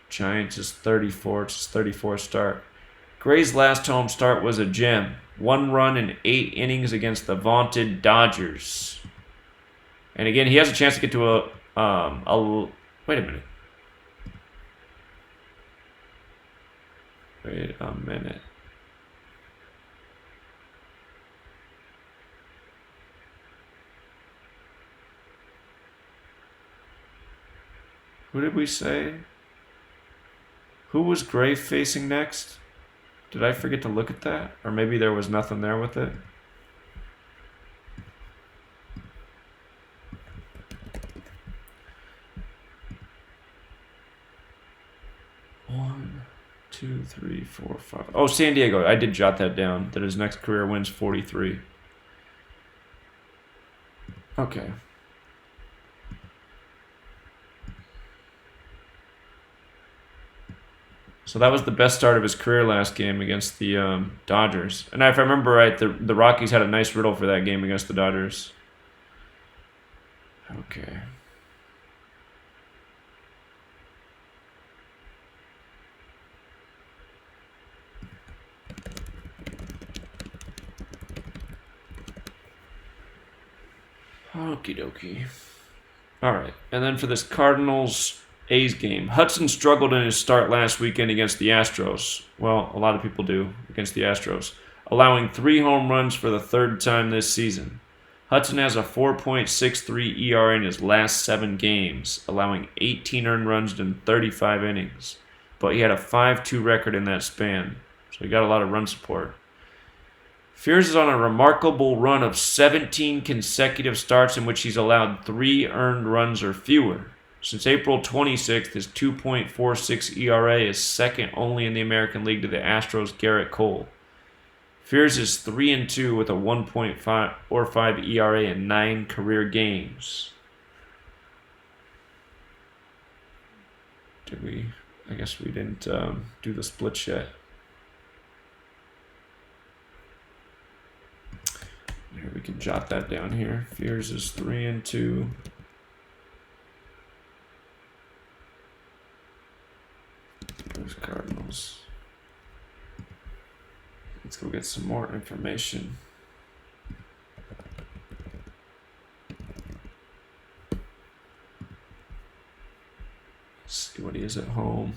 Giants is 34. It's his 34th start. Gray's last home start was a gem. 1 run in 8 innings against the vaunted Dodgers. And again, he has a chance to get to wait a minute. Wait a minute. Who did we say? Who was Gray facing next? Did I forget to look at that? Or maybe there was nothing there with it? One, 2, 3, 4, 5. Oh, San Diego. I did jot that down. That his next career win's 43. Okay. So that was the best start of his career last game against the Dodgers. And if I remember right, the Rockies had a nice riddle for that game against the Dodgers. Okay. Okie dokie. All right. And then for this Cardinals A's game, Hudson struggled in his start last weekend against the Astros. Well, a lot of people do against the Astros, allowing 3 home runs for the 3rd time this season. Hudson has a 4.63 ERA in his last 7 games, allowing 18 earned runs in 35 innings. But he had a 5-2 record in that span, so he got a lot of run support. Fears is on a remarkable run of 17 consecutive starts in which he's allowed 3 earned runs or fewer. Since April 26th, his 2.46 ERA is second only in the American League to the Astros' Garrett Cole. Fears is 3-2 with a 1.45 ERA in 9 career games. Did we? I guess we didn't do the splits yet. Here, we can jot that down here. Fears is 3-2. Those Cardinals. Let's go get some more information. Let's see what he is at home.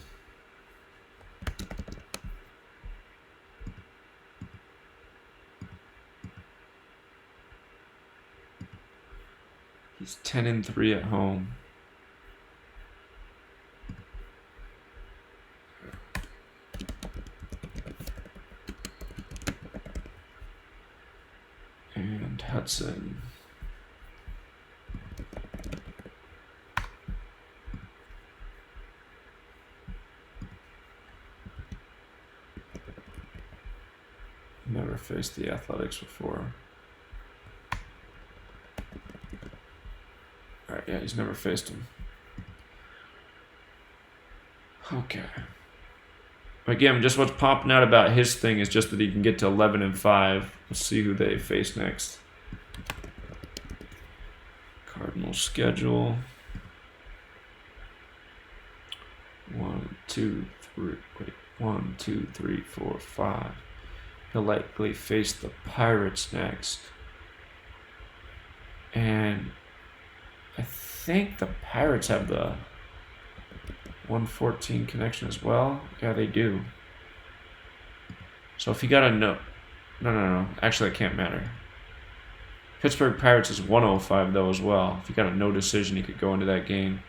He's 10-3 at home. And Hudson. Never faced the Athletics before. Alright, yeah, he's never faced him. Okay. Again, just what's popping out about his thing is just that he can get to 11-5. Let's see who they face next. Cardinals schedule. 1, 2, 3. Wait, 1, 2, 3, 4, 5. He'll likely face the Pirates next. And I think the Pirates have the 114 connection as well. Yeah, they do. So if you got a no. Actually, it can't matter. Pittsburgh Pirates is 105 though as well. If you got a no decision, you could go into that game.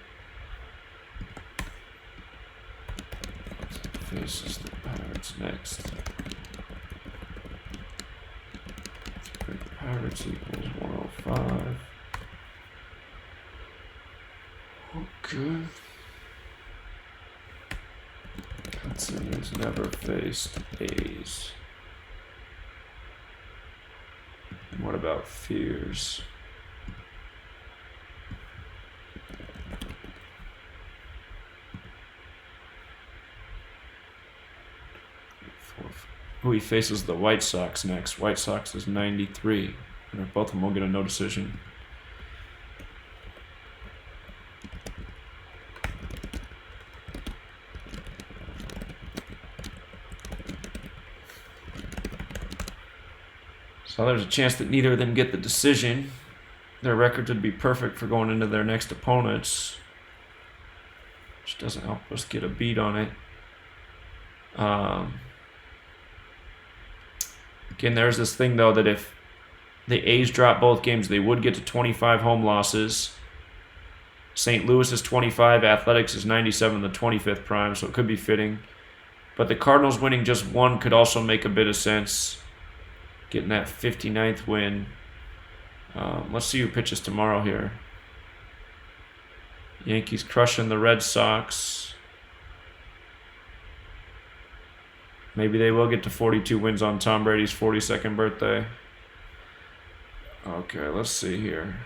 Faces the Pirates next. Pittsburgh Pirates equals 105. Okay. Hudson has never faced A's. And what about Fears? Who he faces the White Sox next. White Sox is 93. And both of them will get a no decision. So there's a chance that neither of them get the decision. Their records would be perfect for going into their next opponents, which doesn't help us get a beat on it. Again, there's this thing, though, that if the A's drop both games, they would get to 25 home losses. St. Louis is 25, Athletics is 97, the 25th prime, so it could be fitting. But the Cardinals winning just one could also make a bit of sense. Getting that 59th win. Let's see who pitches tomorrow here. Yankees crushing the Red Sox. Maybe they will get to 42 wins on Tom Brady's 42nd birthday. Okay, let's see here.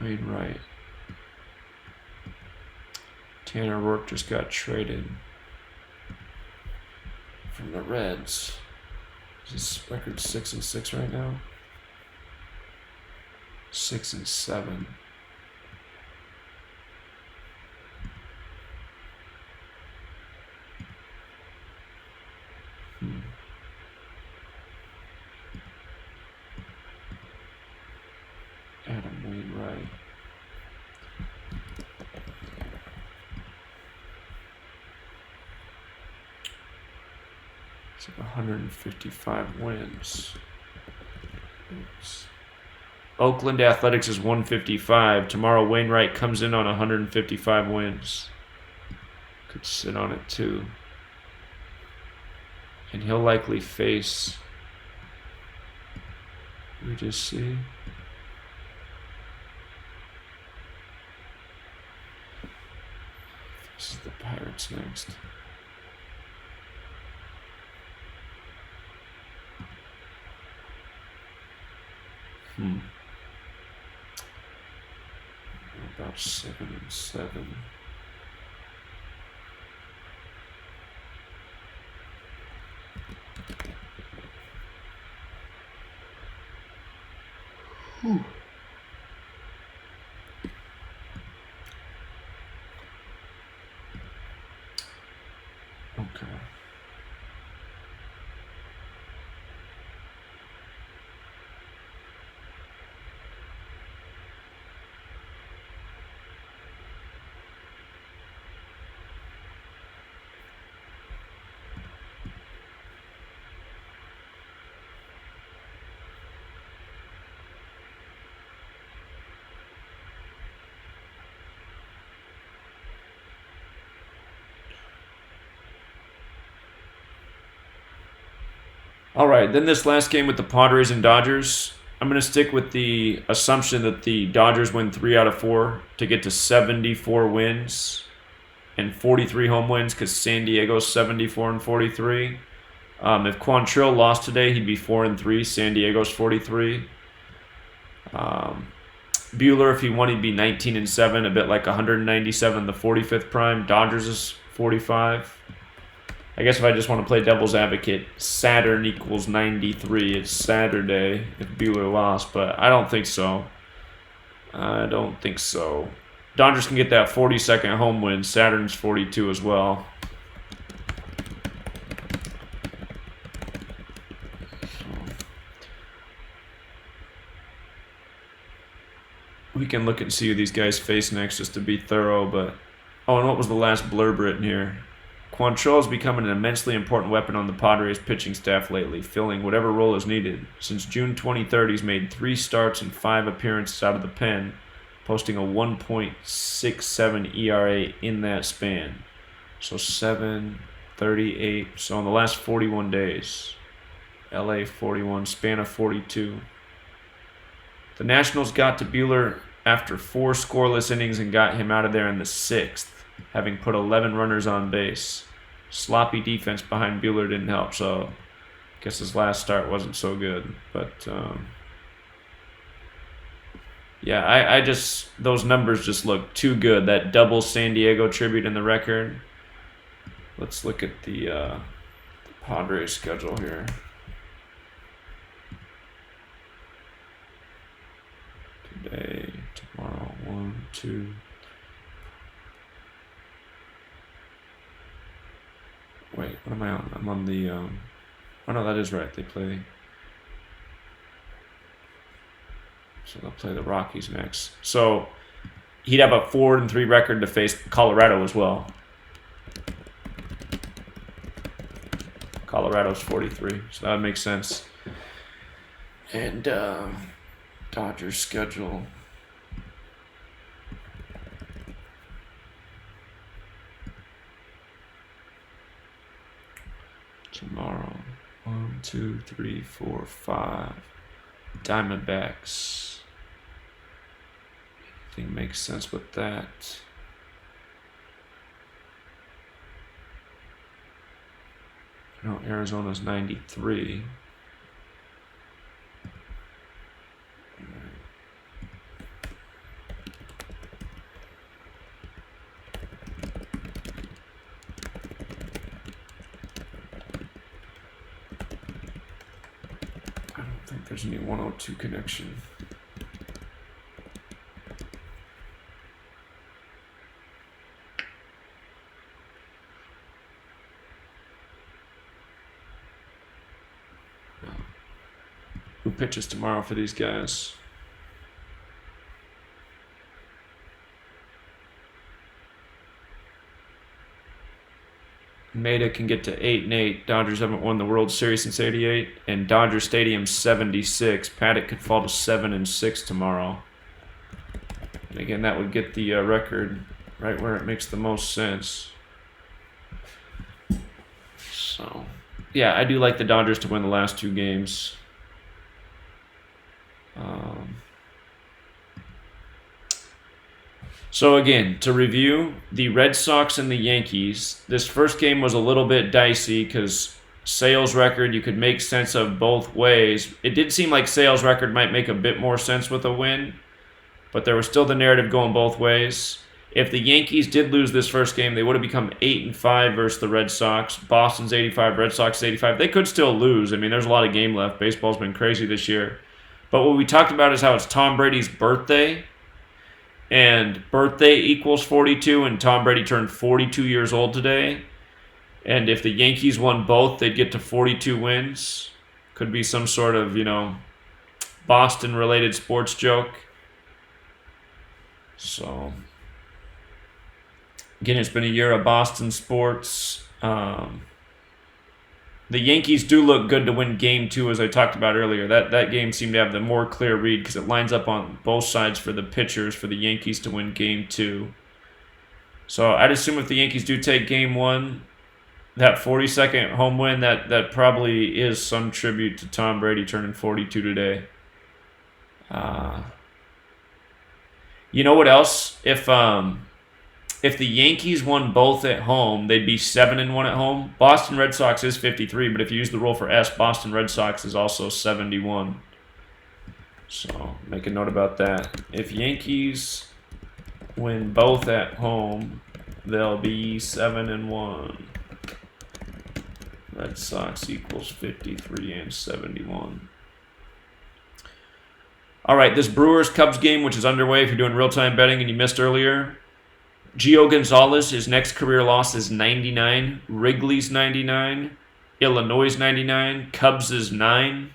Wainwright. Tanner Rourke just got traded from the Reds. Is his record 6-6 right now? 6-7. Adam Wainwright. It's like 155 wins. Oops. Oakland Athletics is 155. Tomorrow Wainwright comes in on 155 wins. could sit on it too. And he'll likely face, we just see. This is the Pirates next. About 7-7. Whew. Okay. All right, then this last game with the Padres and Dodgers, I'm going to stick with the assumption that the Dodgers win 3 out of 4 to get to 74 wins and 43 home wins because San Diego's 74 and 43. If Quantrill lost today, he'd be 4-3. San Diego's 43. Buehler, if he won, he'd be 19-7, a bit like 197, the 45th prime. Dodgers is 45. I guess if I just want to play devil's advocate, Saturn equals 93. It's Saturday if Buehler lost, but I don't think so. I don't think so. Dodgers can get that 42nd home win. Saturn's 42 as well. We can look and see who these guys face next just to be thorough, but... Oh, and what was the last blurb written here? Quantrill has become an immensely important weapon on the Padres pitching staff lately, filling whatever role is needed. Since June 23rd, he's made 3 starts and 5 appearances out of the pen, posting a 1.67 ERA in that span. So 7.38. So in the last 41 days, LA 41, span of 42. The Nationals got to Buehler after 4 scoreless innings and got him out of there in the 6th, having put 11 runners on base. Sloppy defense behind Buehler didn't help, so I guess his last start wasn't so good. But, yeah, I just, those numbers just look too good. That double San Diego tribute in the record. Let's look at the Padres schedule here. Today, tomorrow, 1, 2. Wait, what am I on? I'm on the, oh no, that is right. They play, so they'll play the Rockies next. So he'd have a 4-3 record to face Colorado as well. Colorado's 43, so that makes sense. And Dodgers schedule. Tomorrow, 1, 2, 3, 4, 5. Diamondbacks. Anything makes sense with that? No, Arizona's 93. There's any 102 connection. Who pitches tomorrow for these guys? Maeda can get to 8-8. Dodgers haven't won the World Series since '88, and Dodger Stadium 76. Paddock could fall to 7-6 tomorrow. And again, that would get the record right where it makes the most sense. So, yeah, I do like the Dodgers to win the last 2 games. So again, to review, the Red Sox and the Yankees, this first game was a little bit dicey because sales record, you could make sense of both ways. It did seem like sales record might make a bit more sense with a win, but there was still the narrative going both ways. If the Yankees did lose this first game, they would have become 8-5 versus the Red Sox. Boston's 85, Red Sox 85. They could still lose. I mean, there's a lot of game left. Baseball's been crazy this year. But what we talked about is how it's Tom Brady's birthday, and birthday equals 42, and Tom Brady turned 42 years old today. And if the Yankees won both, they'd get to 42 wins. Could be some sort of, Boston-related sports joke. So, again, it's been a year of Boston sports. The Yankees do look good to win Game 2, as I talked about earlier. That game seemed to have the more clear read because it lines up on both sides for the pitchers for the Yankees to win Game 2. So I'd assume if the Yankees do take Game 1, that 42nd home win, that probably is some tribute to Tom Brady turning 42 today. You know what else? If the Yankees won both at home, they'd be 7-1 at home. Boston Red Sox is 53, but if you use the rule for S, Boston Red Sox is also 71. So make a note about that. If Yankees win both at home, they'll be 7-1. Red Sox equals 53 and 71. All right, this Brewers-Cubs game, which is underway if you're doing real-time betting and you missed earlier, Gio Gonzalez, his next career loss is 99. Wrigley's 99. Illinois' 99. Cubs is 9.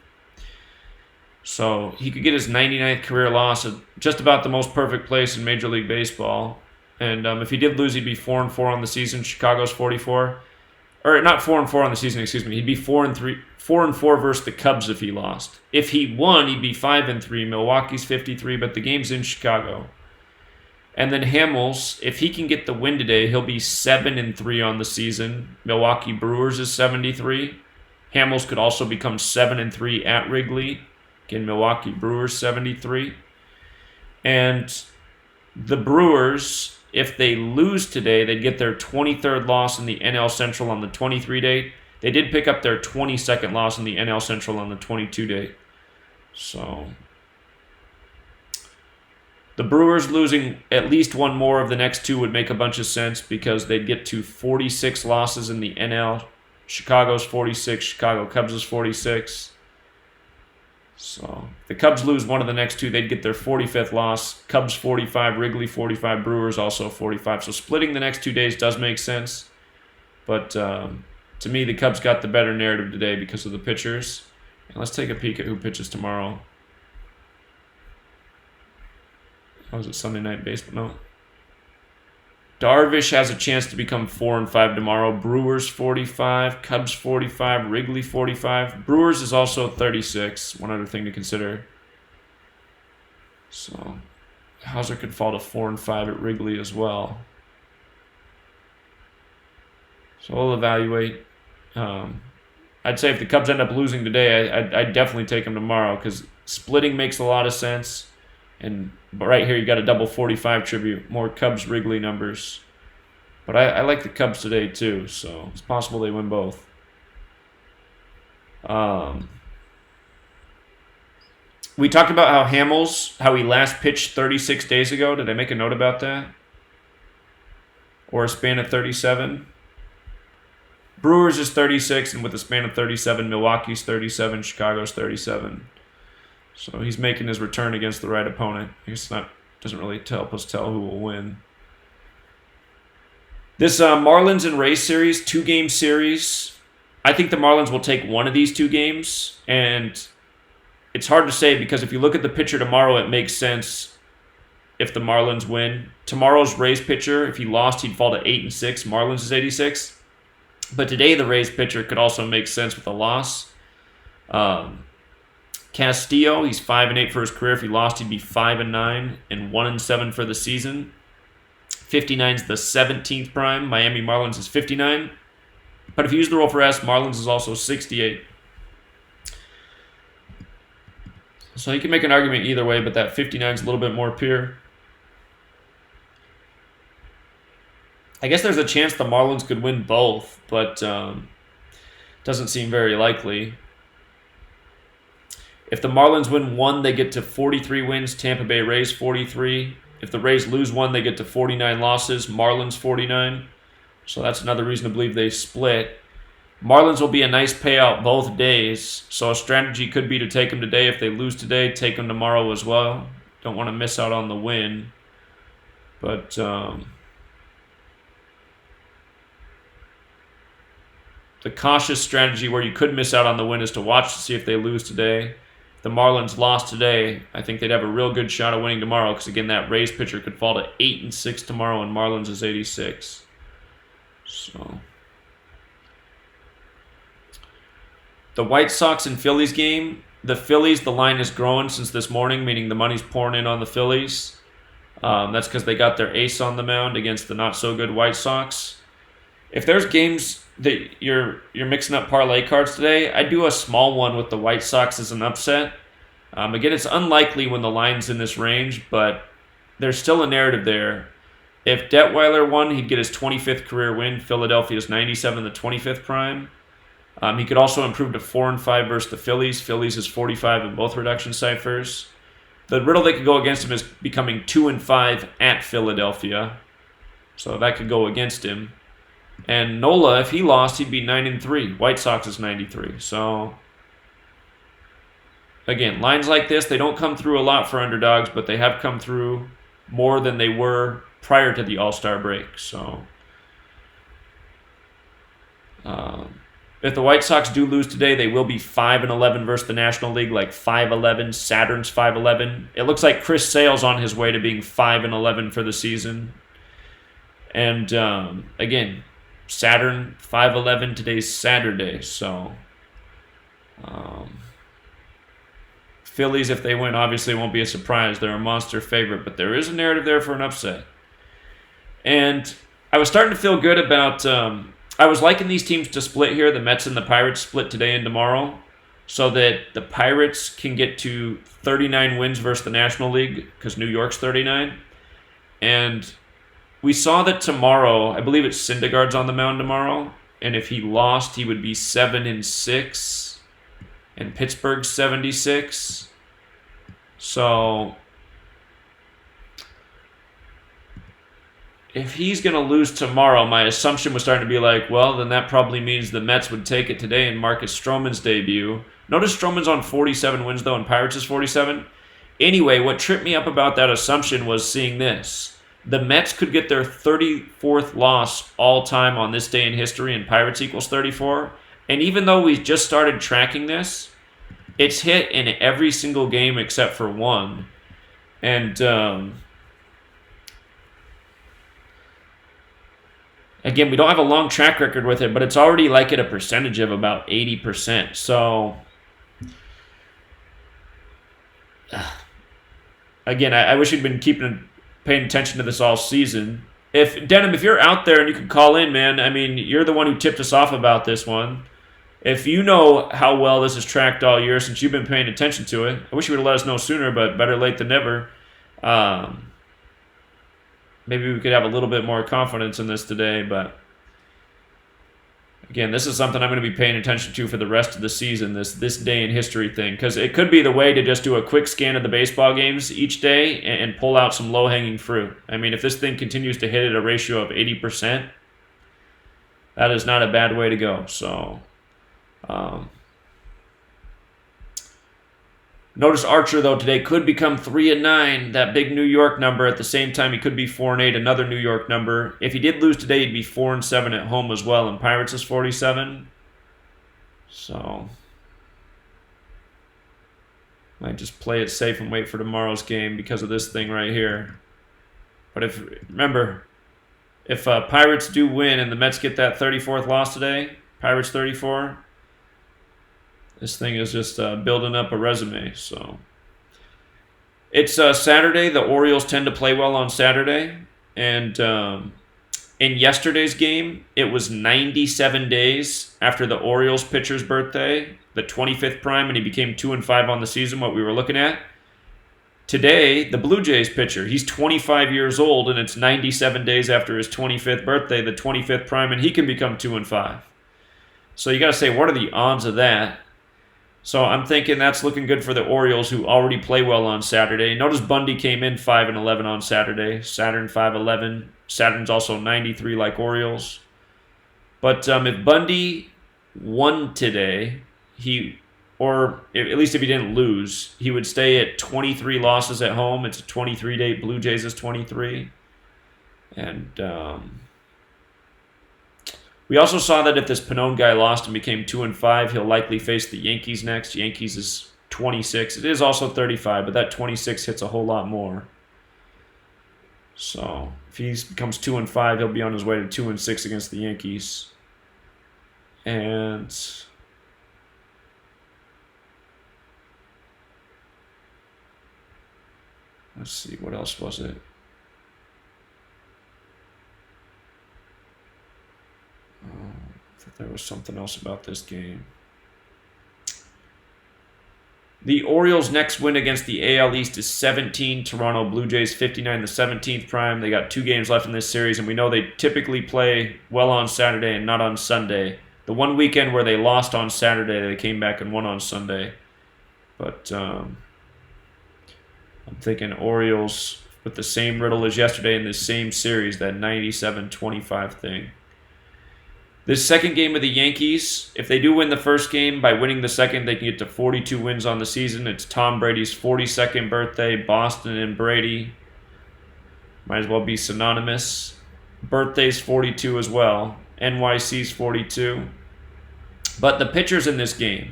So he could get his 99th career loss at just about the most perfect place in Major League Baseball. And if he did lose, he'd be 4-4 on the season. Chicago's 44. Or not 4-4 on the season, excuse me. He'd be 4-4 versus the Cubs if he lost. If he won, he'd be 5-3. Milwaukee's 53, but the game's in Chicago. And then Hamels, if he can get the win today, he'll be 7-3 on the season. Milwaukee Brewers is 73. Hamels could also become 7-3 at Wrigley. Again, Milwaukee Brewers 73. And the Brewers, if they lose today, they'd get their 23rd loss in the NL Central on the 23 date. They did pick up their 22nd loss in the NL Central on the 22 date. So the Brewers losing at least one more of the next 2 would make a bunch of sense because they'd get to 46 losses in the NL. Chicago's 46, Chicago Cubs is 46. So if the Cubs lose one of the next 2, they'd get their 45th loss. Cubs 45, Wrigley 45, Brewers also 45. So splitting the next 2 days does make sense. But to me, the Cubs got the better narrative today because of the pitchers. And let's take a peek at who pitches tomorrow. Oh, is it Sunday Night Baseball? No. Darvish has a chance to become 4-5 tomorrow. Brewers 45, Cubs 45, Wrigley 45. Brewers is also 36. One other thing to consider. So Hauser could fall to 4-5 at Wrigley as well. So we'll evaluate. I'd say if the Cubs end up losing today, I'd definitely take them tomorrow because splitting makes a lot of sense. And right here, you got a double 45 tribute, more Cubs Wrigley numbers. But I like the Cubs today too, so it's possible they win both. We talked about how he last pitched 36 days ago. Did I make a note about that? Or a span of 37? Brewers is 36, and with a span of 37, Milwaukee's 37, Chicago's 37. So he's making his return against the right opponent. I guess that doesn't really help us tell who will win. This Marlins and Rays series, 2-game series. I think the Marlins will take one of these 2 games. And it's hard to say because if you look at the pitcher tomorrow, it makes sense if the Marlins win. Tomorrow's Rays pitcher, if he lost, he'd fall to 8-6. Marlins is 86. But today, the Rays pitcher could also make sense with a loss. Castillo, he's 5-8 for his career. If he lost, he'd be 5-9 and 1-7 for the season. 59 is the 17th prime. Miami Marlins is 59. But if you use the roll for S, Marlins is also 68. So you can make an argument either way, but that 59 is a little bit more pure. I guess there's a chance the Marlins could win both, but doesn't seem very likely. If the Marlins win one, they get to 43 wins, Tampa Bay Rays 43. If the Rays lose one, they get to 49 losses, Marlins 49. So that's another reason to believe they split. Marlins will be a nice payout both days, so a strategy could be to take them today. If they lose today, take them tomorrow as well. Don't want to miss out on the win. But the cautious strategy where you could miss out on the win is to watch to see if they lose today. If the Marlins lost today, I think they'd have a real good shot of winning tomorrow because, again, that Rays pitcher could fall to 8-6 tomorrow and Marlins is 86. So the White Sox and Phillies game, the Phillies, the line has grown since this morning, meaning the money's pouring in on the Phillies. That's because they got their ace on the mound against the not-so-good White Sox. If there's games that you're mixing up parlay cards today, I'd do a small one with the White Sox as an upset. Again, it's unlikely when the line's in this range, but there's still a narrative there. If Detweiler won, he'd get his 25th career win. Philadelphia's 97, the 25th prime. He could also improve to 4-5 versus the Phillies. Phillies is 45 in both reduction ciphers. The riddle that could go against him is becoming 2-5 at Philadelphia. So that could go against him. And Nola, if he lost, he'd be 9-3. White Sox is 93. So again, lines like this, they don't come through a lot for underdogs, but they have come through more than they were prior to the All-Star break. So if the White Sox do lose today, they will be 5-11 versus the National League, like 5-11. Saturn's 5-11. It looks like Chris Sale's on his way to being 5-11 for the season. And again, Saturn 5-11. Today's Saturday, so Phillies, if they win, obviously won't be a surprise. They're a monster favorite, but there is a narrative there for an upset. And I was starting to feel good about. I was liking these teams to split here. The Mets and the Pirates split today and tomorrow, so that the Pirates can get to 39 wins versus the National League because New York's 39, and we saw that tomorrow, I believe it's Syndergaard's on the mound tomorrow, and if he lost, he would be 7-6, and Pittsburgh's 76. So if he's going to lose tomorrow, my assumption was starting to be like, well, then that probably means the Mets would take it today in Marcus Stroman's debut. Notice Stroman's on 47 wins, though, and Pirates is 47. Anyway, what tripped me up about that assumption was seeing this. The Mets could get their 34th loss all time on this day in history, and Pirates equals 34. And even though we just started tracking this, it's hit in every single game except for one. And again, we don't have a long track record with it, but it's already like at a percentage of about 80%. So again, I wish we'd been paying attention to this all season. If Denham, if you're out there and you can call in, man, I mean, you're the one who tipped us off about this one. If you know how well this is tracked all year since you've been paying attention to it, I wish you would have let us know sooner, but better late than never. Maybe we could have a little bit more confidence in this today, but again, this is something I'm going to be paying attention to for the rest of the season, this day in history thing, because it could be the way to just do a quick scan of the baseball games each day and pull out some low-hanging fruit. I mean, if this thing continues to hit at a ratio of 80%, that is not a bad way to go. So notice Archer, though, today could become 3-9, that big New York number. At the same time, he could be 4-8, another New York number. If he did lose today, he'd be 4-7 at home as well, and Pirates is 47. So might just play it safe and wait for tomorrow's game because of this thing right here. But remember, if Pirates do win and the Mets get that 34th loss today, Pirates 34, this thing is just building up a resume. So it's Saturday. The Orioles tend to play well on Saturday. And In yesterday's game, it was 97 days after the Orioles pitcher's birthday, the 25th prime, and he became 2-5 on the season, what we were looking at. Today, the Blue Jays pitcher, he's 25 years old, and it's 97 days after his 25th birthday, the 25th prime, and he can become 2-5. So you got to say, what are the odds of that? So I'm thinking that's looking good for the Orioles, who already play well on Saturday. Notice Bundy came in 5-11 on Saturday. Saturn 5-11. Saturn's also 93 like Orioles. But if Bundy won today, or at least if he didn't lose, he would stay at 23 losses at home. It's a 23-day. Blue Jays is 23. And we also saw that if this Pannone guy lost and became 2-5, he'll likely face the Yankees next. Yankees is 26. It is also 35, but that 26 hits a whole lot more. So if he becomes 2-5, he'll be on his way to 2-6 against the Yankees. And let's see, what else was it? I thought there was something else about this game. The Orioles' next win against the AL East is 17. Toronto Blue Jays 59, the 17th prime. They got 2 games left in this series, and we know they typically play well on Saturday and not on Sunday. The one weekend where they lost on Saturday, they came back and won on Sunday. But I'm thinking Orioles with the same riddle as yesterday in the same series, that 97-25 thing. This second game of the Yankees, if they do win the first game, by winning the second, they can get to 42 wins on the season. It's Tom Brady's 42nd birthday. Boston and Brady might as well be synonymous. Birthday's 42 as well. NYC's 42. But the pitchers in this game,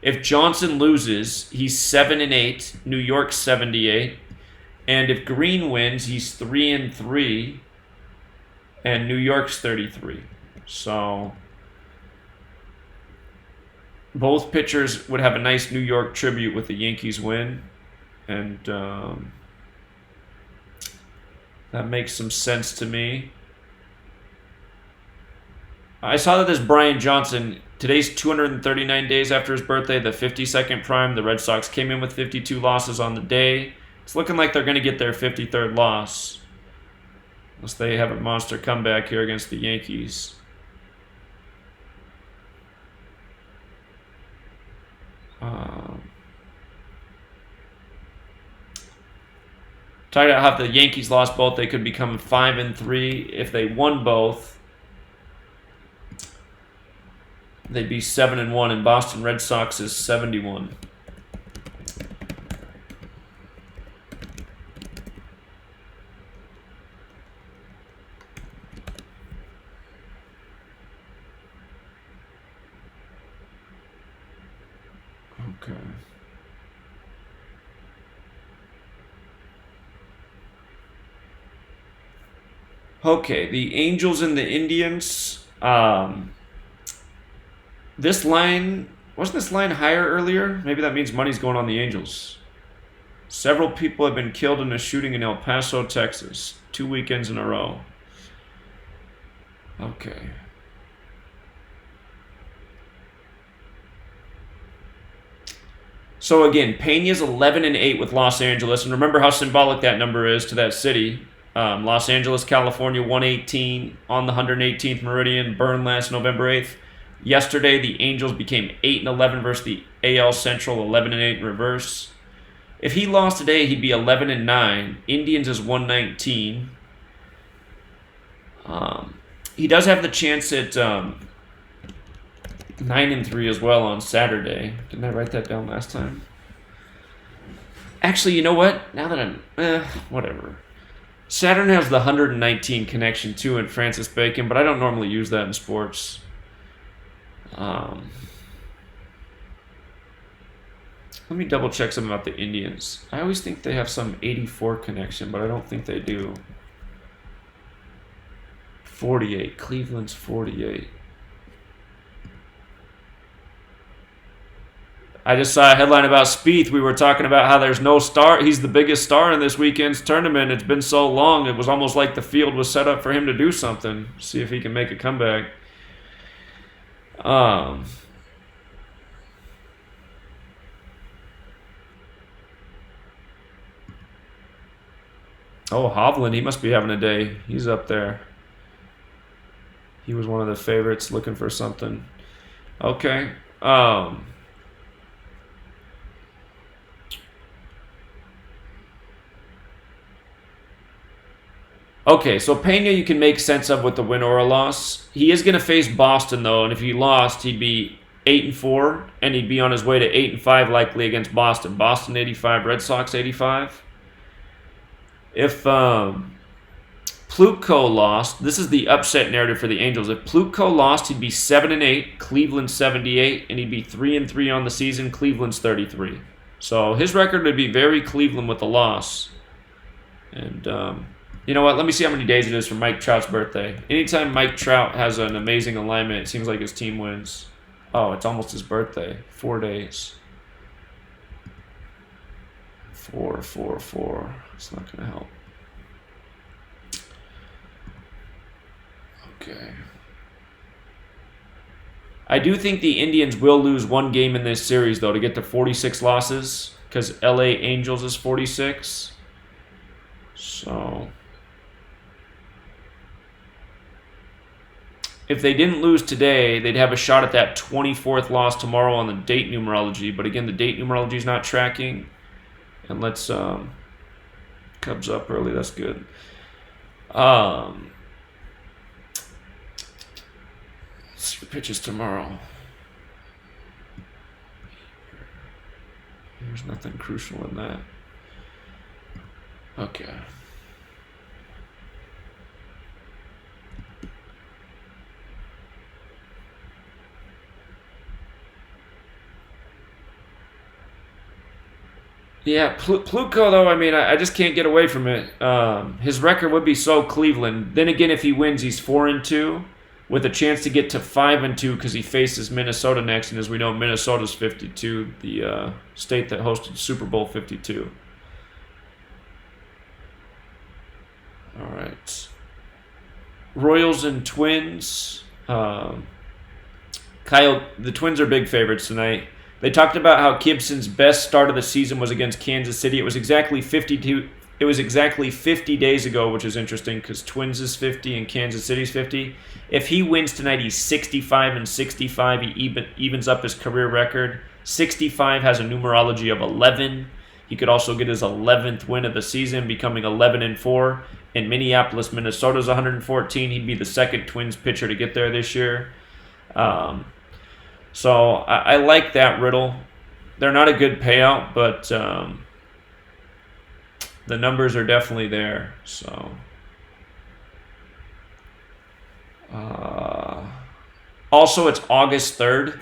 if Johnson loses, he's 7-8. New York's 78. And if Green wins, he's 3-3. And New York's 33. So both pitchers would have a nice New York tribute with the Yankees win. And that makes some sense to me. I saw that this Brian Johnson, today's 239 days after his birthday, the 52nd prime. The Red Sox came in with 52 losses on the day. It's looking like they're going to get their 53rd loss, unless they have a monster comeback here against the Yankees. Talking about how if the Yankees lost both, they could become 5-3. If they won both, they'd be 7-1, and Boston Red Sox is 71. Okay. Okay, the Angels and the Indians. This line, wasn't this line higher earlier? Maybe that means money's going on the Angels. Several people have been killed in a shooting in El Paso, Texas. 2 weekends in a row. Okay. So again, Peña's 11-8 with Los Angeles, and remember how symbolic that number is to that city. Los Angeles, California, 118 on the 118th meridian, burned last November 8th. Yesterday, the Angels became 8-11 versus the AL Central, 11-8 in reverse. If he lost today, he'd be 11-9. Indians is 119. He does have the chance at 9-3 as well on Saturday. Didn't I write that down last time? Actually, you know what? Now that I'm... whatever. Saturn has the 119 connection too in Francis Bacon, but I don't normally use that in sports. Let me double check something about the Indians. I always think they have some 84 connection, but I don't think they do. 48. Cleveland's 48. I just saw a headline about Spieth. We were talking about how there's no star. He's the biggest star in this weekend's tournament. It's been so long. It was almost like the field was set up for him to do something. See if he can make a comeback. Oh, Hovland, he must be having a day. He's up there. He was one of the favorites looking for something. Okay. Okay, so Pena you can make sense of with the win or a loss. He is going to face Boston though, and if he lost, he'd be 8-4, and he'd be on his way to 8-5 likely against Boston. Boston 85, Red Sox 85. If Plutko lost, this is the upset narrative for the Angels. If Plutko lost, he'd be 7-8, Cleveland 78, and he'd be 3-3 on the season. Cleveland's 33. So his record would be very Cleveland with a loss. And you know what? Let me see how many days it is for Mike Trout's birthday. Anytime Mike Trout has an amazing alignment, it seems like his team wins. Oh, it's almost his birthday. 4 days. 4. It's not going to help. Okay. I do think the Indians will lose one game in this series, though, to get to 46 losses, because LA Angels is 46. So if they didn't lose today, they'd have a shot at that 24th loss tomorrow on the date numerology. But again, the date numerology is not tracking. And let's Cubs up early. That's good. Let's see the pitches tomorrow. There's nothing crucial in that. Okay. Yeah, Plutko, though, I mean, I just can't get away from it. His record would be so Cleveland. Then again, if he wins, he's 4-2 with a chance to get to 5-2 because he faces Minnesota next. And as we know, Minnesota's 52, the state that hosted Super Bowl 52. All right. Royals and Twins. Kyle, the Twins are big favorites tonight. They talked about how Gibson's best start of the season was against Kansas City. It was exactly 52. It was exactly 50 days ago, which is interesting because Twins is 50 and Kansas City's 50. If he wins tonight, he's 65-65. He evens up his career record. 65 has a numerology of 11. He could also get his 11th win of the season, becoming 11-4. In Minneapolis, Minnesota's 114. He'd be the second Twins pitcher to get there this year. So I like that riddle. They're not a good payout, but the numbers are definitely there. So also, it's August 3rd.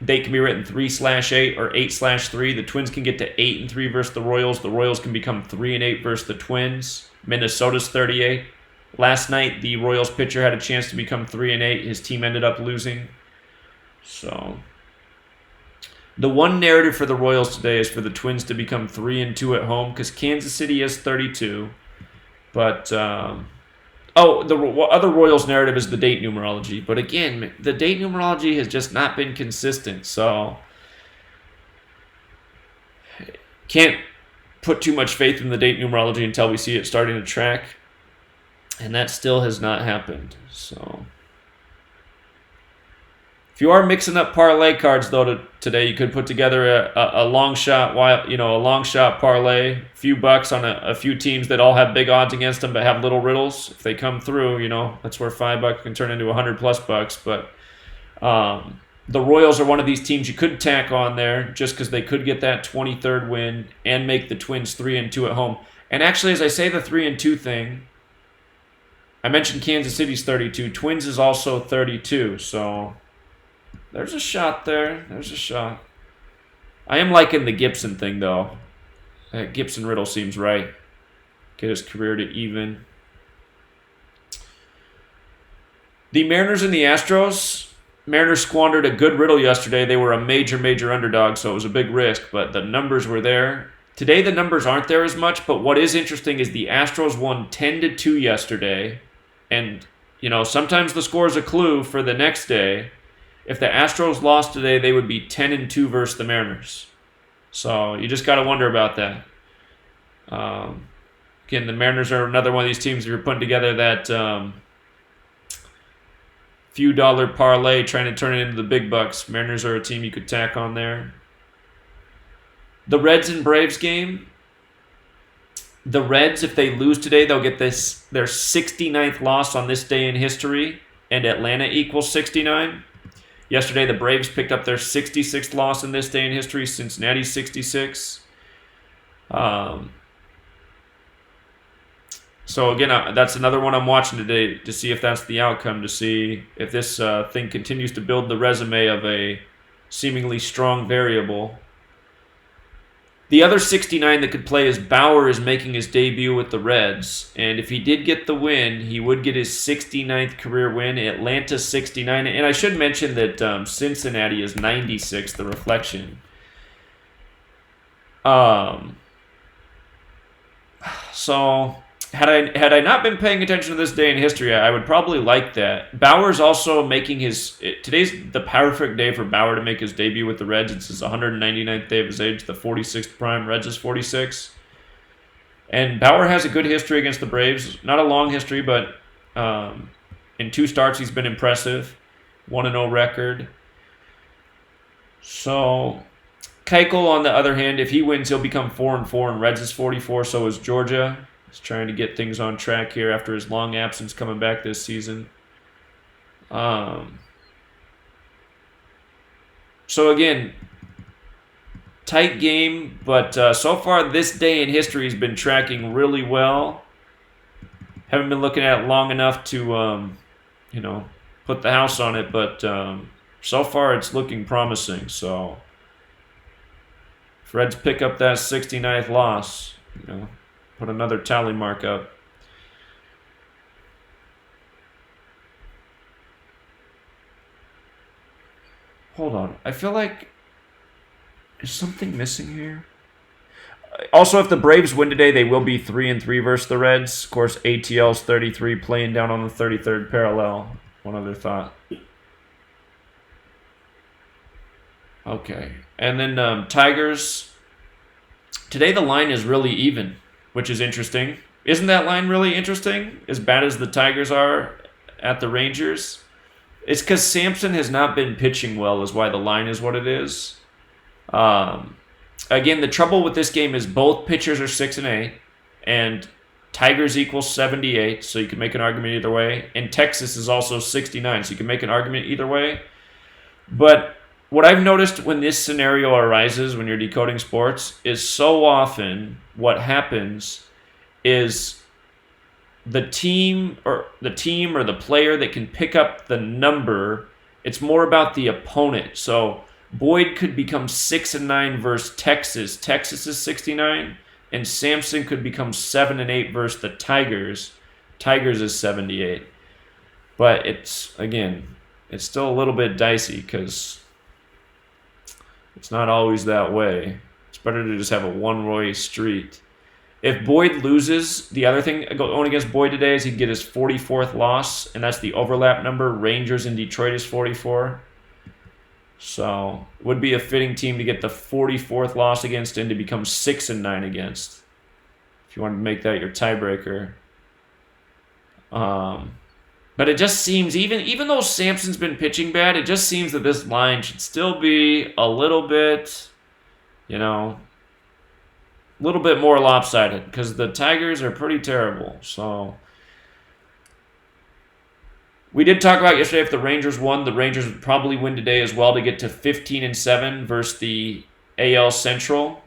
Date can be written 3/8 or 8/3. The Twins can get to 8-3 versus the Royals. The Royals can become 3-8 versus the Twins. Minnesota's 38. Last night, the Royals pitcher had a chance to become 3-8. His team ended up losing. So the one narrative for the Royals today is for the Twins to become 3-2 at home because Kansas City is 32. But the other Royals narrative is the date numerology. But again, the date numerology has just not been consistent. So can't put too much faith in the date numerology until we see it starting to track. And that still has not happened. So if you are mixing up parlay cards though today, you could put together a long shot, a long shot parlay, a few bucks on a few teams that all have big odds against them but have little riddles. If they come through, that's where $5 can turn into $100+ bucks. But the Royals are one of these teams you could tack on there just because they could get that 23rd win and make the Twins 3-2 at home. And actually, as I say the 3-2 thing, I mentioned Kansas City's 32. Twins is also 32, so there's a shot there. There's a shot. I am liking the Gibson thing, though. That Gibson riddle seems right. Get his career to even. The Mariners and the Astros, Mariners squandered a good riddle yesterday. They were a major underdog, so it was a big risk, but the numbers were there. Today the numbers aren't there as much, but what is interesting is the Astros won 10-2 yesterday, and sometimes the score is a clue for the next day. If the Astros lost today, they would be 10-2 versus the Mariners. So you just got to wonder about that. Again, the Mariners are another one of these teams. If you're putting together that few dollar parlay trying to turn it into the big bucks, Mariners are a team you could tack on there. The Reds and Braves game. The Reds, if they lose today, they'll get their 69th loss on this day in history, and Atlanta equals 69. Yesterday, the Braves picked up their 66th loss in this day in history, Cincinnati 66. So again, that's another one I'm watching today to see if that's the outcome, to see if this thing continues to build the resume of a seemingly strong variable. The other 69 that could play is Bauer is making his debut with the Reds, and if he did get the win, he would get his 69th career win. Atlanta 69, and I should mention that Cincinnati is 96, the reflection. So had I not been paying attention to this day in history, I would probably like that. Bauer's also making today's the perfect day for Bauer to make his debut with the Reds. It's his 199th day of his age, the 46th prime. Reds is 46. And Bauer has a good history against the Braves. Not a long history, but in 2 starts he's been impressive. 1-0 record. So Keuchel, on the other hand, if he wins, he'll become 4-4, and Reds is 44, so is Georgia. He's trying to get things on track here after his long absence coming back this season. So again, tight game, but so far this day in history has been tracking really well. Haven't been looking at it long enough to, put the house on it, but so far it's looking promising. So if Reds pick up that 69th loss, put another tally mark up. Hold on. I feel like is something missing here? Also, if the Braves win today, they will be 3-3 versus the Reds. Of course, ATL's 33 playing down on the 33rd parallel. One other thought. Okay. And then Tigers. Today the line is really even, which is interesting. Isn't that line really interesting? As bad as the Tigers are at the Rangers? It's because Sampson has not been pitching well is why the line is what it is. Again, the trouble with this game is both pitchers are 6-8, and Tigers equals 78, so you can make an argument either way. And Texas is also 69, so you can make an argument either way. But what I've noticed when this scenario arises, when you're decoding sports, is so often what happens is the team or the player that can pick up the number, it's more about the opponent. So Boyd could become 6-9 versus Texas. Texas is 69, and Sampson could become 7-8 versus the Tigers. Tigers is 78. But it's still a little bit dicey because it's not always that way. It's better to just have a one-way street. If Boyd loses, the other thing going against Boyd today is he'd get his 44th loss, and that's the overlap number. Rangers in Detroit is 44. So it would be a fitting team to get the 44th loss against and to become 6-9 against, if you want to make that your tiebreaker. But it just seems, even though Sampson's been pitching bad, it just seems that this line should still be a little bit, a little bit more lopsided because the Tigers are pretty terrible. So we did talk about yesterday if the Rangers won, the Rangers would probably win today as well to get to 15-7 versus the AL Central,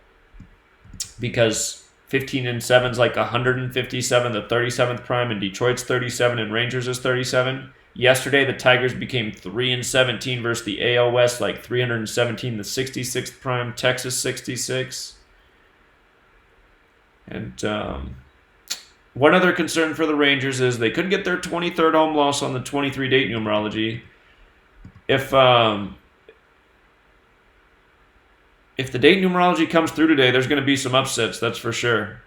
because 15-7 is like 157, the 37th prime, and Detroit's 37 and Rangers is 37. Yesterday the Tigers became 3-17 versus the AL West, like 317, the 66th prime, Texas 66. And one other concern for the Rangers is they could get their 23rd home loss on the 23 date numerology. if the date numerology comes through today, there's going to be some upsets, that's for sure.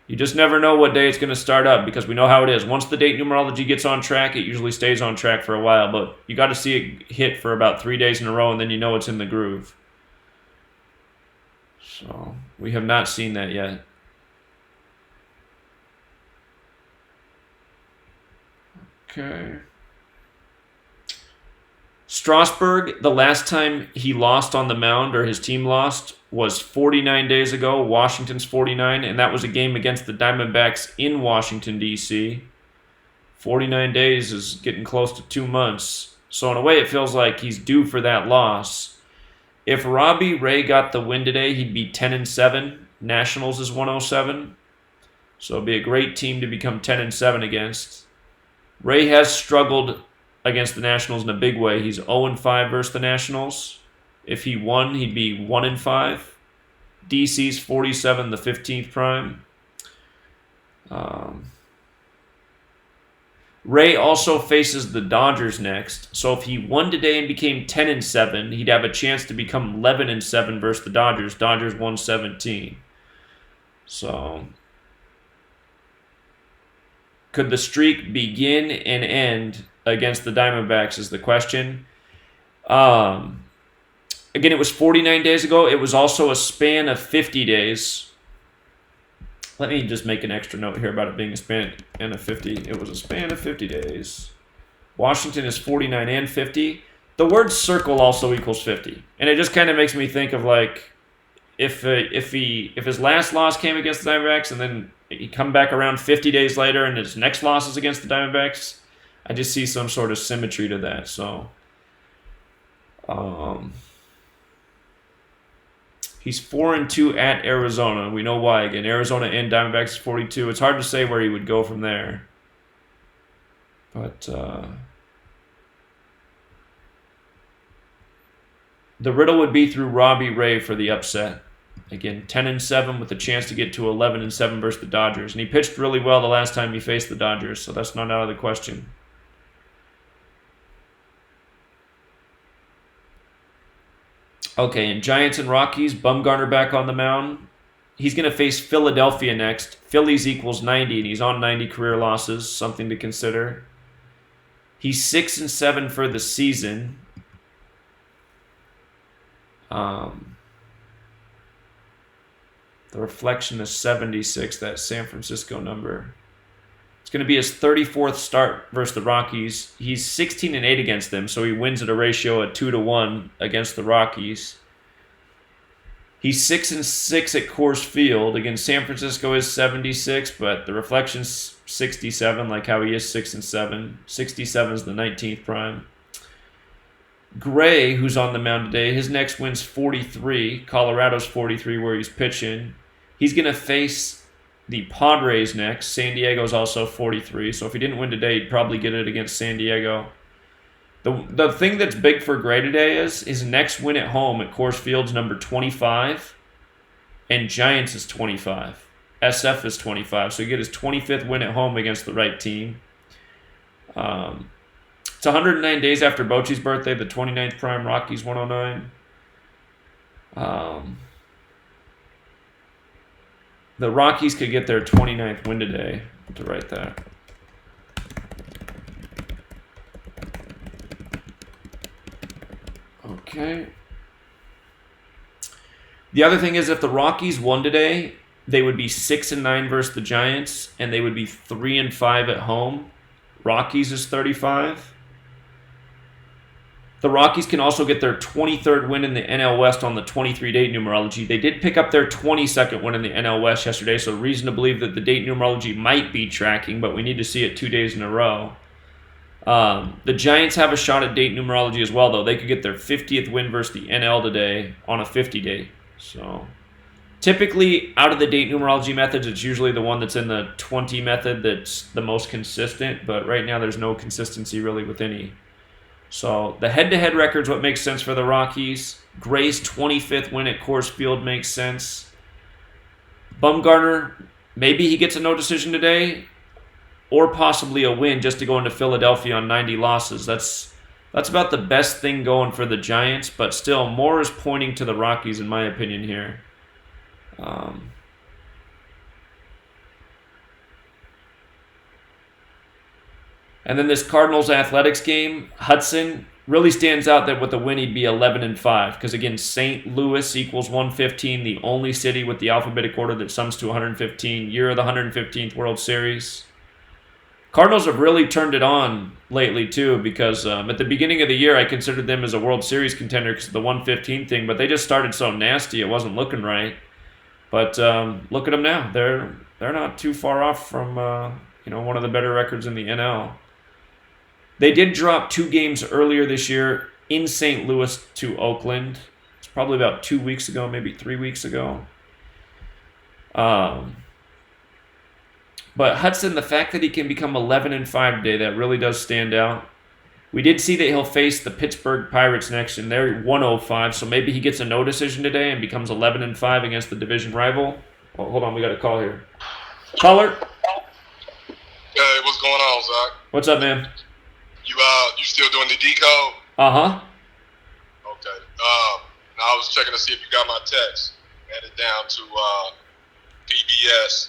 You just never know what day it's going to start up because we know how it is. Once the date numerology gets on track, it usually stays on track for a while, but you got to see it hit for about 3 days in a row, and then you know it's in the groove. So we have not seen that yet. Okay. Strasburg, the last time he lost on the mound or his team lost was 49 days ago. Washington's 49, and that was a game against the Diamondbacks in Washington, D.C. 49 days is getting close to 2 months. So in a way, it feels like he's due for that loss. If Robbie Ray got the win today, he'd be 10-7. Nationals is 107. So it'd be a great team to become 10-7 against. Ray has struggled against the Nationals in a big way. He's 0-5 versus the Nationals. If he won, he'd be 1-5. DC's 47, the 15th prime. Ray also faces the Dodgers next. So if he won today and became 10-7, he'd have a chance to become 11-7 versus the Dodgers. Dodgers 117. So could the streak begin and end against the Diamondbacks is the question. Again, it was 49 days ago. It was also a span of 50 days. Let me just make an extra note here about it being a span of 50. It was a span of 50 days. Washington is 49 and 50. The word circle also equals 50. And it just kind of makes me think of like if his last loss came against the Diamondbacks and then he come back around 50 days later and his next loss is against the Diamondbacks, I just see some sort of symmetry to that. So he's 4-2 at Arizona. We know why. Again, Arizona and Diamondbacks is 42. It's hard to say where he would go from there. But the riddle would be through Robbie Ray for the upset. Again, 10-7 with a chance to get to 11-7 versus the Dodgers. And he pitched really well the last time he faced the Dodgers, so that's not out of the question. Okay, and Giants and Rockies, Bumgarner back on the mound. He's going to face Philadelphia next. Phillies equals 90, and he's on 90 career losses, something to consider. He's 6-7 for the season. The reflection is 76, that San Francisco number. It's going to be his 34th start versus the Rockies. He's 16-8 against them, so he wins at a ratio of 2-1 against the Rockies. He's 6-6 at Coors Field. Again, San Francisco is 76, but the reflection's 67, like how he is 6-7. 67 is the 19th prime. Gray, who's on the mound today, his next win's 43. Colorado's 43 where he's pitching. He's going to face the Padres next. San Diego's also 43. So if he didn't win today, he'd probably get it against San Diego. The thing that's big for Gray today is his next win at home at Coors Field's number 25. And Giants is 25. SF is 25. So he get his 25th win at home against the right team. It's 109 days after Bochy's birthday, the 29th prime, Rockies 109. The Rockies could get their 29th win today. To write that. Okay. The other thing is if the Rockies won today, they would be 6-9 versus the Giants, and they would be 3-5 at home. Rockies is 35. The Rockies can also get their 23rd win in the NL West on the 23-date numerology. They did pick up their 22nd win in the NL West yesterday, so reason to believe that the date numerology might be tracking, but we need to see it 2 days in a row. The Giants have a shot at date numerology as well, though. They could get their 50th win versus the NL today on a 50-date. So typically, out of the date numerology methods, it's usually the one that's in the 20 method that's the most consistent, but right now there's no consistency really with any. So the head-to-head record's what makes sense for the Rockies. Gray's 25th win at Coors Field makes sense. Bumgarner, maybe he gets a no decision today, or possibly a win just to go into Philadelphia on 90 losses. That's That's about the best thing going for the Giants, but still, more is pointing to the Rockies, in my opinion, here. And then this Cardinals Athletics game, Hudson really stands out that with a win he'd be 11-5 because again St. Louis equals 115, the only city with the alphabetic order that sums to 115, year of the 115th World Series. Cardinals have really turned it on lately too because at the beginning of the year I considered them as a World Series contender because of the 115 thing, but they just started so nasty it wasn't looking right. But look at them now; they're not too far off from one of the better records in the NL. They did drop 2 games earlier this year in St. Louis to Oakland. It's probably about 2 weeks ago, maybe 3 weeks ago. But Hudson, the fact that he can become 11-5 today, that really does stand out. We did see that he'll face the Pittsburgh Pirates next, and they're 105, so maybe he gets a no decision today and becomes 11-5 against the division rival. Oh, hold on, we got a call here. Caller?
Hey, what's going on, Zach?
What's up, man?
You still doing the Decode?
Uh-huh.
Okay. I was checking to see if you got my text. Headed down to PBS.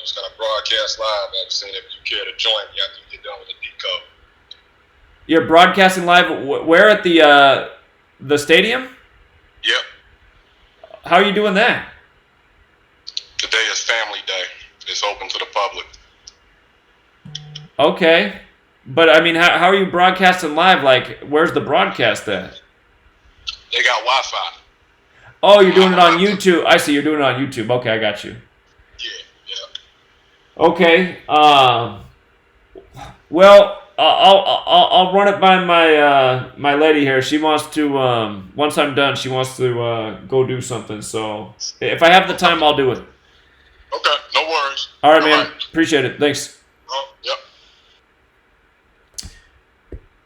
It's gonna broadcast live. I was saying if you care to join me after you get done with the Decode.
You're broadcasting live where at the stadium?
Yep.
How are you doing that?
Today is Family Day. It's open to the public.
Okay. But, I mean, how are you broadcasting live? Like, where's the broadcast at?
They got Wi-Fi.
Oh, you're doing it on YouTube. I see, you're doing it on YouTube. Okay, I got you.
Yeah.
Okay. Well, I'll run it by my lady here. She wants to, once I'm done, she wants to go do something. So, if I have the time, I'll do it.
Okay, no worries.
All right, man. Appreciate it. Thanks.
Yep.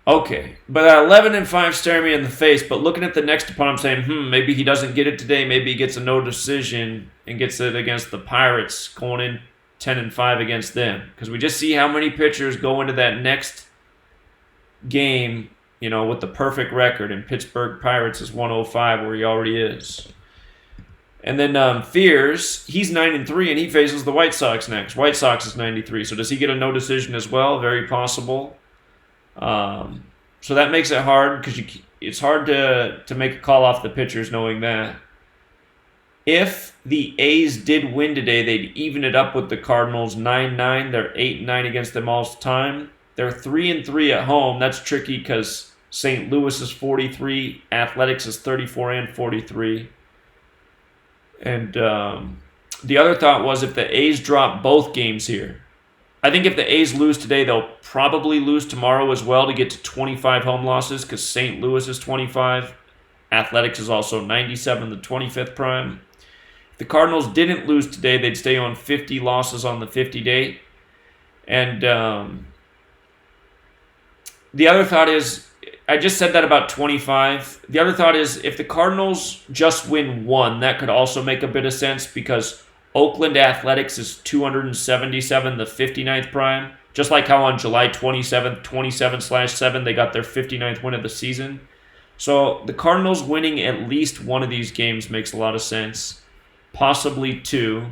Okay, but that 11-5 staring me in the face, but looking at the next opponent, I'm saying, maybe he doesn't get it today. Maybe he gets a no decision and gets it against the Pirates, going in 10-5 against them. Because we just see how many pitchers go into that next game, with the perfect record, and Pittsburgh Pirates is 105 where he already is. And then Fears, he's 9-3 and he faces the White Sox next. White Sox is 93, so does he get a no decision as well? Very possible. So that makes it hard because it's hard to make a call off the pitchers knowing that. If the A's did win today, they'd even it up with the Cardinals 9-9. They're 8-9 against them all time. They're 3-3 at home. That's tricky because St. Louis is 43, Athletics is 34 and 43. And the other thought was if the A's drop both games here, I think if the A's lose today, they'll probably lose tomorrow as well to get to 25 home losses because St. Louis is 25. Athletics is also 97, the 25th prime. If the Cardinals didn't lose today, they'd stay on 50 losses on the 50 date. And the other thought is, I just said that about 25. The other thought is if the Cardinals just win 1, that could also make a bit of sense because Oakland Athletics is 277, the 59th prime. Just like how on July 27th, 27/7, they got their 59th win of the season. So the Cardinals winning at least one of these games makes a lot of sense. Possibly 2.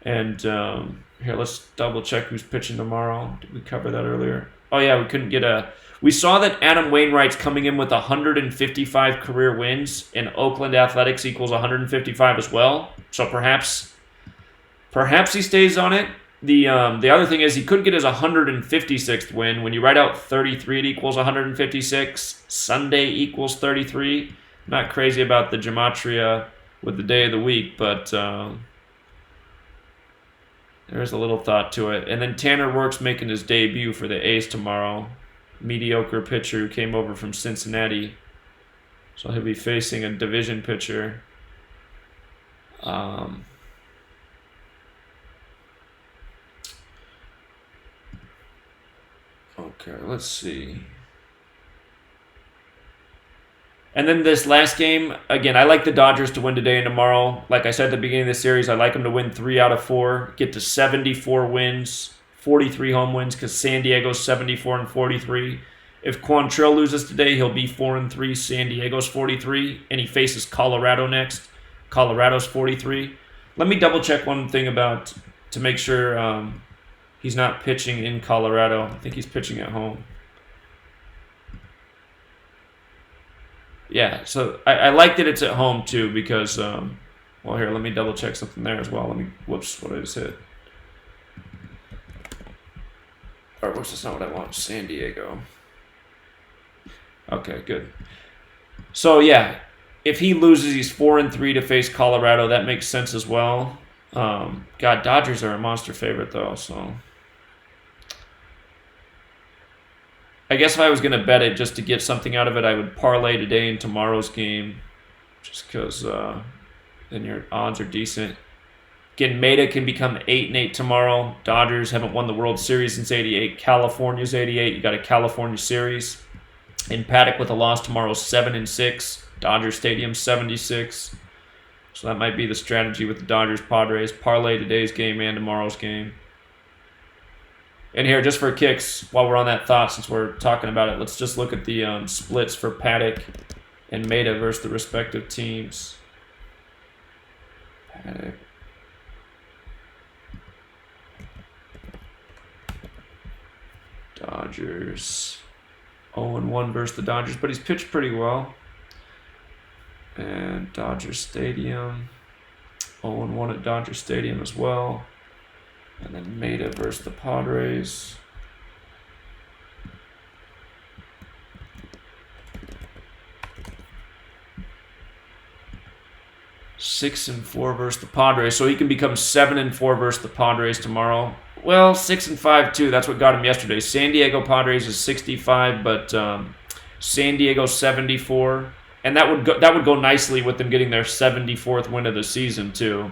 And here, let's double check who's pitching tomorrow. Did we cover that earlier? Oh, yeah, we couldn't get a... We saw that Adam Wainwright's coming in with 155 career wins, and Oakland Athletics equals 155 as well. So perhaps he stays on it. The other thing is he could get his 156th win. When you write out 33, it equals 156. Sunday equals 33. Not crazy about the Gematria with the day of the week, but there's a little thought to it. And then Tanner Rourke's making his debut for the A's tomorrow. Mediocre pitcher who came over from Cincinnati. So he'll be facing a division pitcher. Okay, let's see. And then this last game, again, I like the Dodgers to win today and tomorrow. Like I said at the beginning of the series, I like them to win 3 out of 4, get to 74 wins, 43 home wins, because San Diego's 74 and 43. If Quantrill loses today, he'll be 4-3. San Diego's 43, and he faces Colorado next. Colorado's 43. Let me double check one thing about to make sure he's not pitching in Colorado. I think he's pitching at home. Yeah, so I like that it's at home too because, well, here, let me double check something there as well. Whoops, what did I just hit? Or whoops, that's not what I want. San Diego. Okay, good. So yeah, if he loses, he's 4-3 to face Colorado. That makes sense as well. God, Dodgers are a monster favorite though, so I guess if I was gonna bet it just to get something out of it, I would parlay today and tomorrow's game, just because then your odds are decent. Again, Maeda can become 8-8 tomorrow. Dodgers haven't won the World Series since '88. California's 88. You got a California series. And Paddock with a loss tomorrow, 7-6. Dodger Stadium 76. So that might be the strategy with the Dodgers Padres. Parlay today's game and tomorrow's game. And here, just for kicks, while we're on that thought, since we're talking about it, let's just look at the splits for Paddock and Maeda versus the respective teams. Paddock. Dodgers. 0-1 versus the Dodgers, but he's pitched pretty well. And Dodger Stadium. 0-1 at Dodger Stadium as well. And then Maeda versus the Padres. Six and 4 versus the Padres, so he can become 7-4 versus the Padres tomorrow. Well, 6-5 too. That's what got him yesterday. San Diego Padres is 65, but San Diego 74, and that would go nicely with them getting their 74th win of the season too.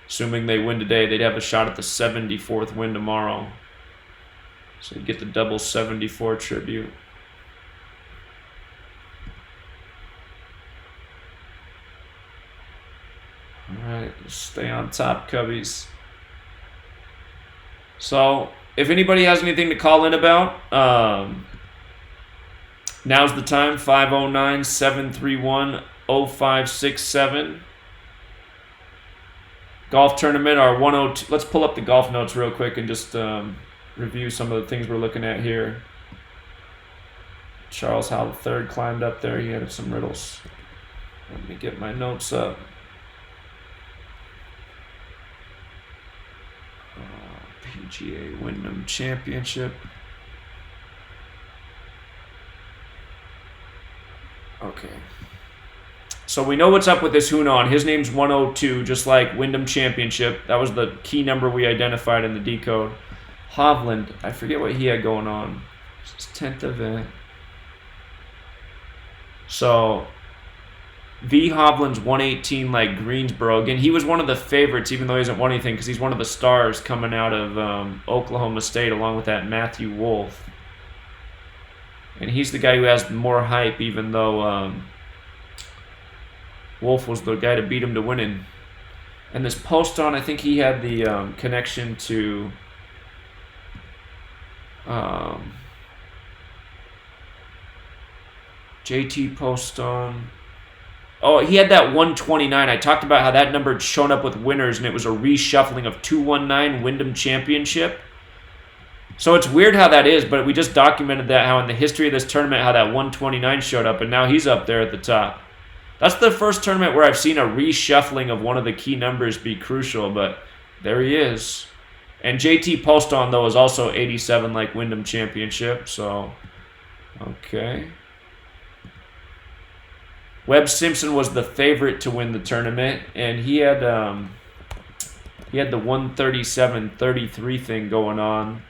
Assuming they win today, they'd have a shot at the 74th win tomorrow. So you get the double 74 tribute. All right, let's stay on top, Cubbies. So, if anybody has anything to call in about, now's the time, 509-731-0567. Golf tournament, our 102. Let's pull up the golf notes real quick and just review some of the things we're looking at here. Charles Howell III climbed up there. He had some riddles. Let me get my notes up. PGA Wyndham Championship. Okay. So we know what's up with this Hunon. His name's 102, just like Wyndham Championship. That was the key number we identified in the decode. Hovland, I forget what he had going on. It's his 10th event. So V. Hovland's 118 like Greensboro. Again, he was one of the favorites, even though he hasn't won anything, because he's one of the stars coming out of Oklahoma State, along with that Matthew Wolff. And he's the guy who has more hype, even though Wolff was the guy to beat him to winning. And this Poston, I think he had the connection to JT Poston. Oh, he had that 129. I talked about how that number had shown up with winners, and it was a reshuffling of 219 Wyndham Championship. So it's weird how that is, but we just documented that, how in the history of this tournament, how that 129 showed up, and now he's up there at the top. That's the first tournament where I've seen a reshuffling of one of the key numbers be crucial, but there he is. And JT Poston, though, is also 87 like Wyndham Championship, so okay. Webb Simpson was the favorite to win the tournament, and he had the 137-33 thing going on,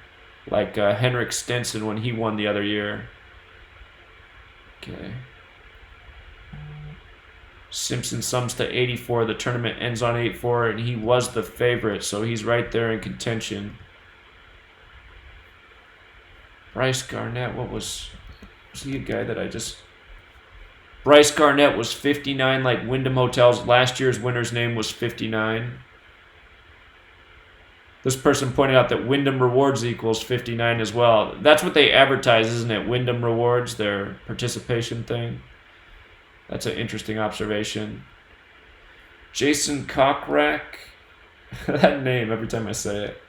like Henrik Stenson when he won the other year. Okay. Simpson sums to 84. The tournament ends on 8-4, and he was the favorite, so he's right there in contention. Bryce Garnett, was he a guy that I just... Bryce Garnett was 59 like Wyndham Hotels. Last year's winner's name was 59. This person pointed out that Wyndham Rewards equals 59 as well. That's what they advertise, isn't it? Wyndham Rewards, their participation thing. That's an interesting observation. Jason Cockrack. That name, every time I say it.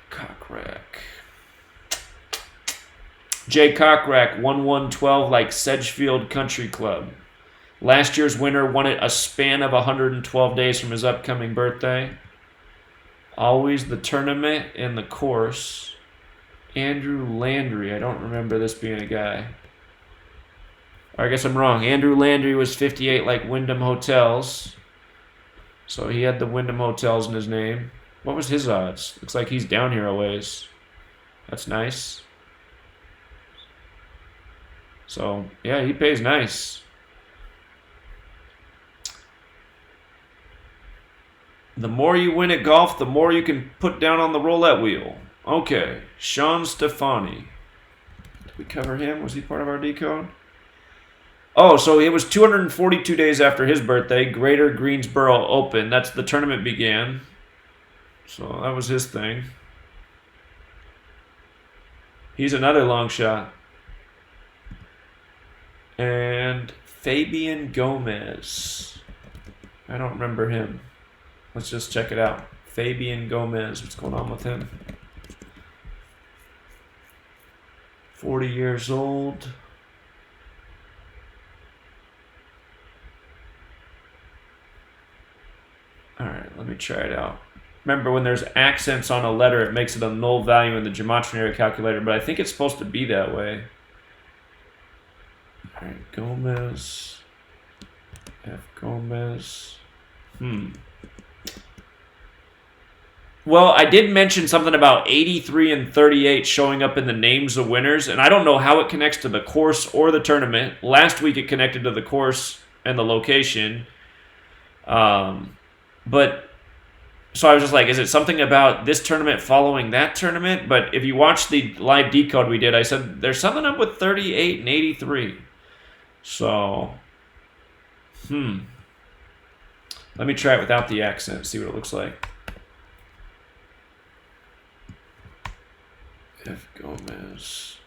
Cockrack. Jay Cockrack, 1112 like Sedgefield Country Club. Last year's winner won it a span of 112 days from his upcoming birthday. Always the tournament and the course. Andrew Landry. I don't remember this being a guy. Or I guess I'm wrong. Andrew Landry was 58 like Wyndham Hotels. So he had the Wyndham Hotels in his name. What was his odds? Looks like he's down here a ways. That's nice. So, yeah, he pays nice. The more you win at golf, the more you can put down on the roulette wheel. Okay, Sean Stefani. Did we cover him? Was he part of our decode? Oh, so it was 242 days after his birthday, Greater Greensboro Open. That's the tournament began. So that was his thing. He's another long shot. And Fabian Gomez. I don't remember him. Let's just check it out. Fabian Gomez. What's going on with him? 40 years old. Alright, let me try it out. Remember, when there's accents on a letter, it makes it a null value in the Gematria calculator, but I think it's supposed to be that way. Alright, Gomez. F. Gomez. Well, I did mention something about 83 and 38 showing up in the names of winners, and I don't know how it connects to the course or the tournament. Last week it connected to the course and the location. But so I was just like, is it something about this tournament following that tournament? But if you watch the live decode we did, I said there's something up with 38 and 83. So, let me try it without the accent, see what it looks like. F. Gomez.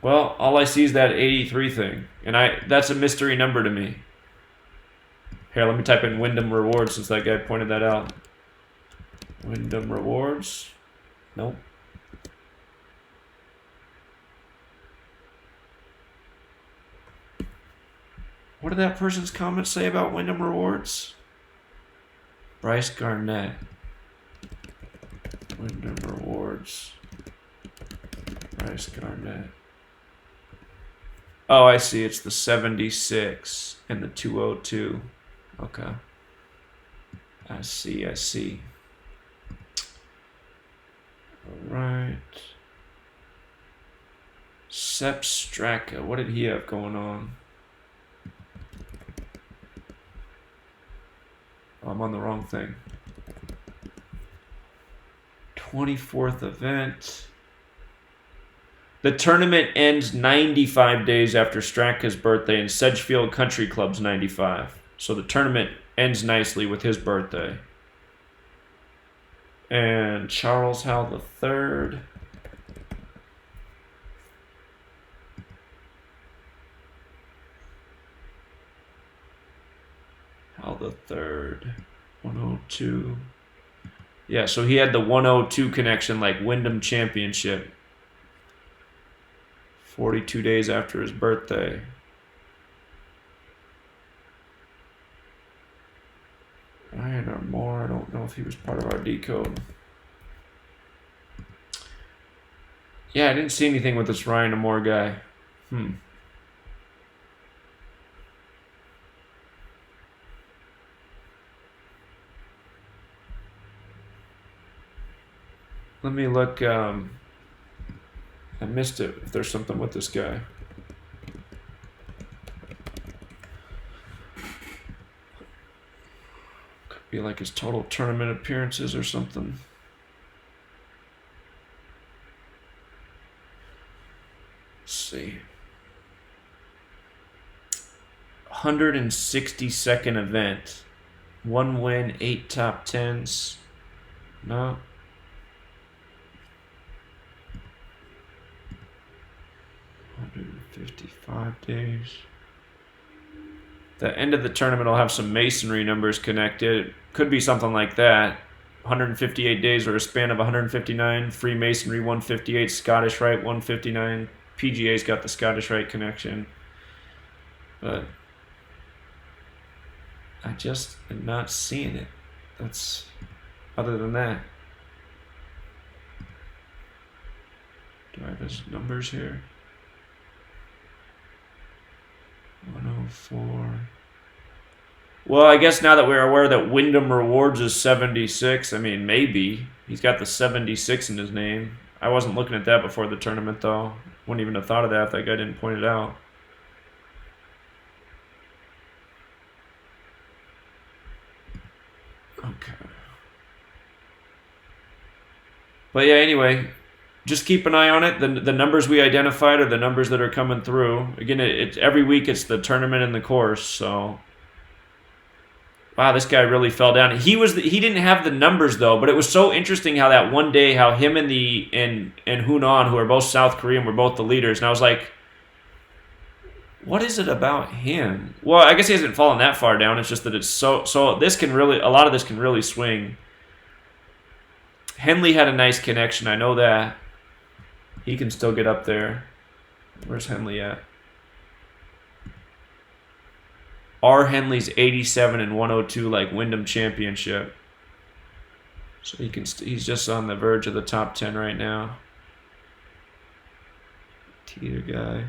Well, all I see is that 83 thing, and that's a mystery number to me. Here, let me type in Wyndham Rewards since that guy pointed that out. Wyndham Rewards. Nope. What did that person's comment say about Wyndham Rewards? Bryce Garnett. Wyndham Rewards. Bryce Garnett. Oh, I see. It's the 76 and the 202. Okay. I see. All right. Sepp Straka. What did he have going on? Oh, I'm on the wrong thing. 24th event. The tournament ends 95 days after Straka's birthday, and Sedgefield Country Club's 95. So the tournament ends nicely with his birthday. And Charles Howell III. Howell III. 102. Yeah, so he had the 102 connection like Wyndham Championship. 42 days after his birthday. Ryan or Moore, I don't know if he was part of our decode. Yeah, I didn't see anything with this Ryan or Moore guy. Let me look. I missed it if there's something with this guy. Could be like his total tournament appearances or something. Let's see. 162nd event. 1 win, 8 top 10s. No. $155 days. The end of the tournament will have some masonry numbers connected. It could be something like that. 158 days or a span of 159. Freemasonry 158. Scottish Rite 159. PGA's got the Scottish Rite connection. But I just am not seeing it. That's other than that. Do I have his numbers here? 104. Well, I guess now that we're aware that Wyndham Rewards is 76, I mean, maybe. He's got the 76 in his name. I wasn't looking at that before the tournament, though. Wouldn't even have thought of that if that guy didn't point it out. Okay. But yeah, anyway, just keep an eye on it. The numbers we identified are the numbers that are coming through. Again, it's every week it's the tournament and the course. So, wow, this guy really fell down. He didn't have the numbers though, but it was so interesting how that one day how him and Hunan, who are both South Korean, were both the leaders, and I was like, what is it about him? Well, I guess he hasn't fallen that far down. It's just that it's so this can really, a lot of this can really swing. Henley had a nice connection. I know that. He can still get up there. Where's Henley at? R. Henley's 87 and 102 like Wyndham Championship. So he's just on the verge of the top 10 right now. Teeter guy.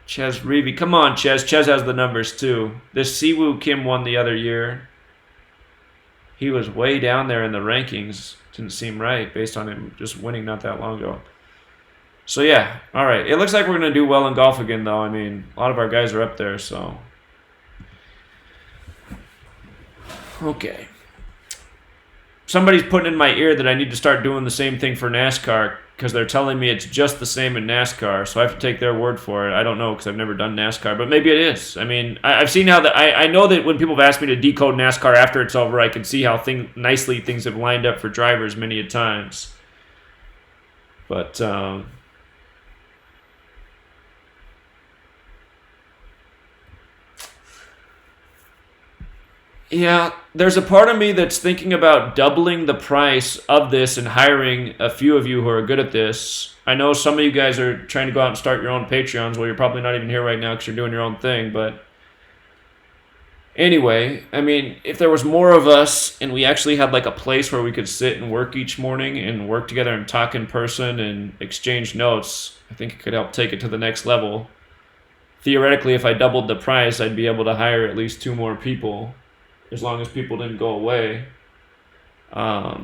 Ches Reavy. Come on, Ches. Ches has the numbers too. This Siwoo Kim won the other year. He was way down there in the rankings. Didn't seem right based on him just winning not that long ago. So yeah, all right. It looks like we're going to do well in golf again, though. I mean, a lot of our guys are up there, so. Okay. Somebody's putting in my ear that I need to start doing the same thing for NASCAR because they're telling me it's just the same in NASCAR, so I have to take their word for it. I don't know because I've never done NASCAR, but maybe it is. I mean, I've seen how I know that when people have asked me to decode NASCAR after it's over, I can see how nicely things have lined up for drivers many a times. But yeah, there's a part of me that's thinking about doubling the price of this and hiring a few of you who are good at this. I know some of you guys are trying to go out and start your own Patreons. Well, you're probably not even here right now because you're doing your own thing. But anyway, I mean, if there was more of us and we actually had like a place where we could sit and work each morning and work together and talk in person and exchange notes, I think it could help take it to the next level. Theoretically, if I doubled the price, I'd be able to hire at least 2 more people. As long as people didn't go away. But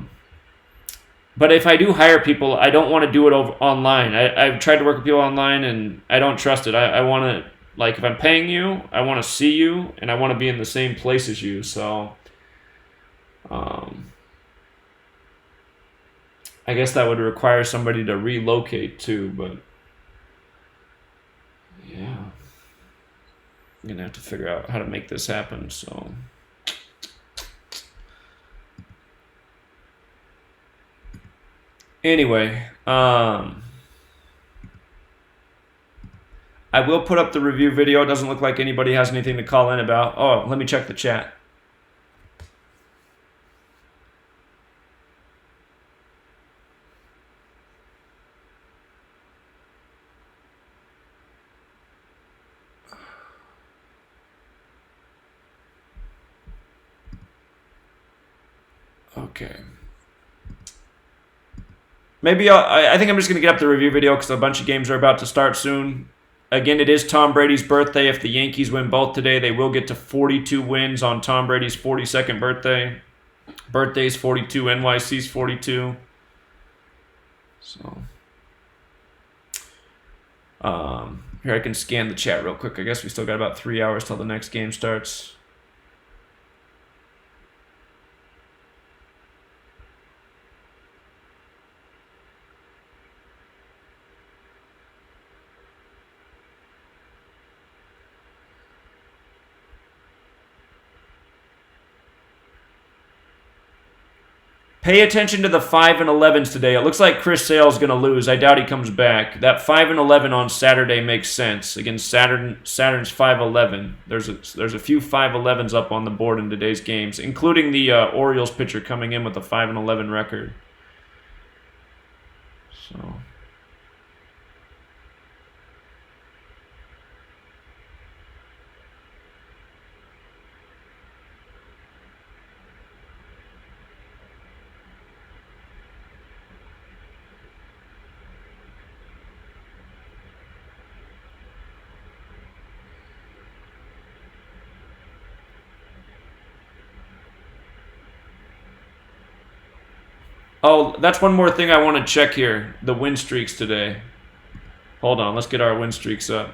if I do hire people, I don't want to do it online. I've tried to work with people online, and I don't trust it. I want to, like, if I'm paying you, I want to see you, and I want to be in the same place as you. So, I guess that would require somebody to relocate, too. But, yeah. I'm going to have to figure out how to make this happen, so... Anyway, I will put up the review video. It doesn't look like anybody has anything to call in about. Oh, let me check the chat. Okay. Maybe I think I'm just going to get up the review video because a bunch of games are about to start soon. Again, it is Tom Brady's birthday. If the Yankees win both today, they will get to 42 wins on Tom Brady's 42nd birthday. Birthday's 42, NYC's 42. So, here I can scan the chat real quick. I guess we still got about 3 hours till the next game starts. Pay attention to the 5 and 11s today. It looks like Chris Sale's going to lose. I doubt he comes back. That 5 and 11 on Saturday makes sense against Saturn's 5-11. There's a few 5-11s up on the board in today's games, including the Orioles pitcher coming in with a 5 and 11 record. So. Oh, that's one more thing I want to check here. The win streaks today. Hold on, let's get our win streaks up.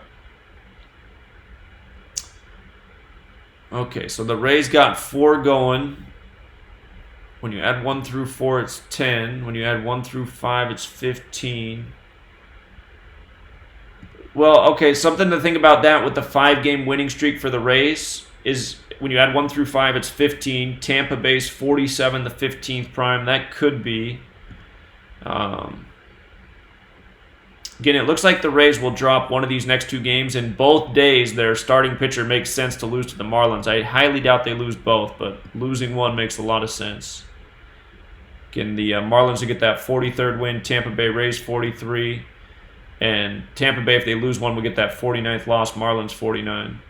Okay, so the Rays got 4 going. When you add 1 through 4, it's 10. When you add 1 through 5, it's 15. Well, okay, something to think about that with the 5-game winning streak for the Rays is when you add 1 through 5, it's 15. Tampa Bay's 47, the 15th prime. That could be. Again, it looks like the Rays will drop one of these next 2 games. In both days, their starting pitcher makes sense to lose to the Marlins. I highly doubt they lose both, but losing one makes a lot of sense. Again, the Marlins will get that 43rd win. Tampa Bay Rays 43. And Tampa Bay, if they lose one, will get that 49th loss. Marlins 49.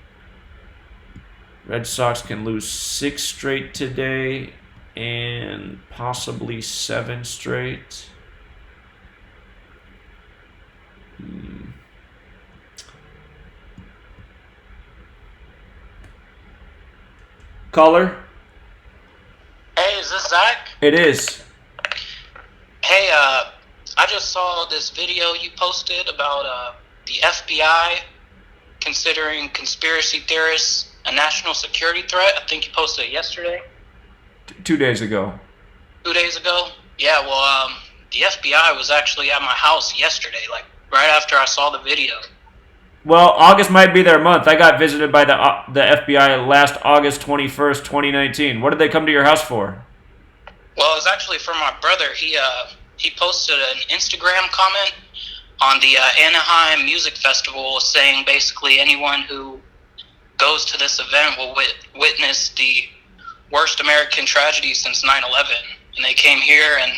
Red Sox can lose 6 straight today and possibly 7 straight. Caller?
Hey, is this Zach?
It is.
Hey, I just saw this video you posted about the FBI considering conspiracy theorists a national security threat. I think you posted it yesterday.
2 days ago.
2 days ago? Yeah, well, the FBI was actually at my house yesterday, like right after I saw the video.
Well, August might be their month. I got visited by the FBI last August 21st, 2019. What did they come to your house for?
Well, it was actually for my brother. He posted an Instagram comment on the Anaheim Music Festival saying basically anyone who goes to this event will witness the worst American tragedy since 9/11. And they came here and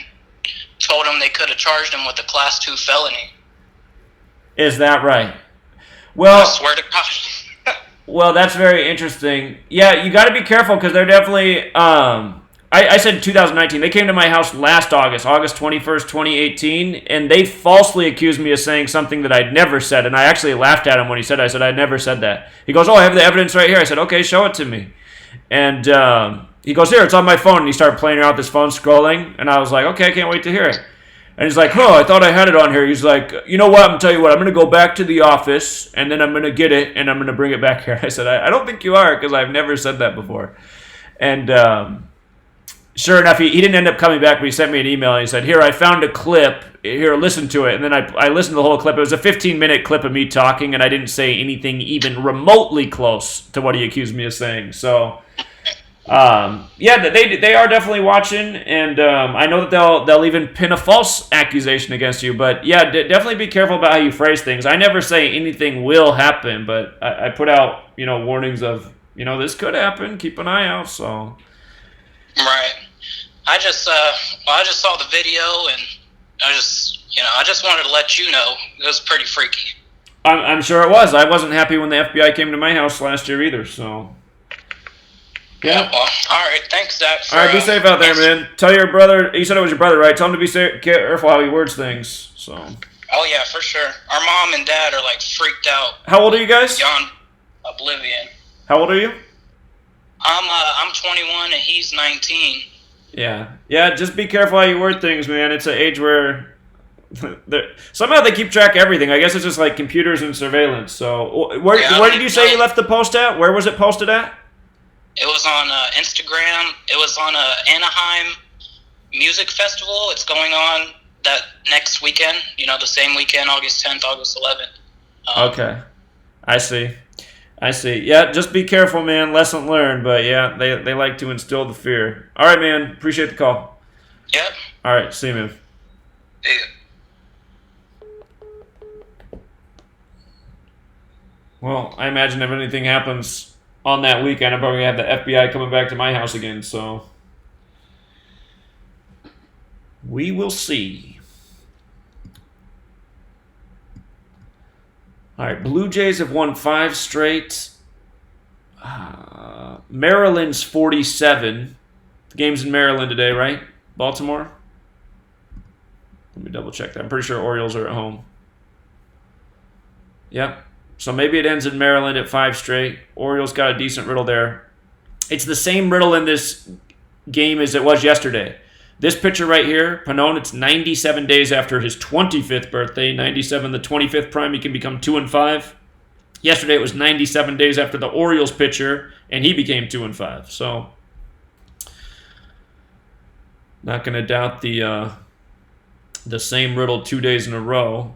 told him they could have charged him with a Class 2 felony.
Is that right? Well,
I swear to God.
Well, that's very interesting. Yeah, you got to be careful because they're definitely. I said 2019. They came to my house last August 21st, 2018, and they falsely accused me of saying something that I'd never said. And I actually laughed at him when he said it. I said, I never said that. He goes, oh, I have the evidence right here. I said, okay, show it to me. And he goes, here, it's on my phone. And he started playing around with his phone, scrolling. And I was like, okay, I can't wait to hear it. And he's like, oh, I thought I had it on here. He's like, you know what? I'm going to tell you what. I'm going to go back to the office, and then I'm going to get it, and I'm going to bring it back here. I said, I don't think you are, because I've never said that before. And sure enough, he didn't end up coming back, but he sent me an email, and he said, here, I found a clip. Here, listen to it. And then I listened to the whole clip. It was a 15-minute clip of me talking, and I didn't say anything even remotely close to what he accused me of saying. So... yeah, they are definitely watching, and I know that they'll even pin a false accusation against you. But yeah, definitely be careful about how you phrase things. I never say anything will happen, but I put out warnings of this could happen. Keep an eye out. So
Right. I just saw the video, and I just wanted to let you know it was pretty freaky.
I'm sure it was. I wasn't happy when the FBI came to my house last year either. So.
Yeah. Well, all right. Thanks, Zach.
All right, be safe out there, man. Tell your brother. You said it was your brother, right? Tell him to be careful how he words things. So.
Oh yeah, for sure. Our mom and dad are like freaked out.
How old are you guys?
Beyond oblivion.
How old are you?
I'm 21 and he's 19.
Yeah. Just be careful how you word things, man. It's an age where somehow they keep track of everything. I guess it's just like computers and surveillance. So where did you say you left the post at? Where was it posted at?
It was on Instagram. It was on Anaheim Music Festival. It's going on that next weekend. The same weekend, August 10th, August 11th.
Okay. I see. Yeah, just be careful, man. Lesson learned. But yeah, they like to instill the fear. All right, man. Appreciate the call.
Yep.
All right, see you, man.
Yeah.
Well, I imagine if anything happens on that weekend, I'm probably going to have the FBI coming back to my house again, so we will see. All right, Blue Jays have won 5 straight. Maryland's 47. The game's in Maryland today, right? Baltimore? Let me double check that. I'm pretty sure Orioles are at home. Yep. So maybe it ends in Maryland at 5 straight. Orioles got a decent riddle there. It's the same riddle in this game as it was yesterday. This pitcher right here, Pannone, it's 97 days after his 25th birthday. 97, the 25th prime, he can become 2-5. Yesterday it was 97 days after the Orioles pitcher, and he became 2-5. So, not going to doubt the same riddle 2 days in a row.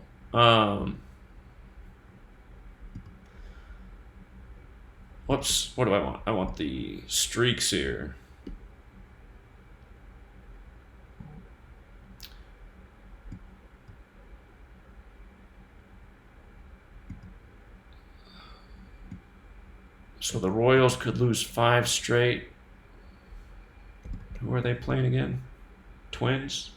Whoops, what do I want? I want the streaks here. So the Royals could lose 5 straight. Who are they playing again? Twins?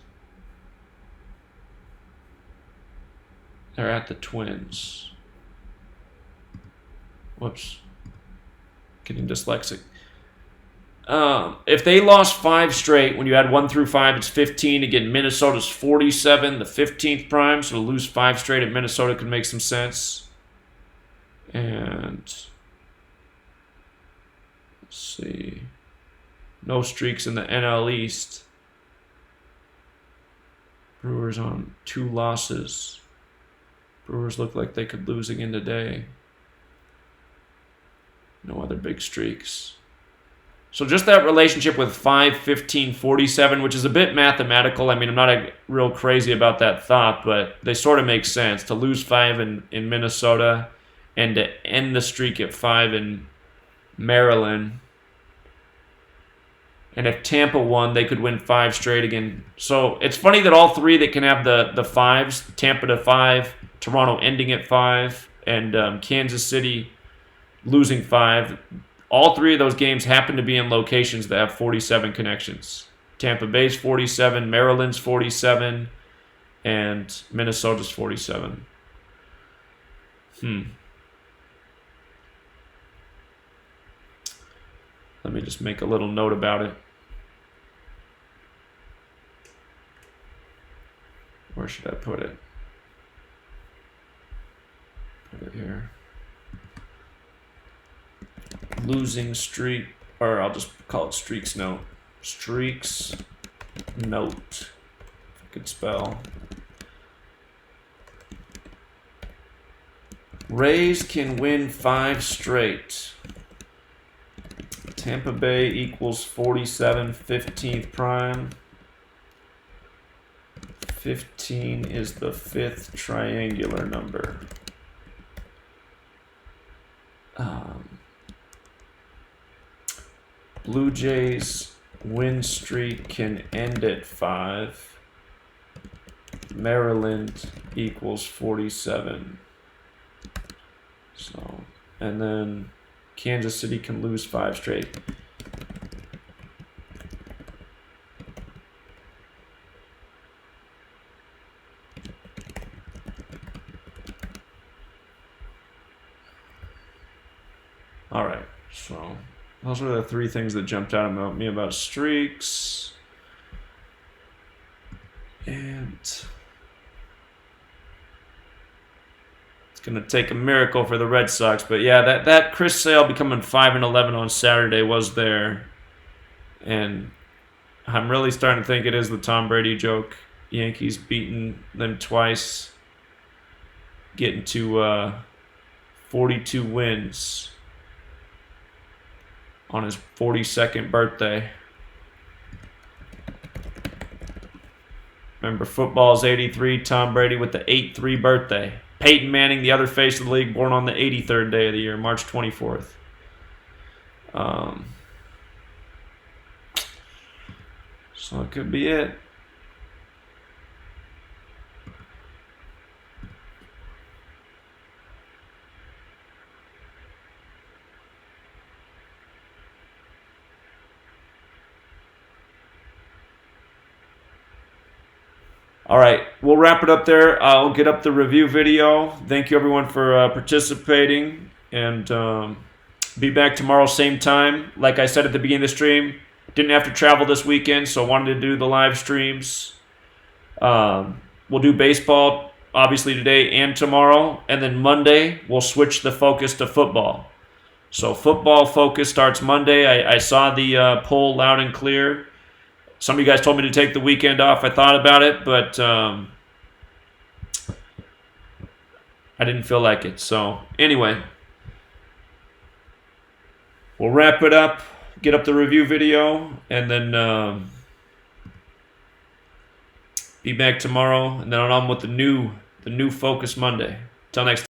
They're at the Twins. Whoops. Getting dyslexic. If they lost 5 straight, when you add 1 through 5, it's 15. Again, Minnesota's 47, the 15th prime. So to lose 5 straight at Minnesota could make some sense. And let's see. No streaks in the NL East. Brewers on 2 losses. Brewers look like they could lose again today. No other big streaks. So just that relationship with 5, 15, 47, which is a bit mathematical. I mean, I'm not real crazy about that thought, but they sort of make sense. To lose 5 in Minnesota and to end the streak at 5 in Maryland. And if Tampa won, they could win 5 straight again. So it's funny that all 3 that can have the 5s, Tampa to 5, Toronto ending at 5, and Kansas City losing 5. All 3 of those games happen to be in locations that have 47 connections. Tampa Bay's 47, Maryland's 47, and Minnesota's 47. Let me just make a little note about it. Where should I put it? Put it here. Losing streak, or I'll just call it streaks note. Streaks note. If I could spell. Rays can win 5 straight. Tampa Bay equals 47, 15th prime. 15 is the 5th triangular number. Blue Jays win streak can end at 5. Maryland equals 47. So, and then Kansas City can lose 5 straight. All right, so those are the 3 things that jumped out about me about streaks. And it's going to take a miracle for the Red Sox. But yeah, that Chris Sale becoming 5-11 on Saturday was there. And I'm really starting to think it is the Tom Brady joke. Yankees beating them twice. Getting to 42 wins on his 42nd birthday. Remember, football's 83, Tom Brady with the 8-3 birthday. Peyton Manning, the other face of the league, born on the 83rd day of the year, March 24th. So it could be it. All right, we'll wrap it up there. I'll get up the review video. Thank you, everyone, for participating. And be back tomorrow, same time. Like I said at the beginning of the stream, didn't have to travel this weekend, so wanted to do the live streams. We'll do baseball, obviously, today and tomorrow. And then Monday, we'll switch the focus to football. So football focus starts Monday. I saw the poll loud and clear. Some of you guys told me to take the weekend off. I thought about it, but I didn't feel like it. So anyway, we'll wrap it up, get up the review video, and then be back tomorrow. And then on with the new Focus Monday. Till next time.